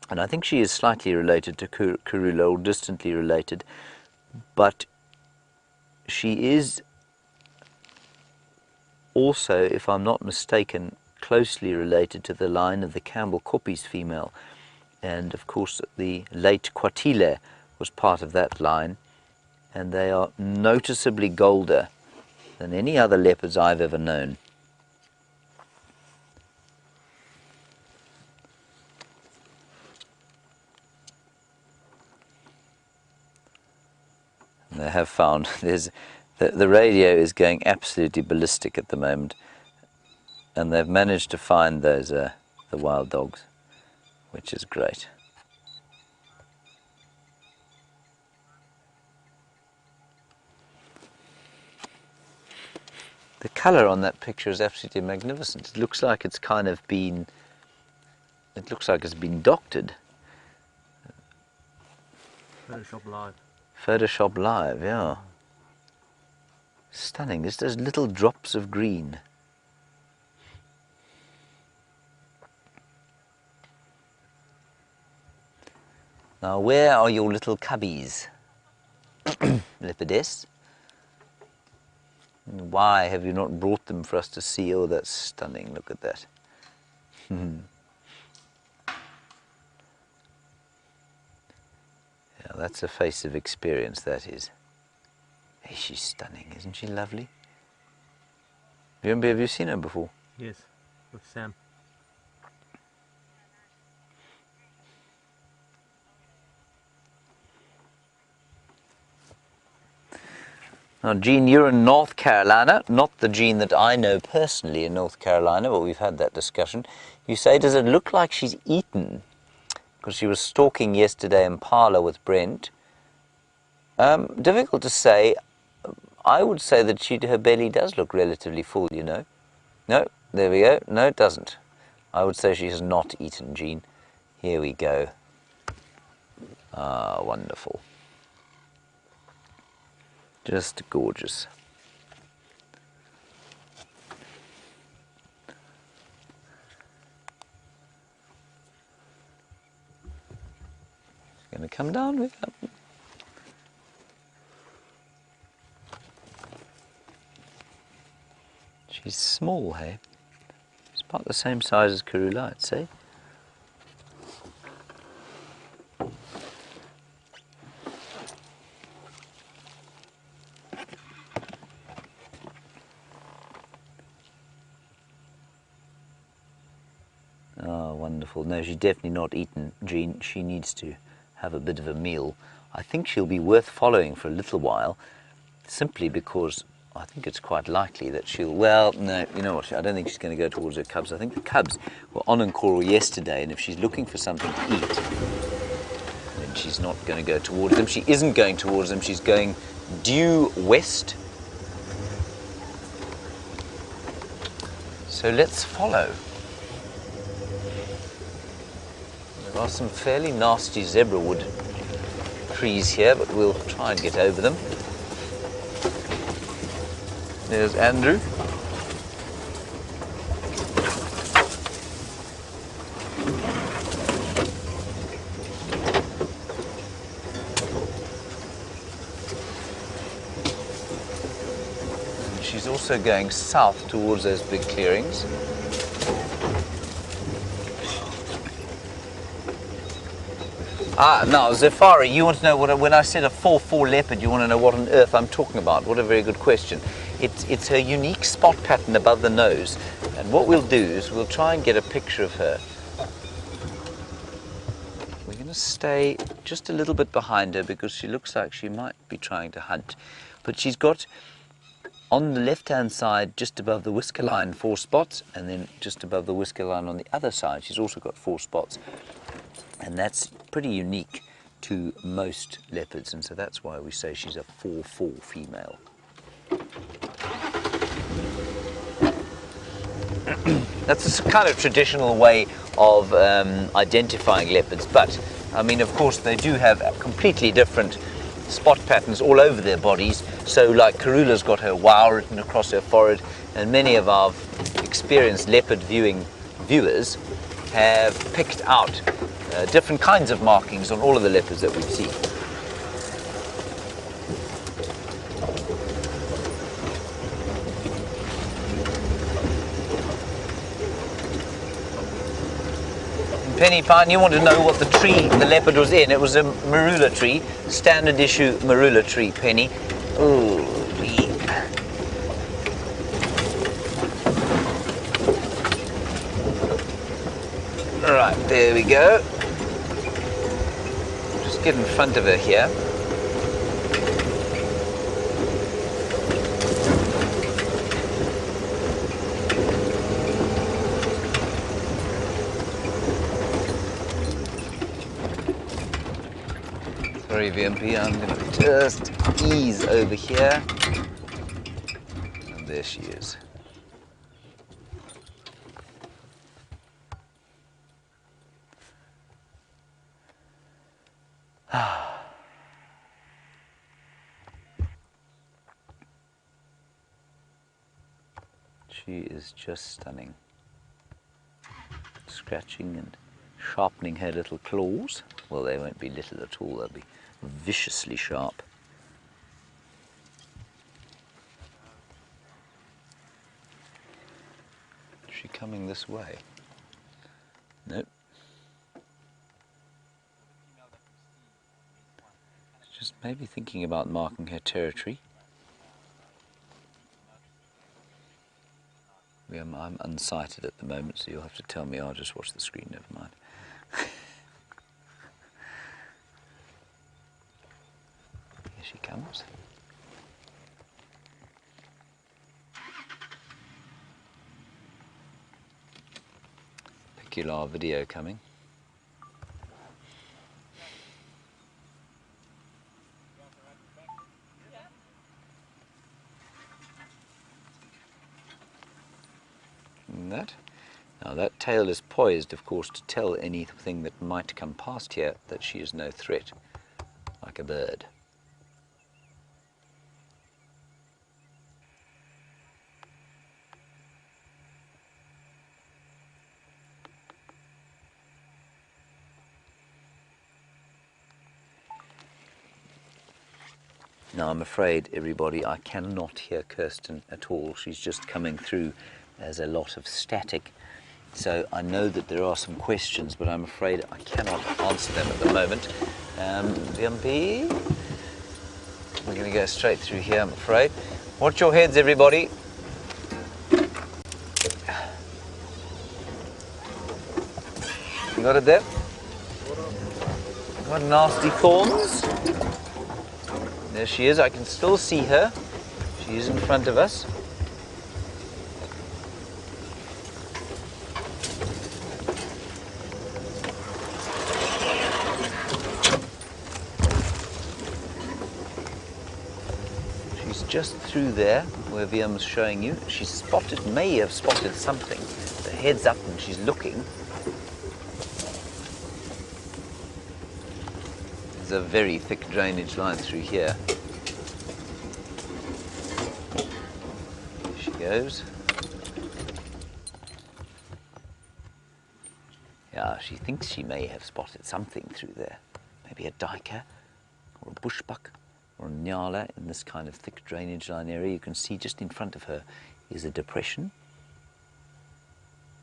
And I think she is slightly related to Karula, or distantly related. But she is also, if I'm not mistaken, closely related to the line of the Campbell Koppies female. And of course, the late Kwatile was part of that line. And they are noticeably golder than any other leopards I've ever known. They have found the radio is going absolutely ballistic at the moment, and they've managed to find those the wild dogs, which is great. The colour on that picture is absolutely magnificent. It looks like it's kind of been. It looks like it's been doctored. Photoshop live. Photoshop live, yeah. Stunning. Just those little drops of green. Now, where are your little cubbies, leopardess? Why have you not brought them for us to see? Oh, that's stunning. Look at that. That's a face of experience, that is. Hey, she's stunning, isn't she lovely? Have you seen her before? Yes, with Sam. Now, Jean, you're in North Carolina, not the Jean that I know personally in North Carolina, but we've had that discussion. You say, does it look like she's eaten? Because she was stalking yesterday in Parlour with Brent. Difficult to say. I would say that her belly does look relatively full, you know. No, there we go. No, it doesn't. I would say she has not eaten, Jean. Here we go. Ah, wonderful. Just gorgeous. She's going to come down with her. She's small, hey? She's about the same size as Karula, I'd say. Oh, wonderful. No, she's definitely not eaten, Jean. She needs to have a bit of a meal. I think she'll be worth following for a little while, simply because I think it's quite likely that she'll... Well, no, you know what? I don't think she's going to go towards her cubs. I think the cubs were on Nkuru yesterday, and if she's looking for something to eat, then she's not going to go towards them. She isn't going towards them. She's going due west. So let's follow. There are some fairly nasty zebra wood trees here, but we'll try and get over them. There's Andrew. And she's also going south towards those big clearings. Ah, now, Zafari, you want to know when I said a 4-4 leopard, you want to know what on earth I'm talking about. What a very good question. It's her unique spot pattern above the nose. And what we'll do is we'll try and get a picture of her. We're going to stay just a little bit behind her because she looks like she might be trying to hunt. But she's got, on the left-hand side, just above the whisker line, 4 spots. And then just above the whisker line on the other side, she's also got 4 spots. And that's pretty unique to most leopards, and so that's why we say she's a 4-4 female. That's a kind of traditional way of identifying leopards, but I mean, of course, they do have completely different spot patterns all over their bodies. So like Karula's got her wow written across her forehead, and many of our experienced leopard viewers have picked out different kinds of markings on all of the leopards that we've seen. Penny Pine, you want to know what the tree the leopard was in. It was a marula tree, standard issue marula tree, Penny. Ooh, Right, there we go. Just get in front of her here. Sorry, VMP, I'm going to just ease over here. And there she is. She is just stunning. Scratching and sharpening her little claws. Well, they won't be little at all, they'll be viciously sharp. Is she coming this way? Nope. Just maybe thinking about marking her territory. I'm unsighted at the moment, so you'll have to tell me. I'll just watch the screen, never mind. Here she comes. Peculiar video coming. That. Now that tail is poised, of course, to tell anything that might come past here that she is no threat, like a bird. Now I'm afraid, everybody, I cannot hear Kirsten at all. She's just coming through as a lot of static. So I know that there are some questions, but I'm afraid I cannot answer them at the moment. VMP, we're going to go straight through here, I'm afraid. Watch your heads, everybody. You got it there? What nasty thorns. There she is. I can still see her. She is in front of us. She's just through there where Viam's showing you. She's spotted, may have spotted something. The head's up and she's looking. There's a very thick drainage line through here. There she goes. Yeah, she thinks she may have spotted something through there. Maybe a duiker or a bushbuck or a nyala in this kind of thick drainage line area. You can see just in front of her is a depression.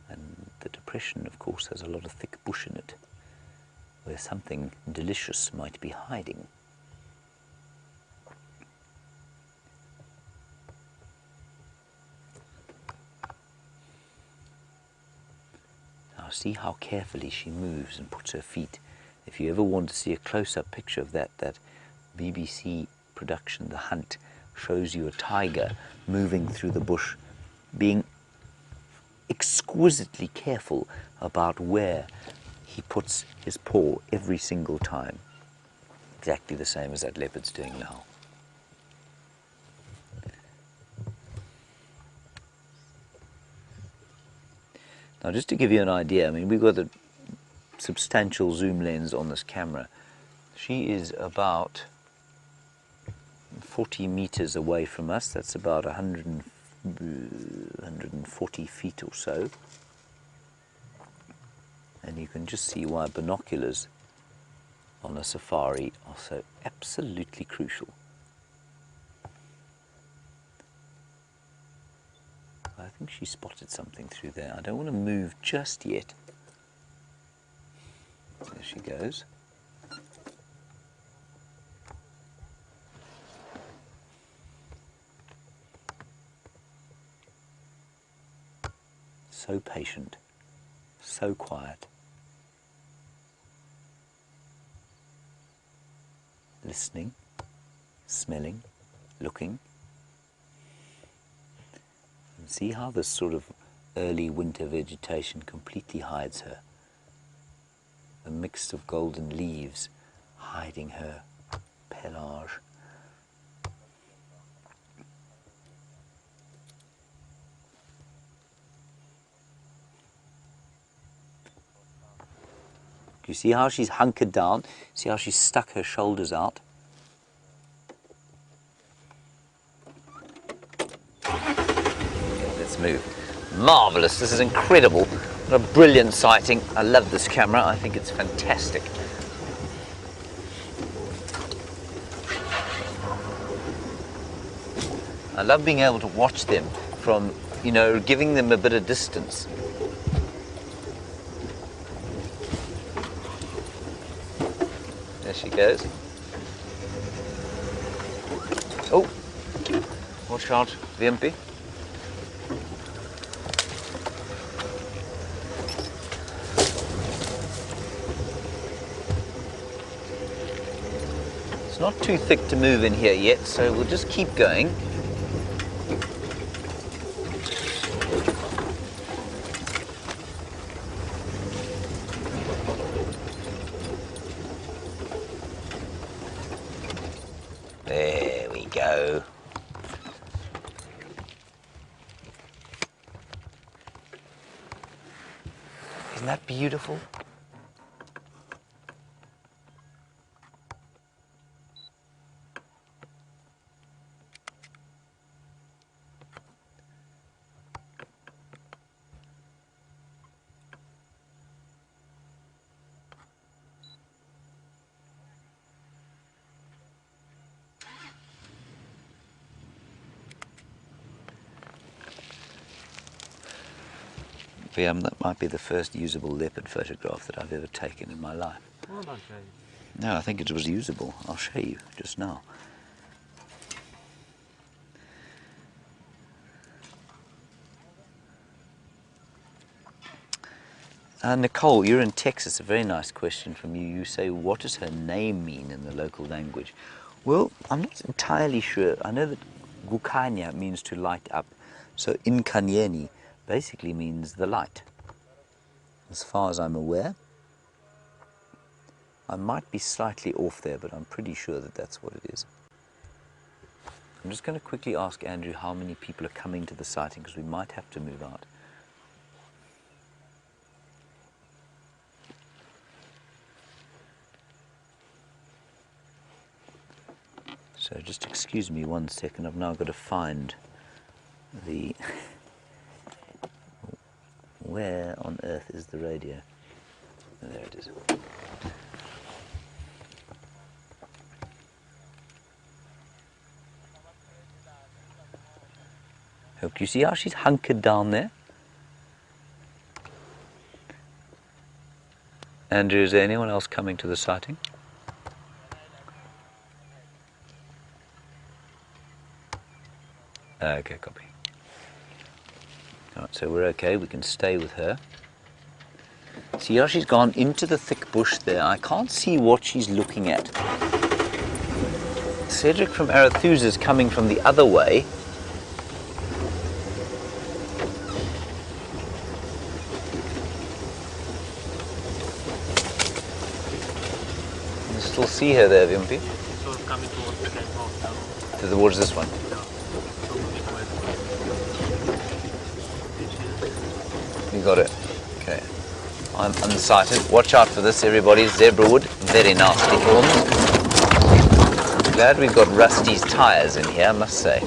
And the depression, of course, has a lot of thick bush in it, where something delicious might be hiding. Now see how carefully she moves and puts her feet. If you ever want to see a close-up picture of that BBC production, The Hunt, shows you a tiger moving through the bush, being exquisitely careful about where he puts his paw every single time. Exactly the same as that leopard's doing now. Now just to give you an idea, I mean, we've got a substantial zoom lens on this camera. She is about 40 meters away from us. That's about 140 feet or so. And you can just see why binoculars on a safari are so absolutely crucial. I think she spotted something through there. I don't want to move just yet. There she goes. So patient, so quiet. Listening, smelling, looking. And see how this sort of early winter vegetation completely hides her. A mix of golden leaves hiding her pelage. You see how she's hunkered down? See how she's stuck her shoulders out? Okay, let's move. Marvellous, this is incredible. What a brilliant sighting. I love this camera, I think it's fantastic. I love being able to watch them from, you know, giving them a bit of distance. There she goes. Oh, watch out, VMP. It's not too thick to move in here yet, so we'll just keep going. There we go. Isn't that beautiful? That might be the first usable leopard photograph that I've ever taken in my life. Well done, Jay. No, I think it was usable. I'll show you just now. Nicole, you're in Texas. A very nice question from you. You say, what does her name mean in the local language? Well, I'm not entirely sure. I know that Gukanya means to light up. So Inkanyeni basically means the light. As far as I'm aware. I might be slightly off there, but I'm pretty sure that that's what it is. I'm just going to quickly ask Andrew how many people are coming to the sighting, because we might have to move out. So just excuse me 1 second, I've now got to find the... Where on earth is the radio? Oh, there it is. Hope you see how she's hunkered down there? Andrew, is there anyone else coming to the sighting? Okay, copy. Alright, so we're okay, we can stay with her. See how she's gone into the thick bush there? I can't see what she's looking at. Cedric from Arethusa is coming from the other way. You still see her there, Vimpy? So it's coming towards the gate path now. Towards this one. You got it. Okay. I'm unsighted. Watch out for this, everybody. Zebra wood. Very nasty thorns. Glad we've got Rusty's tyres in here, I must say.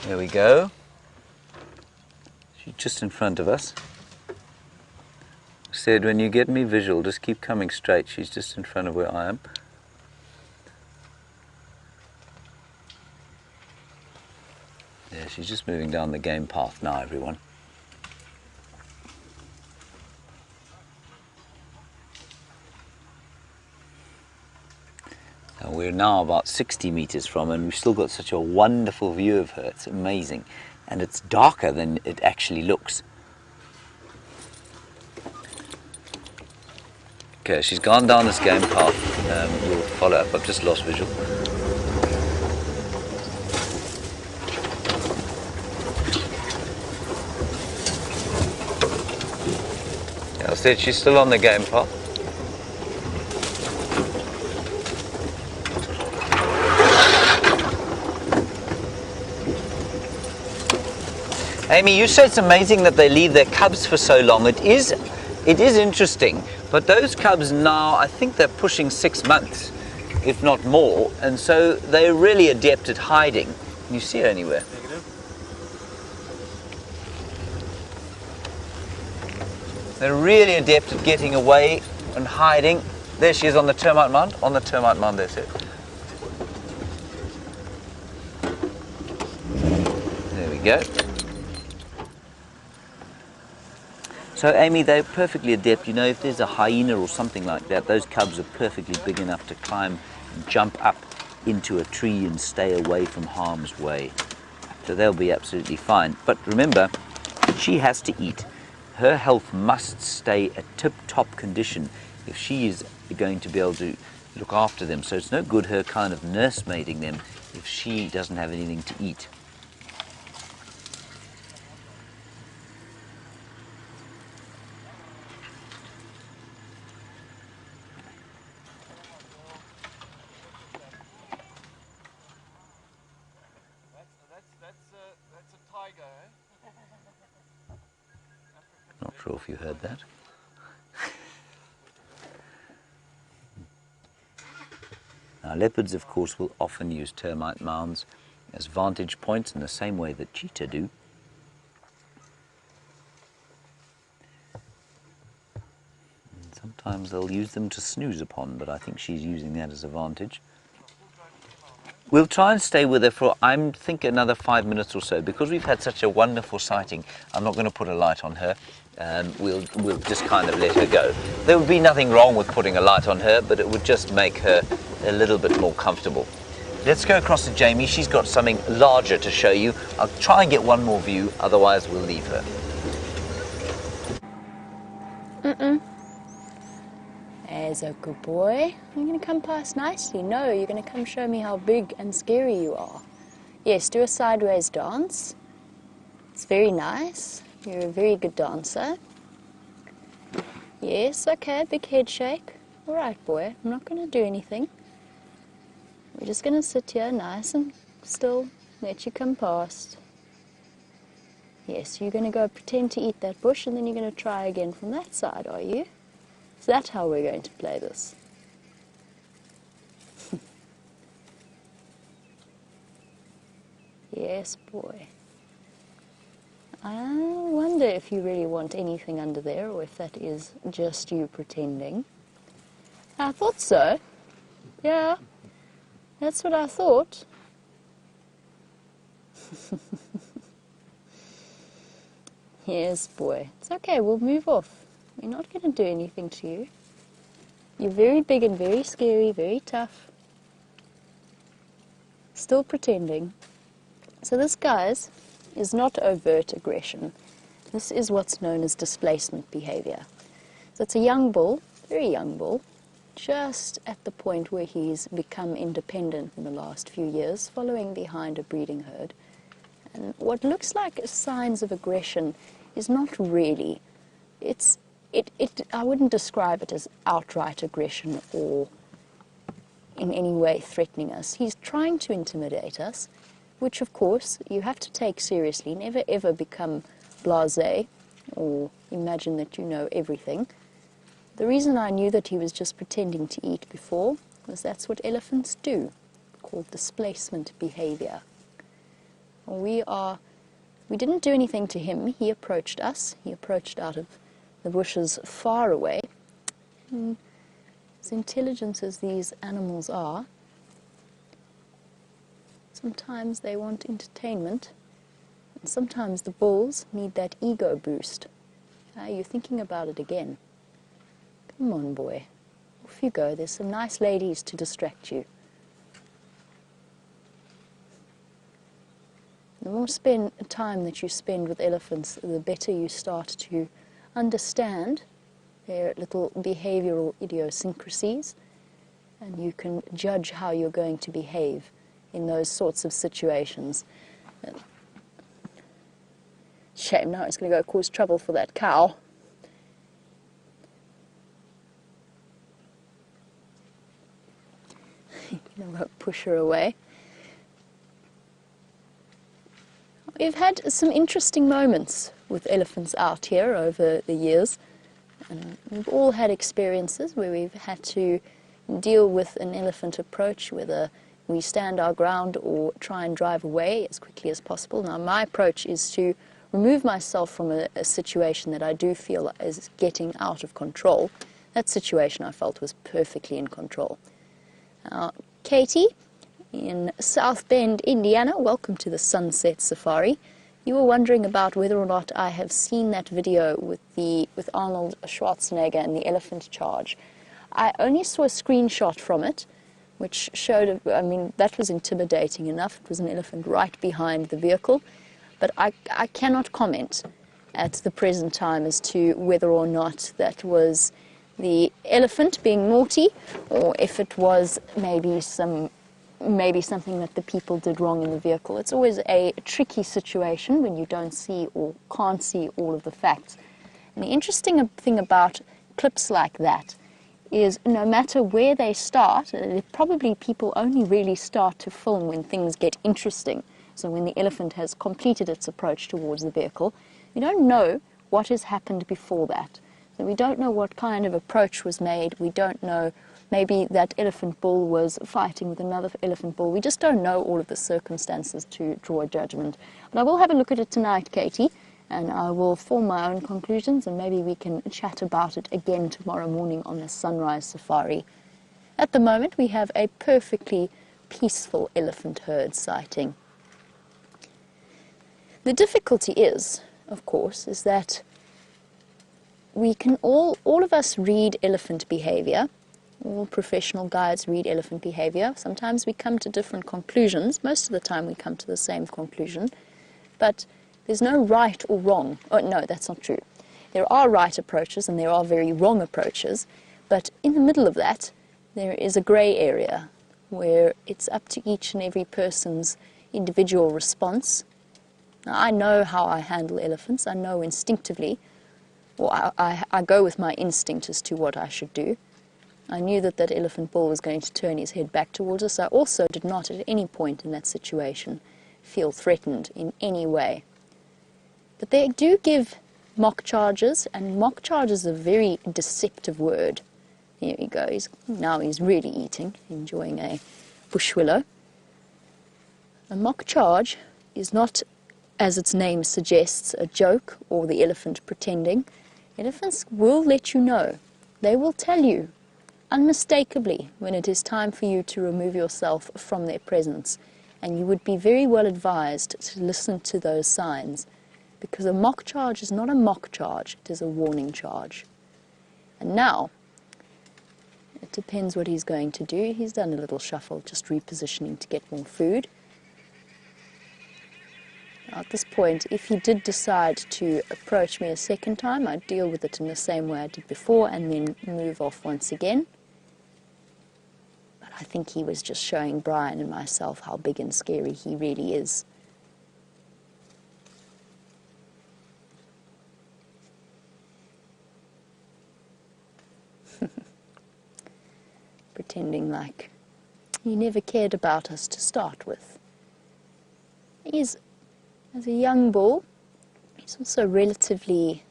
There we go. She's just in front of us. Said, when you get me visual, just keep coming straight. She's just in front of where I am. Yeah, she's just moving down the game path now, everyone. And we're now about 60 meters from her, and we've still got such a wonderful view of her. It's amazing. And it's darker than it actually looks. Okay, she's gone down this game path. We'll follow up. I've just lost visual. Yeah, I said she's still on the game path. Amy, you said it's amazing that they leave their cubs for so long. It is interesting, but those cubs now, I think they're pushing 6 months, if not more, and so they're really adept at hiding. Can you see her anywhere? They're really adept at getting away and hiding. There she is on the termite mound. On the termite mound, that's it. There we go. So Amy, they're perfectly adept. You know, if there's a hyena or something like that, those cubs are perfectly big enough to climb and jump up into a tree and stay away from harm's way. So they'll be absolutely fine. But remember, she has to eat. Her health must stay at tip-top condition if she is going to be able to look after them. So it's no good her kind of nursemaiding them if she doesn't have anything to eat. That's a tiger, eh? Not sure if you heard that. Now, leopards, of course, will often use termite mounds as vantage points in the same way that cheetah do. And sometimes they'll use them to snooze upon, but I think she's using that as a vantage. We'll try and stay with her for, I think, another 5 minutes or so. Because we've had such a wonderful sighting, I'm not going to put a light on her. We'll just kind of let her go. There would be nothing wrong with putting a light on her, but it would just make her a little bit more comfortable. Let's go across to Jamie. She's got something larger to show you. I'll try and get one more view, otherwise we'll leave her. There's a good boy. You're going to come past nicely. No, you're going to come show me how big and scary you are. Yes, do a sideways dance. It's very nice. You're a very good dancer. Yes, okay, big head shake. All right, boy, I'm not going to do anything. We're just going to sit here nice and still, let you come past. Yes, you're going to go pretend to eat that bush and then you're going to try again from that side, are you? Is that how we're going to play this? Yes, boy. I wonder if you really want anything under there or if that is just you pretending. I thought so. Yeah, that's what I thought. Yes, boy. It's okay, we'll move off. We're not going to do anything to you. You're very big and very scary, very tough. Still pretending. So this, guys, is not overt aggression. This is what's known as displacement behavior. So it's a young bull, very young bull, just at the point where he's become independent in the last few years, following behind a breeding herd. And what looks like signs of aggression is not really. I wouldn't describe it as outright aggression or in any way threatening us. He's trying to intimidate us, which of course you have to take seriously. Never ever become blasé or imagine that you know everything. The reason I knew that he was just pretending to eat before was that's what elephants do, called displacement behavior. We didn't do anything to him. He approached us. He approached out of the bushes far away. And as intelligent as these animals are, sometimes they want entertainment, and sometimes the bulls need that ego boost. You're thinking about it again. Come on, boy. Off you go. There's some nice ladies to distract you. The more time that you spend with elephants, the better you start to understand their little behavioral idiosyncrasies, and you can judge how you're going to behave in those sorts of situations. Shame now it's going to go cause trouble for that cow. You'll go push her away. We've had some interesting moments with elephants out here over the years. And we've all had experiences where we've had to deal with an elephant approach, whether we stand our ground or try and drive away as quickly as possible. Now, my approach is to remove myself from a situation that I do feel is getting out of control. That situation I felt was perfectly in control. Now, Katie in South Bend, Indiana, welcome to the Sunset Safari. You were wondering about whether or not I have seen that video with Arnold Schwarzenegger and the elephant charge. I only saw a screenshot from it, which showed, I mean, that was intimidating enough. It was an elephant right behind the vehicle. But I cannot comment at the present time as to whether or not that was the elephant being naughty, or if it was maybe something that the people did wrong in the vehicle. It's always a tricky situation when you don't see or can't see all of the facts. And the interesting thing about clips like that is no matter where they start, probably people only really start to film when things get interesting. So when the elephant has completed its approach towards the vehicle, we don't know what has happened before that. So we don't know what kind of approach was made. We don't know, maybe that elephant bull was fighting with another elephant bull. We just don't know all of the circumstances to draw a judgment. But I will have a look at it tonight, Katie, and I will form my own conclusions, and maybe we can chat about it again tomorrow morning on the sunrise safari. At the moment, we have a perfectly peaceful elephant herd sighting. The difficulty is, of course, is that we can all of us read elephant behavior. All professional guides read elephant behavior. Sometimes we come to different conclusions. Most of the time we come to the same conclusion. But there's no right or wrong. Oh, no, that's not true. There are right approaches and there are very wrong approaches. But in the middle of that, there is a grey area where it's up to each and every person's individual response. Now, I know how I handle elephants. I know instinctively, or I go with my instinct as to what I should do. I knew that that elephant bull was going to turn his head back towards us. I also did not at any point in that situation feel threatened in any way. But they do give mock charges, and mock charge is a very deceptive word. Here he goes. Now he's really eating, enjoying a bush willow. A mock charge is not, as its name suggests, a joke or the elephant pretending. Elephants will let you know. They will tell you unmistakably when it is time for you to remove yourself from their presence. And you would be very well advised to listen to those signs, because a mock charge is not a mock charge, it is a warning charge. And now, it depends what he's going to do. He's done a little shuffle, just repositioning to get more food. At this point, if he did decide to approach me a second time, I'd deal with it in the same way I did before and then move off once again. But I think he was just showing Brian and myself how big and scary he really is. Pretending like he never cared about us to start with. As a young bull, he's also relatively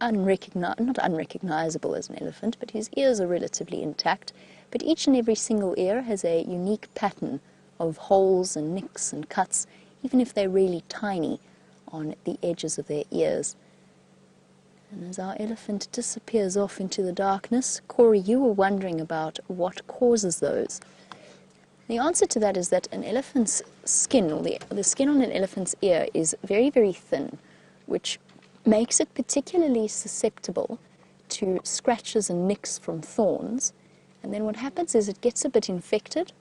not unrecognizable as an elephant, but his ears are relatively intact. But each and every single ear has a unique pattern of holes and nicks and cuts, even if they're really tiny on the edges of their ears. And as our elephant disappears off into the darkness, Corey, you were wondering about what causes those. The answer to that is that an elephant's skin, or the skin on an elephant's ear, is very, very thin, which makes it particularly susceptible to scratches and nicks from thorns. And then what happens is it gets a bit infected,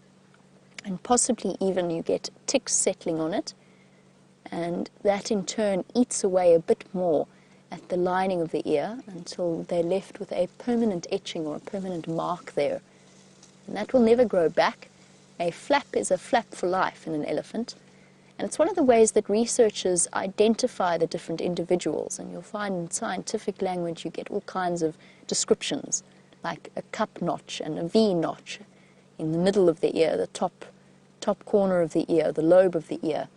and possibly even you get ticks settling on it, and that in turn eats away a bit more at the lining of the ear until they're left with a permanent etching or a permanent mark there. And that will never grow back. A flap is a flap for life in an elephant, and it's one of the ways that researchers identify the different individuals. And you'll find in scientific language you get all kinds of descriptions, like a cup notch and a V notch in the middle of the ear, the top corner of the ear, the lobe of the ear.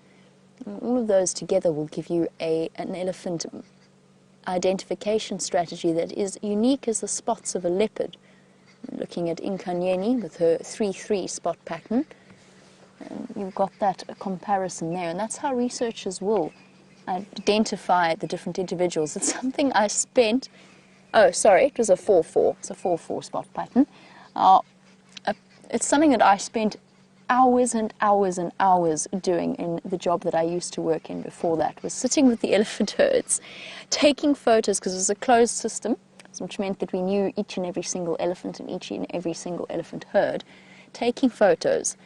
And all of those together will give you an elephant identification strategy that is unique as the spots of a leopard. Looking at Inkanyeni with her 3-3 spot pattern, and you've got that comparison there, and that's how researchers will identify the different individuals. It's something I spent, oh sorry, it was a 4-4, it's a 4-4 spot pattern. It's something that I spent hours and hours and hours doing in the job that I used to work in before that, was sitting with the elephant herds, taking photos, because it was a closed system, which meant that we knew each and every single elephant and each and every single elephant herd, taking photos,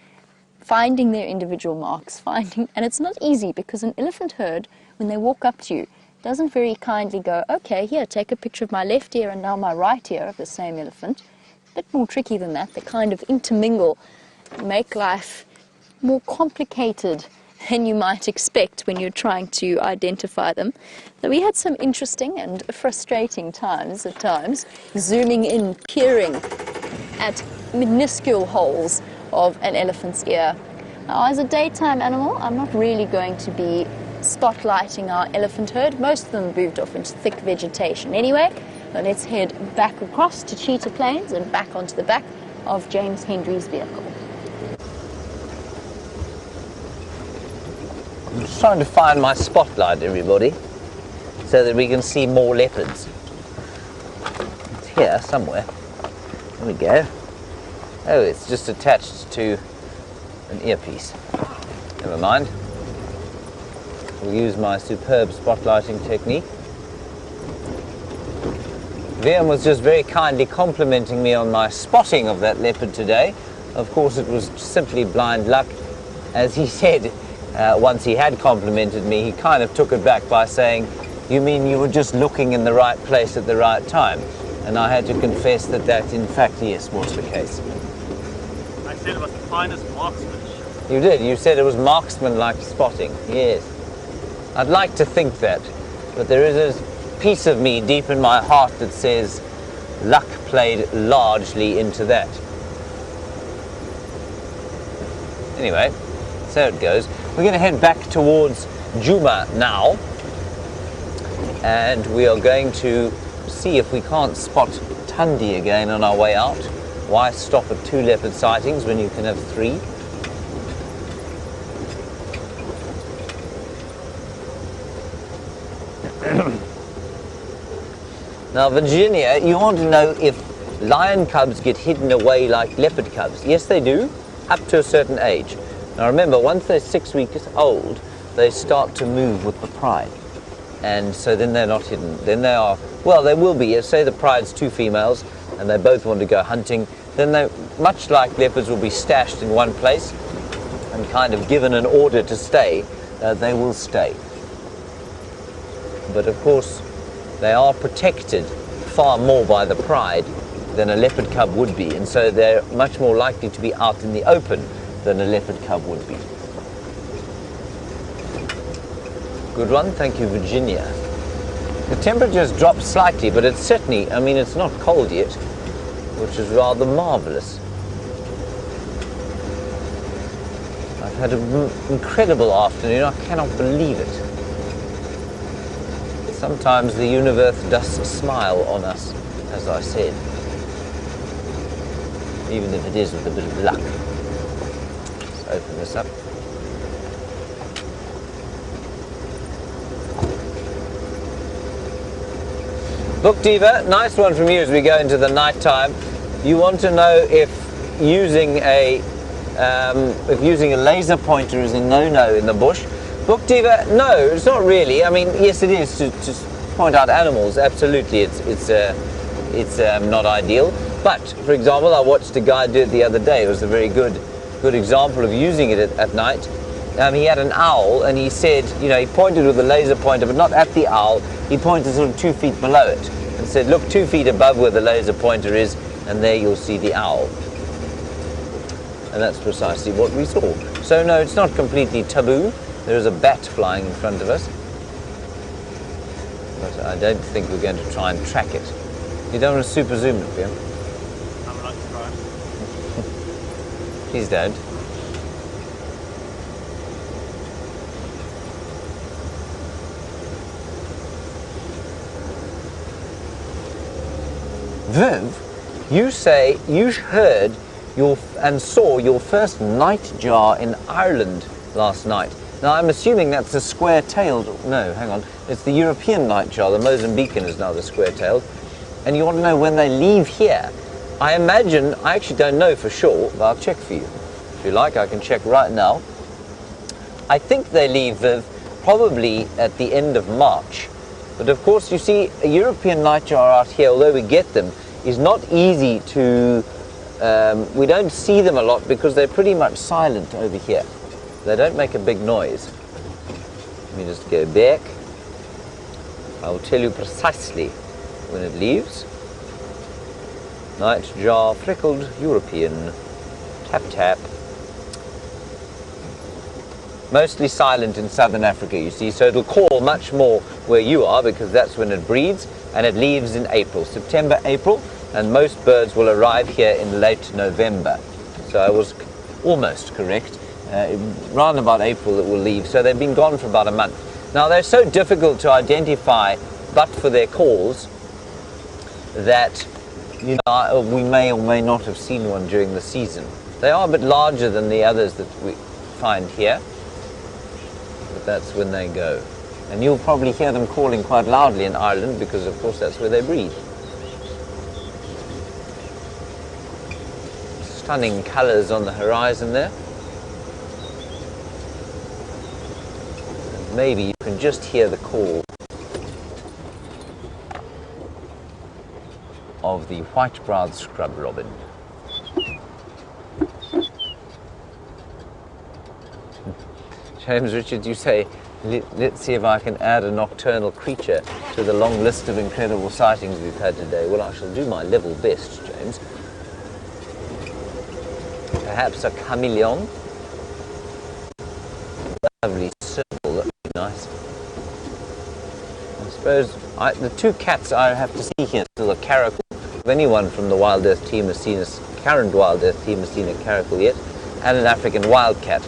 finding their individual marks, and it's not easy because an elephant herd, when they walk up to you, doesn't very kindly go, okay, here, take a picture of my left ear and now my right ear of the same elephant. A bit more tricky than that. They kind of intermingle, make life more complicated than you might expect when you're trying to identify them. So we had some interesting and frustrating times at times, zooming in, peering at minuscule holes of an elephant's ear. Now, as a daytime animal, I'm not really going to be spotlighting our elephant herd. Most of them moved off into thick vegetation anyway. So let's head back across to Cheetah Plains and back onto the back of James Hendry's vehicle. I'm just trying to find my spotlight, everybody, so that we can see more leopards. It's here somewhere. There we go. Oh, it's just attached to an earpiece. Never mind. We'll use my superb spotlighting technique. Liam was just very kindly complimenting me on my spotting of that leopard today. Of course, it was simply blind luck. As he said, once he had complimented me, he kind of took it back by saying, "You mean you were just looking in the right place at the right time?" And I had to confess that that, in fact, yes, was the case. I said it was the finest marksmanship. You did. You said it was marksman-like spotting. Yes. I'd like to think that, but there is a piece of me deep in my heart that says luck played largely into that. Anyway, so it goes. We're going to head back towards Juma now, and we are going to see if we can't spot Thandi again on our way out. Why stop at 2 leopard sightings when you can have 3? Now, Virginia, you want to know if lion cubs get hidden away like leopard cubs. Yes, they do, up to a certain age. Now remember, once they're 6 weeks old, they start to move with the pride. And so then they're not hidden. Then they are, well, they will be. Say the pride's 2 females and they both want to go hunting, then they, much like leopards, will be stashed in one place and kind of given an order to stay. They will stay. But of course, they are protected far more by the pride than a leopard cub would be, and so they're much more likely to be out in the open than a leopard cub would be. Good one, thank you, Virginia. The temperature's dropped slightly, but it's certainly, I mean, it's not cold yet, which is rather marvelous. I've had an incredible afternoon, I cannot believe it. Sometimes the universe does smile on us, as I said, even if it is with a bit of luck. Let's open this up. Book Diva, nice one from you as we go into the night time. You want to know if using a laser pointer is a no-no in the bush. Book Diva, no, it's not really. I mean, yes, it is to point out animals. Absolutely, it's not ideal. But for example, I watched a guy do it the other day. It was a very good example of using it at night. He had an owl, and he said, you know, he pointed with a laser pointer, but not at the owl. He pointed sort of 2 feet below it, and said, look 2 feet above where the laser pointer is, and there you'll see the owl. And that's precisely what we saw. So no, it's not completely taboo. There is a bat flying in front of us, but I don't think we're going to try and track it. You don't want to super zoom it, Liam? I would like to try. Please don't. Viv, you say you heard and saw your first nightjar in Ireland last night. Now, I'm assuming that's the square-tailed, no, hang on, it's the European nightjar, the Mozambican is now the square-tailed. And you want to know when they leave here. I imagine, I actually don't know for sure, but I'll check for you. If you like, I can check right now. I think they leave probably at the end of March. But of course, you see, a European nightjar out here, although we get them, is not easy to, we don't see them a lot because they're pretty much silent over here. They don't make a big noise. Let me just go back. I will tell you precisely when it leaves. Nightjar, freckled European, tap tap. Mostly silent in southern Africa, you see, so it'll call much more where you are because that's when it breeds, and it leaves in April, September, April, and most birds will arrive here in late November. So I was almost correct. Around about April it will leave, so they've been gone for about a month. Now they're so difficult to identify, but for their calls, that you know, we may or may not have seen one during the season. They are a bit larger than the others that we find here. That's when they go. And you'll probably hear them calling quite loudly in Ireland because of course that's where they breed. Stunning colours on the horizon there. Maybe you can just hear the call of the white-browed scrub robin. James Richards, you say, let's see if I can add a nocturnal creature to the long list of incredible sightings we've had today. Well, I shall do my level best, James. Perhaps a chameleon. Lovely circle, that would be nice. I suppose the two cats I have to see here still are caracal. If anyone from the WildEarth team has seen current WildEarth team has seen a caracal yet, and an African wildcat,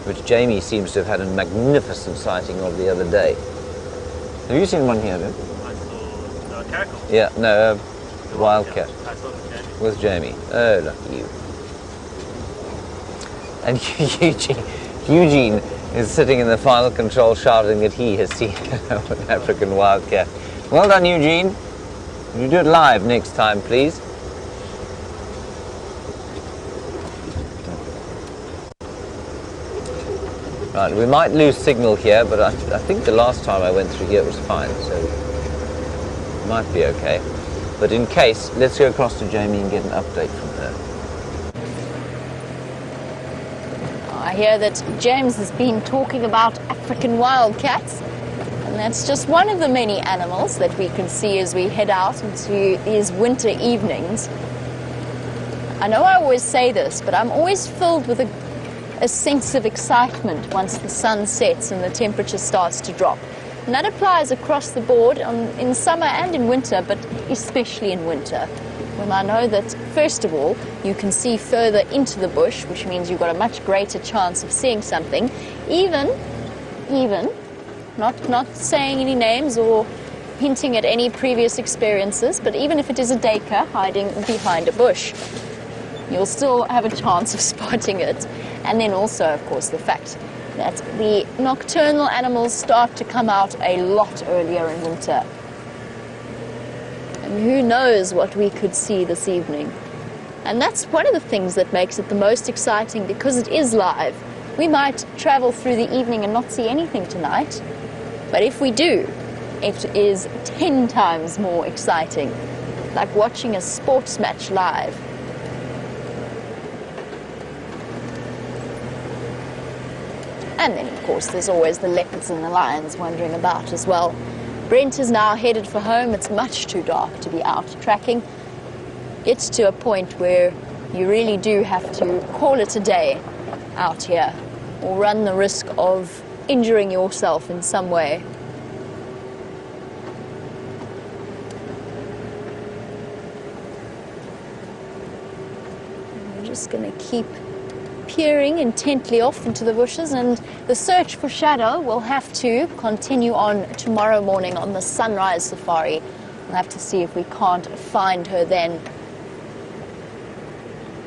which Jamie seems to have had a magnificent sighting of the other day. Have you seen one here, Ben? I saw a caracal. Yeah, no, wildcat. I saw the With Jamie. Oh, lucky you. And Eugene is sitting in the final control shouting that he has seen an African wildcat. Well done, Eugene. You do it live next time, please. Right, we might lose signal here, but I think the last time I went through here it was fine, so it might be okay. But in case, let's go across to Jamie and get an update from her. I hear that James has been talking about African wildcats, and that's just one of the many animals that we can see as we head out into these winter evenings. I know I always say this, but I'm always filled with a sense of excitement once the sun sets and the temperature starts to drop. And that applies across the board in summer and in winter, but especially in winter, when I know that, first of all, you can see further into the bush, which means you've got a much greater chance of seeing something, even, not saying any names or hinting at any previous experiences, but even if it is a duiker hiding behind a bush, you'll still have a chance of spotting it. And then also, of course, the fact that the nocturnal animals start to come out a lot earlier in winter. And who knows what we could see this evening. And that's one of the things that makes it the most exciting, because it is live. We might travel through the evening and not see anything tonight, but if we do, it is 10 times more exciting, like watching a sports match live. And then, of course, there's always the leopards and the lions wandering about as well. Brent is now headed for home. It's much too dark to be out tracking. It's to a point where you really do have to call it a day out here, or run the risk of injuring yourself in some way. We're just going to keep peering intently off into the bushes, and the search for Shadow will have to continue on tomorrow morning on the sunrise safari. We'll have to see if we can't find her then.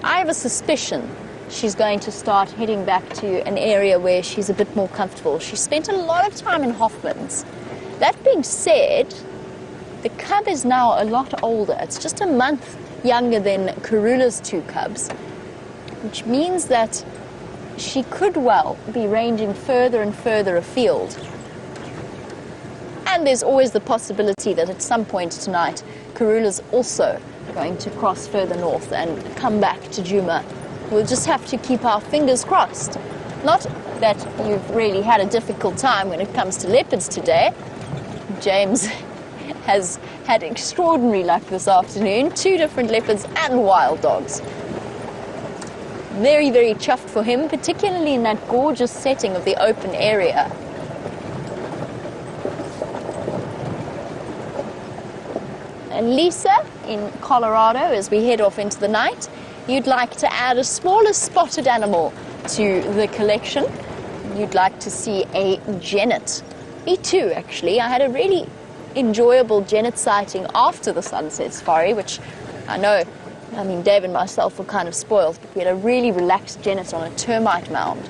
I have a suspicion she's going to start heading back to an area where she's a bit more comfortable. She spent a lot of time in Hoffman's. That being said, the cub is now a lot older. It's just a month younger than Karula's two cubs, which means that she could well be ranging further and further afield. And there's always the possibility that at some point tonight, Karula's also going to cross further north and come back to Djuma. We'll just have to keep our fingers crossed. Not that you've really had a difficult time when it comes to leopards today. James has had extraordinary luck this afternoon. 2 different leopards and wild dogs. Very, very chuffed for him, particularly in that gorgeous setting of the open area. And Lisa, in Colorado, as we head off into the night, you'd like to add a smaller spotted animal to the collection. You'd like to see a genet. Me too, actually. I had a really enjoyable genet sighting after the sunset safari, which I know, Dave and myself were kind of spoiled, but we had a really relaxed genet on a termite mound.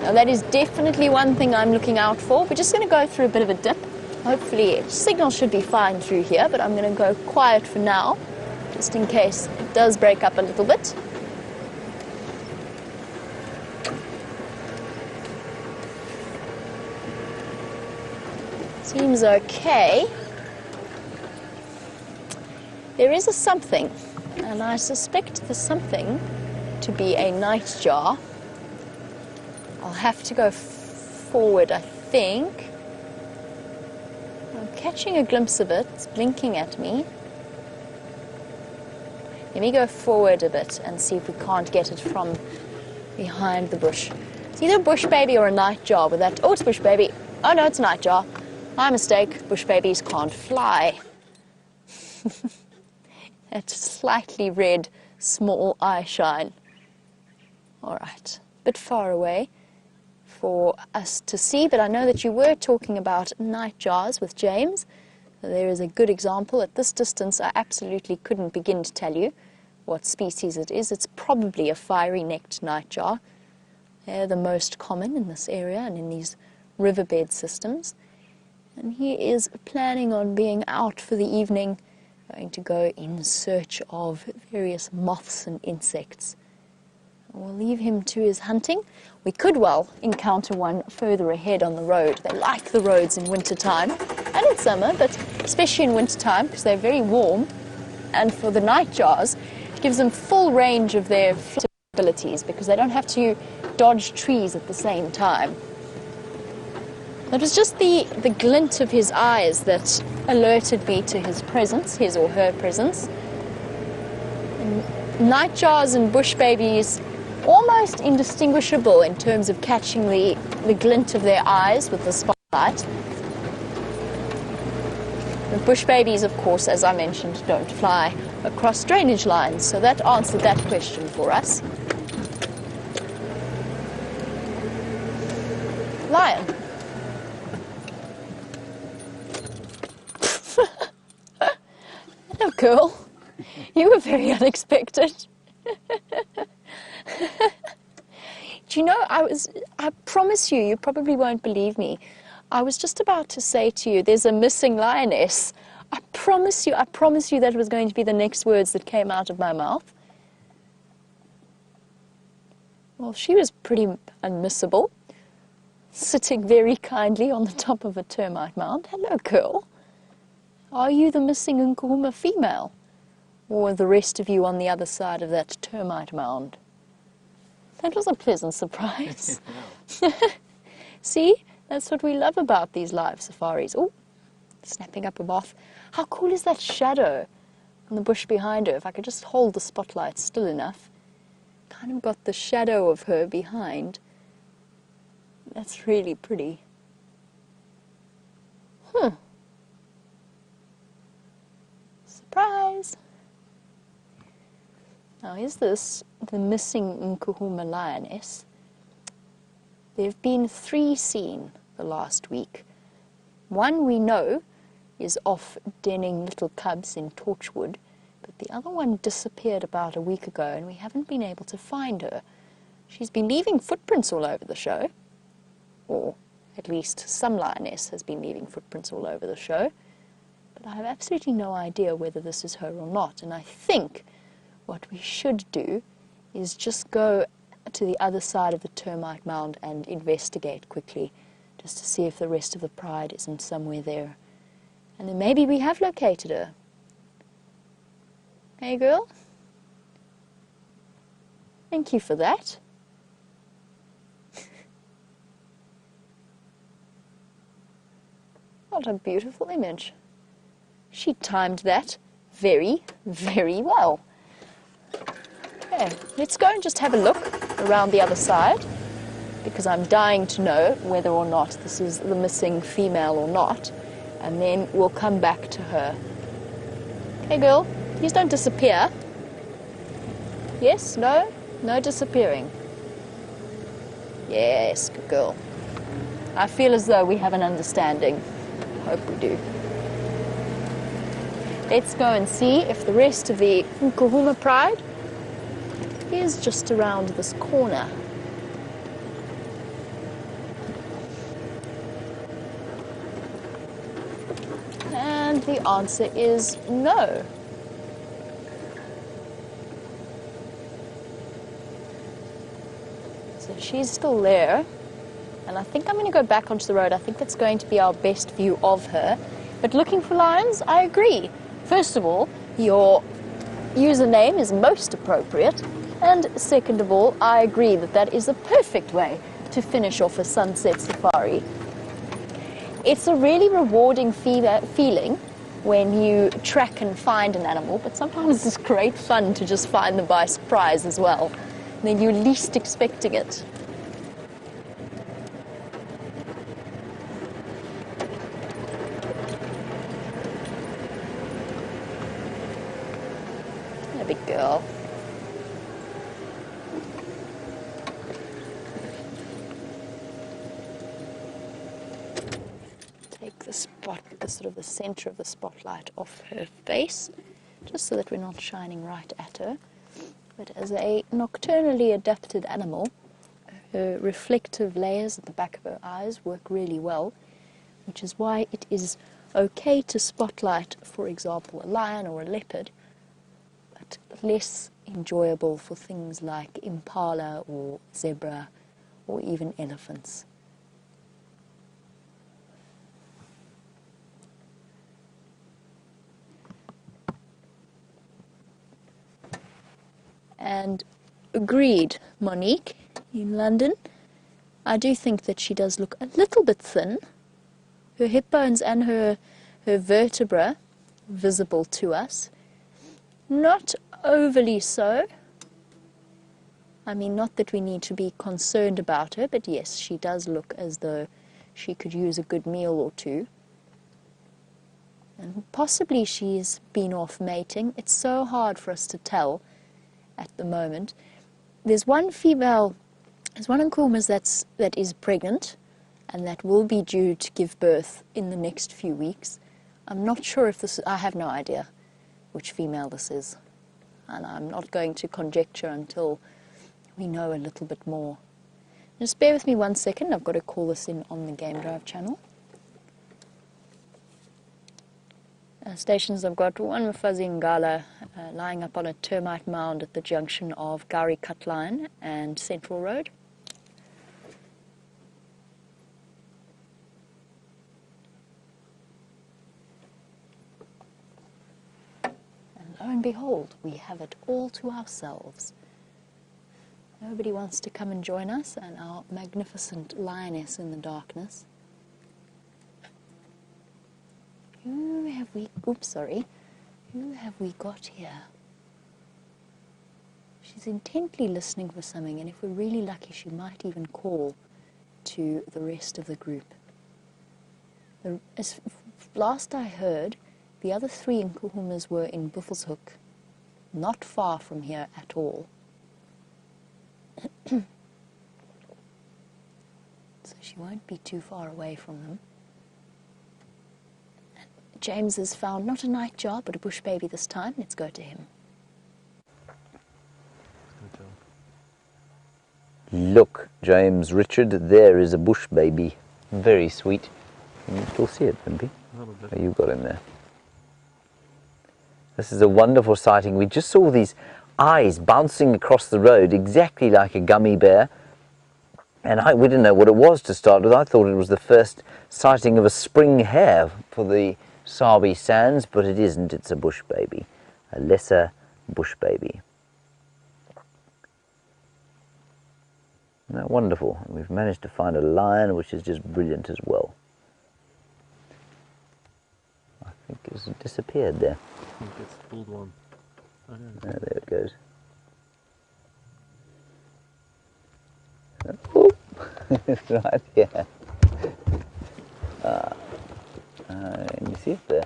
Now that is definitely one thing I'm looking out for. We're just going to go through a bit of a dip. Hopefully, signal should be fine through here, but I'm going to go quiet for now, just in case it does break up a little bit. Seems okay. There is a something, and I suspect the something to be a nightjar. I'll have to go forward, I think. I'm catching a glimpse of it. It's blinking at me. Let me go forward a bit and see if we can't get it from behind the bush. It's either a bush baby or a nightjar with that. Oh, it's bush baby. Oh no, it's a nightjar. My mistake. Bush babies can't fly. That slightly red, small eye shine. All right, a bit far away for us to see, but I know that you were talking about nightjars with James. There is a good example. At this distance, I absolutely couldn't begin to tell you what species it is. It's probably a fiery-necked nightjar. They're the most common in this area and in these riverbed systems. And he is planning on being out for the evening, going to go in search of various moths and insects. We'll leave him to his hunting. We could well encounter one further ahead on the road. They like the roads in wintertime and in summer, but especially in wintertime because they're very warm. And for the nightjars, it gives them full range of their abilities because they don't have to dodge trees at the same time. It was just the glint of his eyes that alerted me to his presence, his or her presence. And nightjars and bush babies, almost indistinguishable in terms of catching the glint of their eyes with the spotlight. The bush babies, of course, as I mentioned, don't fly across drainage lines, so that answered that question for us. Lion. Hello, girl. You were very unexpected. Do you know, I promise you probably won't believe me. I was just about to say to you, there's a missing lioness. I promise you that was going to be the next words that came out of my mouth. Well, she was pretty unmissable, sitting very kindly on the top of a termite mound. Hello, girl. Are you the missing Nkuhuma female? Or the rest of you on the other side of that termite mound? That was a pleasant surprise. See, that's what we love about these live safaris. Oh, snapping up a moth. How cool is that shadow on the bush behind her? If I could just hold the spotlight still enough. Kind of got the shadow of her behind. That's really pretty. Surprise! Now, is this the missing Nkuhuma lioness? There have been 3 seen the last week. One we know is off denning little cubs in Torchwood, but the other one disappeared about a week ago and we haven't been able to find her. She's been leaving footprints all over the show, or at least some lioness has been leaving footprints all over the show, but I have absolutely no idea whether this is her or not, and I think what we should do is just go to the other side of the termite mound and investigate quickly, just to see if the rest of the pride isn't somewhere there. And then maybe we have located her. Hey, girl? Thank you for that. What a beautiful image. She timed that very, very well. Okay, let's go and just have a look around the other side, because I'm dying to know whether or not this is the missing female or not, and then we'll come back to her. Okay, girl, please don't disappear. Yes, no, no disappearing. Yes, good girl. I feel as though we have an understanding. Hope we do. Let's go and see if the rest of the Nkuhuma pride is just around this corner. And the answer is no. So she's still there. And I think I'm going to go back onto the road. I think that's going to be our best view of her. But looking for lions, I agree. First of all, your username is most appropriate. And second of all, I agree that that is a perfect way to finish off a sunset safari. It's a really rewarding feeling when you track and find an animal, but sometimes it's great fun to just find them by surprise as well, when you're least expecting it. A big girl. The sort of the center of the spotlight off her face, just so that we're not shining right at her. But as a nocturnally adapted animal, her reflective layers at the back of her eyes work really well, which is why it is okay to spotlight, for example, a lion or a leopard, but less enjoyable for things like impala or zebra or even elephants. And agreed, Monique, in London. I do think that she does look a little bit thin. Her hip bones and her vertebra visible to us. Not overly so. I mean, not that we need to be concerned about her, but yes, she does look as though she could use a good meal or two. And possibly she's been off mating. It's so hard for us to tell at the moment. There's one female, there's one Nkuhuma that is pregnant and that will be due to give birth in the next few weeks. I'm not sure if this, I have no idea which female this is, and I'm not going to conjecture until we know a little bit more. Just bear with me 1 second, I've got to call this in on the Game Drive channel. Stations, I've got one Mfazi Ngala lying up on a termite mound at the junction of Gari Cut Line and Central Road. And lo and behold, we have it all to ourselves. Nobody wants to come and join us and our magnificent lioness in the darkness. Who have we got here? She's intently listening for something, and if we're really lucky, she might even call to the rest of the group. As last I heard, the other 3 Nkuhumas were in Buffelshoek, not far from here at all. So she won't be too far away from them. James has found not a night jar, but a bush baby this time. Let's go to him. Look, James Richard, there is a bush baby. Very sweet. Can you still see it, Wimpy? Oh, you've got him there. This is a wonderful sighting. We just saw these eyes bouncing across the road exactly like a gummy bear. And we didn't know what it was to start with. I thought it was the first sighting of a spring hare for the Sabi Sands, but it isn't. It's a bush baby, a lesser bush baby. Isn't that wonderful? We've managed to find a lion, which is just brilliant as well. I think it's disappeared there. I think it's pulled one. Oh, no. There it goes. Oh, it's right here. Can you see it there?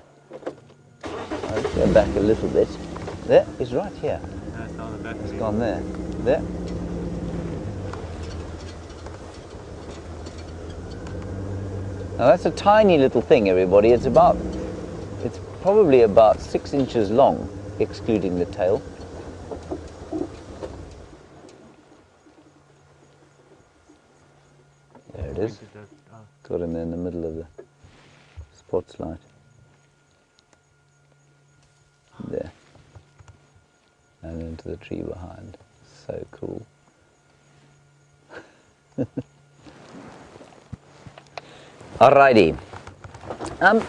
I'll just go back a little bit. There, it's right here. No, it's down the back. It's gone there. There. Now that's a tiny little thing, everybody. It's probably about 6 inches long, excluding the tail. There it is. Got him there in the middle of the spotlight. There. And into the tree behind. So cool. Alrighty.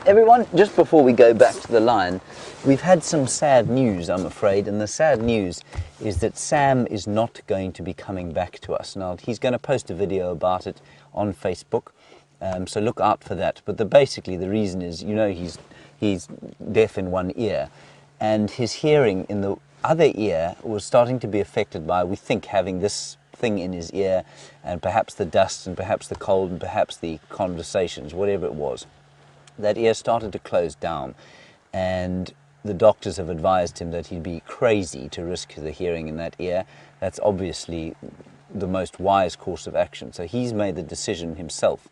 Everyone, just before we go back to the lion, we've had some sad news, I'm afraid, and the sad news is that Sam is not going to be coming back to us. Now, he's going to post a video about it on Facebook, so look out for that. But basically the reason is, you know, he's deaf in one ear, and his hearing in the other ear was starting to be affected by, we think, having this thing in his ear, and perhaps the dust, and perhaps the cold, and perhaps the conversations, whatever it was. That ear started to close down, and the doctors have advised him that he'd be crazy to risk the hearing in that ear. That's obviously the most wise course of action. So he's made the decision himself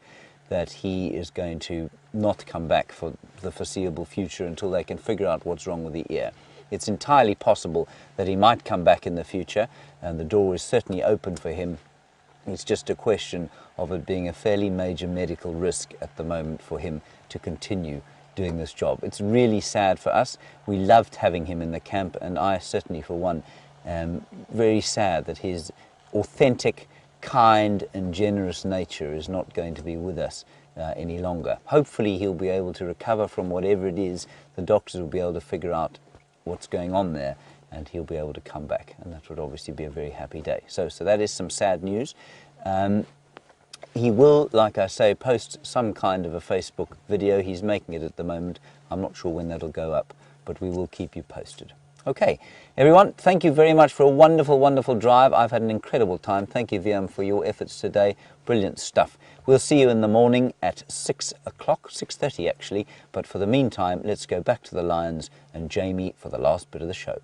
that he is going to not come back for the foreseeable future until they can figure out what's wrong with the ear. It's entirely possible that he might come back in the future, and the door is certainly open for him. It's just a question of it being a fairly major medical risk at the moment for him to continue doing this job. It's really sad for us. We loved having him in the camp, and I certainly, for one, am very sad that his authentic, kind and generous nature is not going to be with us any longer. Hopefully he'll be able to recover from whatever it is. The doctors will be able to figure out what's going on there, and he'll be able to come back, and that would obviously be a very happy day. So that is some sad news. He will, like I say, post some kind of a Facebook video. He's making it at the moment. I'm not sure when that'll go up, but we will keep you posted. Okay, everyone, thank you very much for a wonderful, wonderful drive. I've had an incredible time. Thank you, VM, for your efforts today. Brilliant stuff. We'll see you in the morning at 6 o'clock, 6:30 actually. But for the meantime, let's go back to the lions and Jamie for the last bit of the show.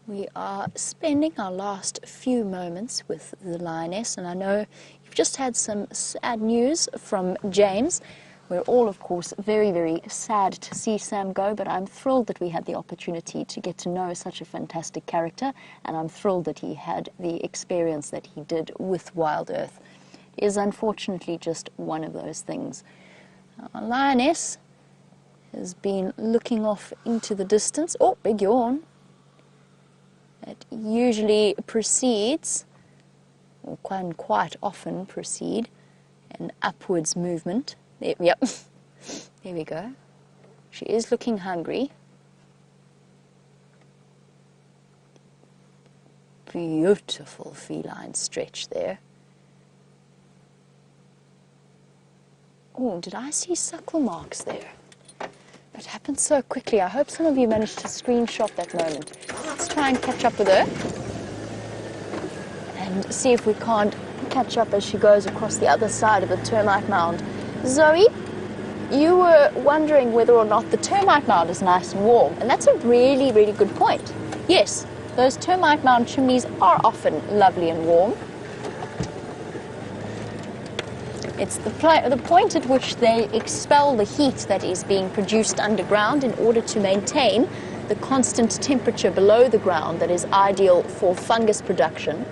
We are spending our last few moments with the lioness, and I know you've just had some sad news from James. We're all, of course, very, very sad to see Sam go, but I'm thrilled that we had the opportunity to get to know such a fantastic character, and I'm thrilled that he had the experience that he did with WildEarth. It is unfortunately just one of those things. Our lioness has been looking off into the distance. Oh, big yawn. It usually precedes, or can quite often precede, an upwards movement. Yep, there we go. She is looking hungry. Beautiful feline stretch there. Oh, did I see suckle marks there? It happened so quickly. I hope some of you managed to screenshot that moment. Let's try and catch up with her and see if we can't catch up as she goes across the other side of the termite mound. Zoe, you were wondering whether or not the termite mound is nice and warm, and that's a really, really good point. Yes, those termite mound chimneys are often lovely and warm. It's the point at which they expel the heat that is being produced underground in order to maintain the constant temperature below the ground that is ideal for fungus production.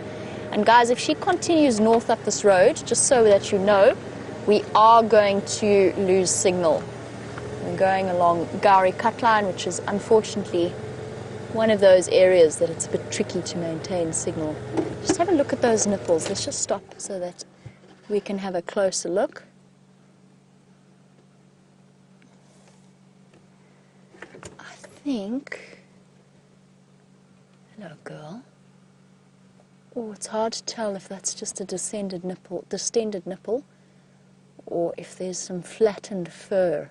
And guys, if she continues north up this road, just so that you know, we are going to lose signal. We're going along Gowrie Cutline, which is unfortunately one of those areas that it's a bit tricky to maintain signal. Just have a look at those nipples. Let's just stop so that we can have a closer look. I think... Hello, girl. Oh, it's hard to tell if that's just a distended nipple, or if there's some flattened fur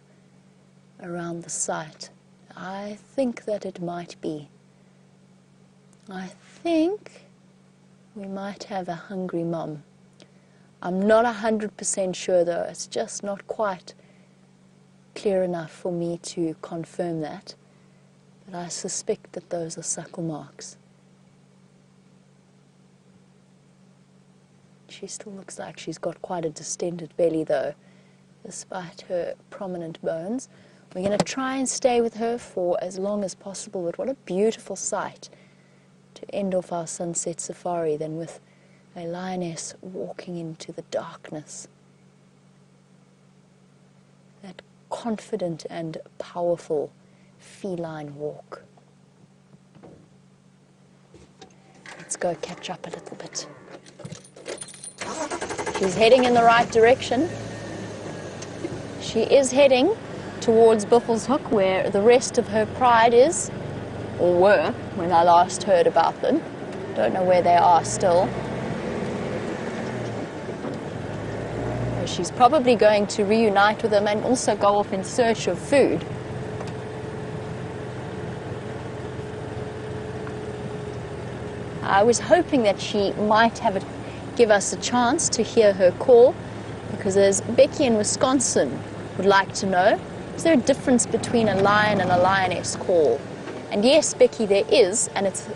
around the site. I think that it might be. I think we might have a hungry mom. I'm not 100% sure though. It's just not quite clear enough for me to confirm that. But I suspect that those are suckle marks. She still looks like she's got quite a distended belly though, despite her prominent bones. We're going to try and stay with her for as long as possible, but what a beautiful sight to end off our sunset safari than with a lioness walking into the darkness. That confident and powerful feline walk. Let's go catch up a little bit. She's heading in the right direction. She is heading towards Buffelshoek, where the rest of her pride is, or were, when I last heard about them. Don't know where they are still. She's probably going to reunite with them and also go off in search of food. I was hoping that she might give us a chance to hear her call, because as Becky in Wisconsin would like to know, is there a difference between a lion and a lioness call? And yes, Becky, there is, and it's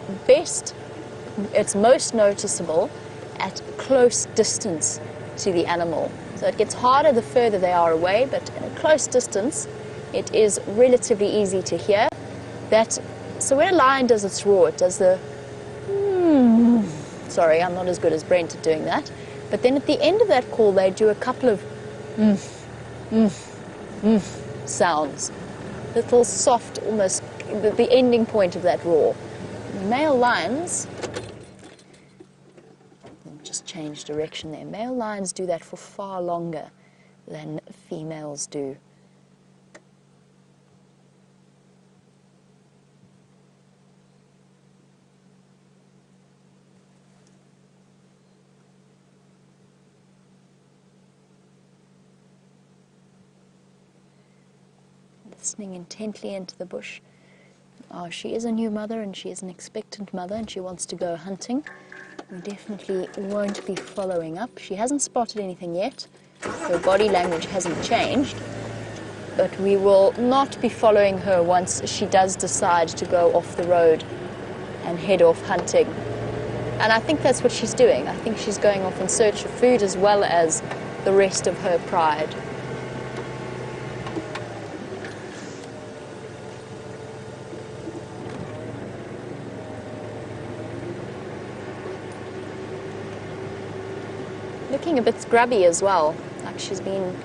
most noticeable at close distance to the animal. So it gets harder the further they are away, but at a close distance, it is relatively easy to hear. So when a lion does its roar, it does the sorry, I'm not as good as Brent at doing that. But then at the end of that call, they do a couple of sounds. Little soft, almost the ending point of that roar. Male lions, just change direction there. Male lions do that for far longer than females do. Listening intently into the bush. Oh, she is a new mother and she is an expectant mother and she wants to go hunting. We definitely won't be following up. She hasn't spotted anything yet. Her body language hasn't changed. But we will not be following her once she does decide to go off the road and head off hunting. And I think that's what she's doing. I think she's going off in search of food as well as the rest of her pride. Looking a bit scrubby as well, like she's been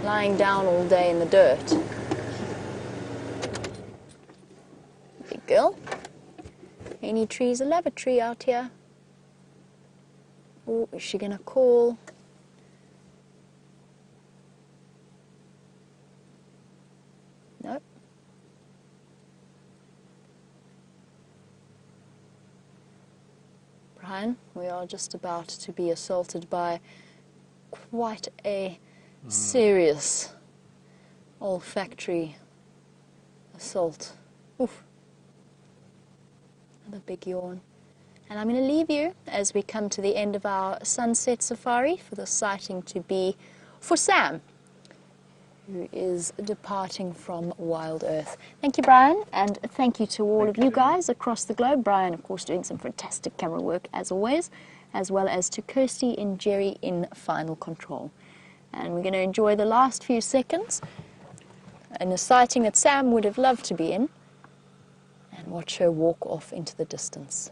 lying down all day in the dirt. Big girl. Any trees? I love a tree out here. Oh, is she gonna call? Nope. Brian, we are just about to be assaulted by quite a serious olfactory assault. Oof. Another big yawn. And I'm going to leave you as we come to the end of our sunset safari for the sighting to be for Sam, who is departing from WildEarth. Thank you, Brian, and thank you to all of you guys across the globe. Brian, of course, doing some fantastic camera work as always, as well as to Kirsty and Jerry in final control. And we're going to enjoy the last few seconds in a sighting that Sam would have loved to be in, and watch her walk off into the distance.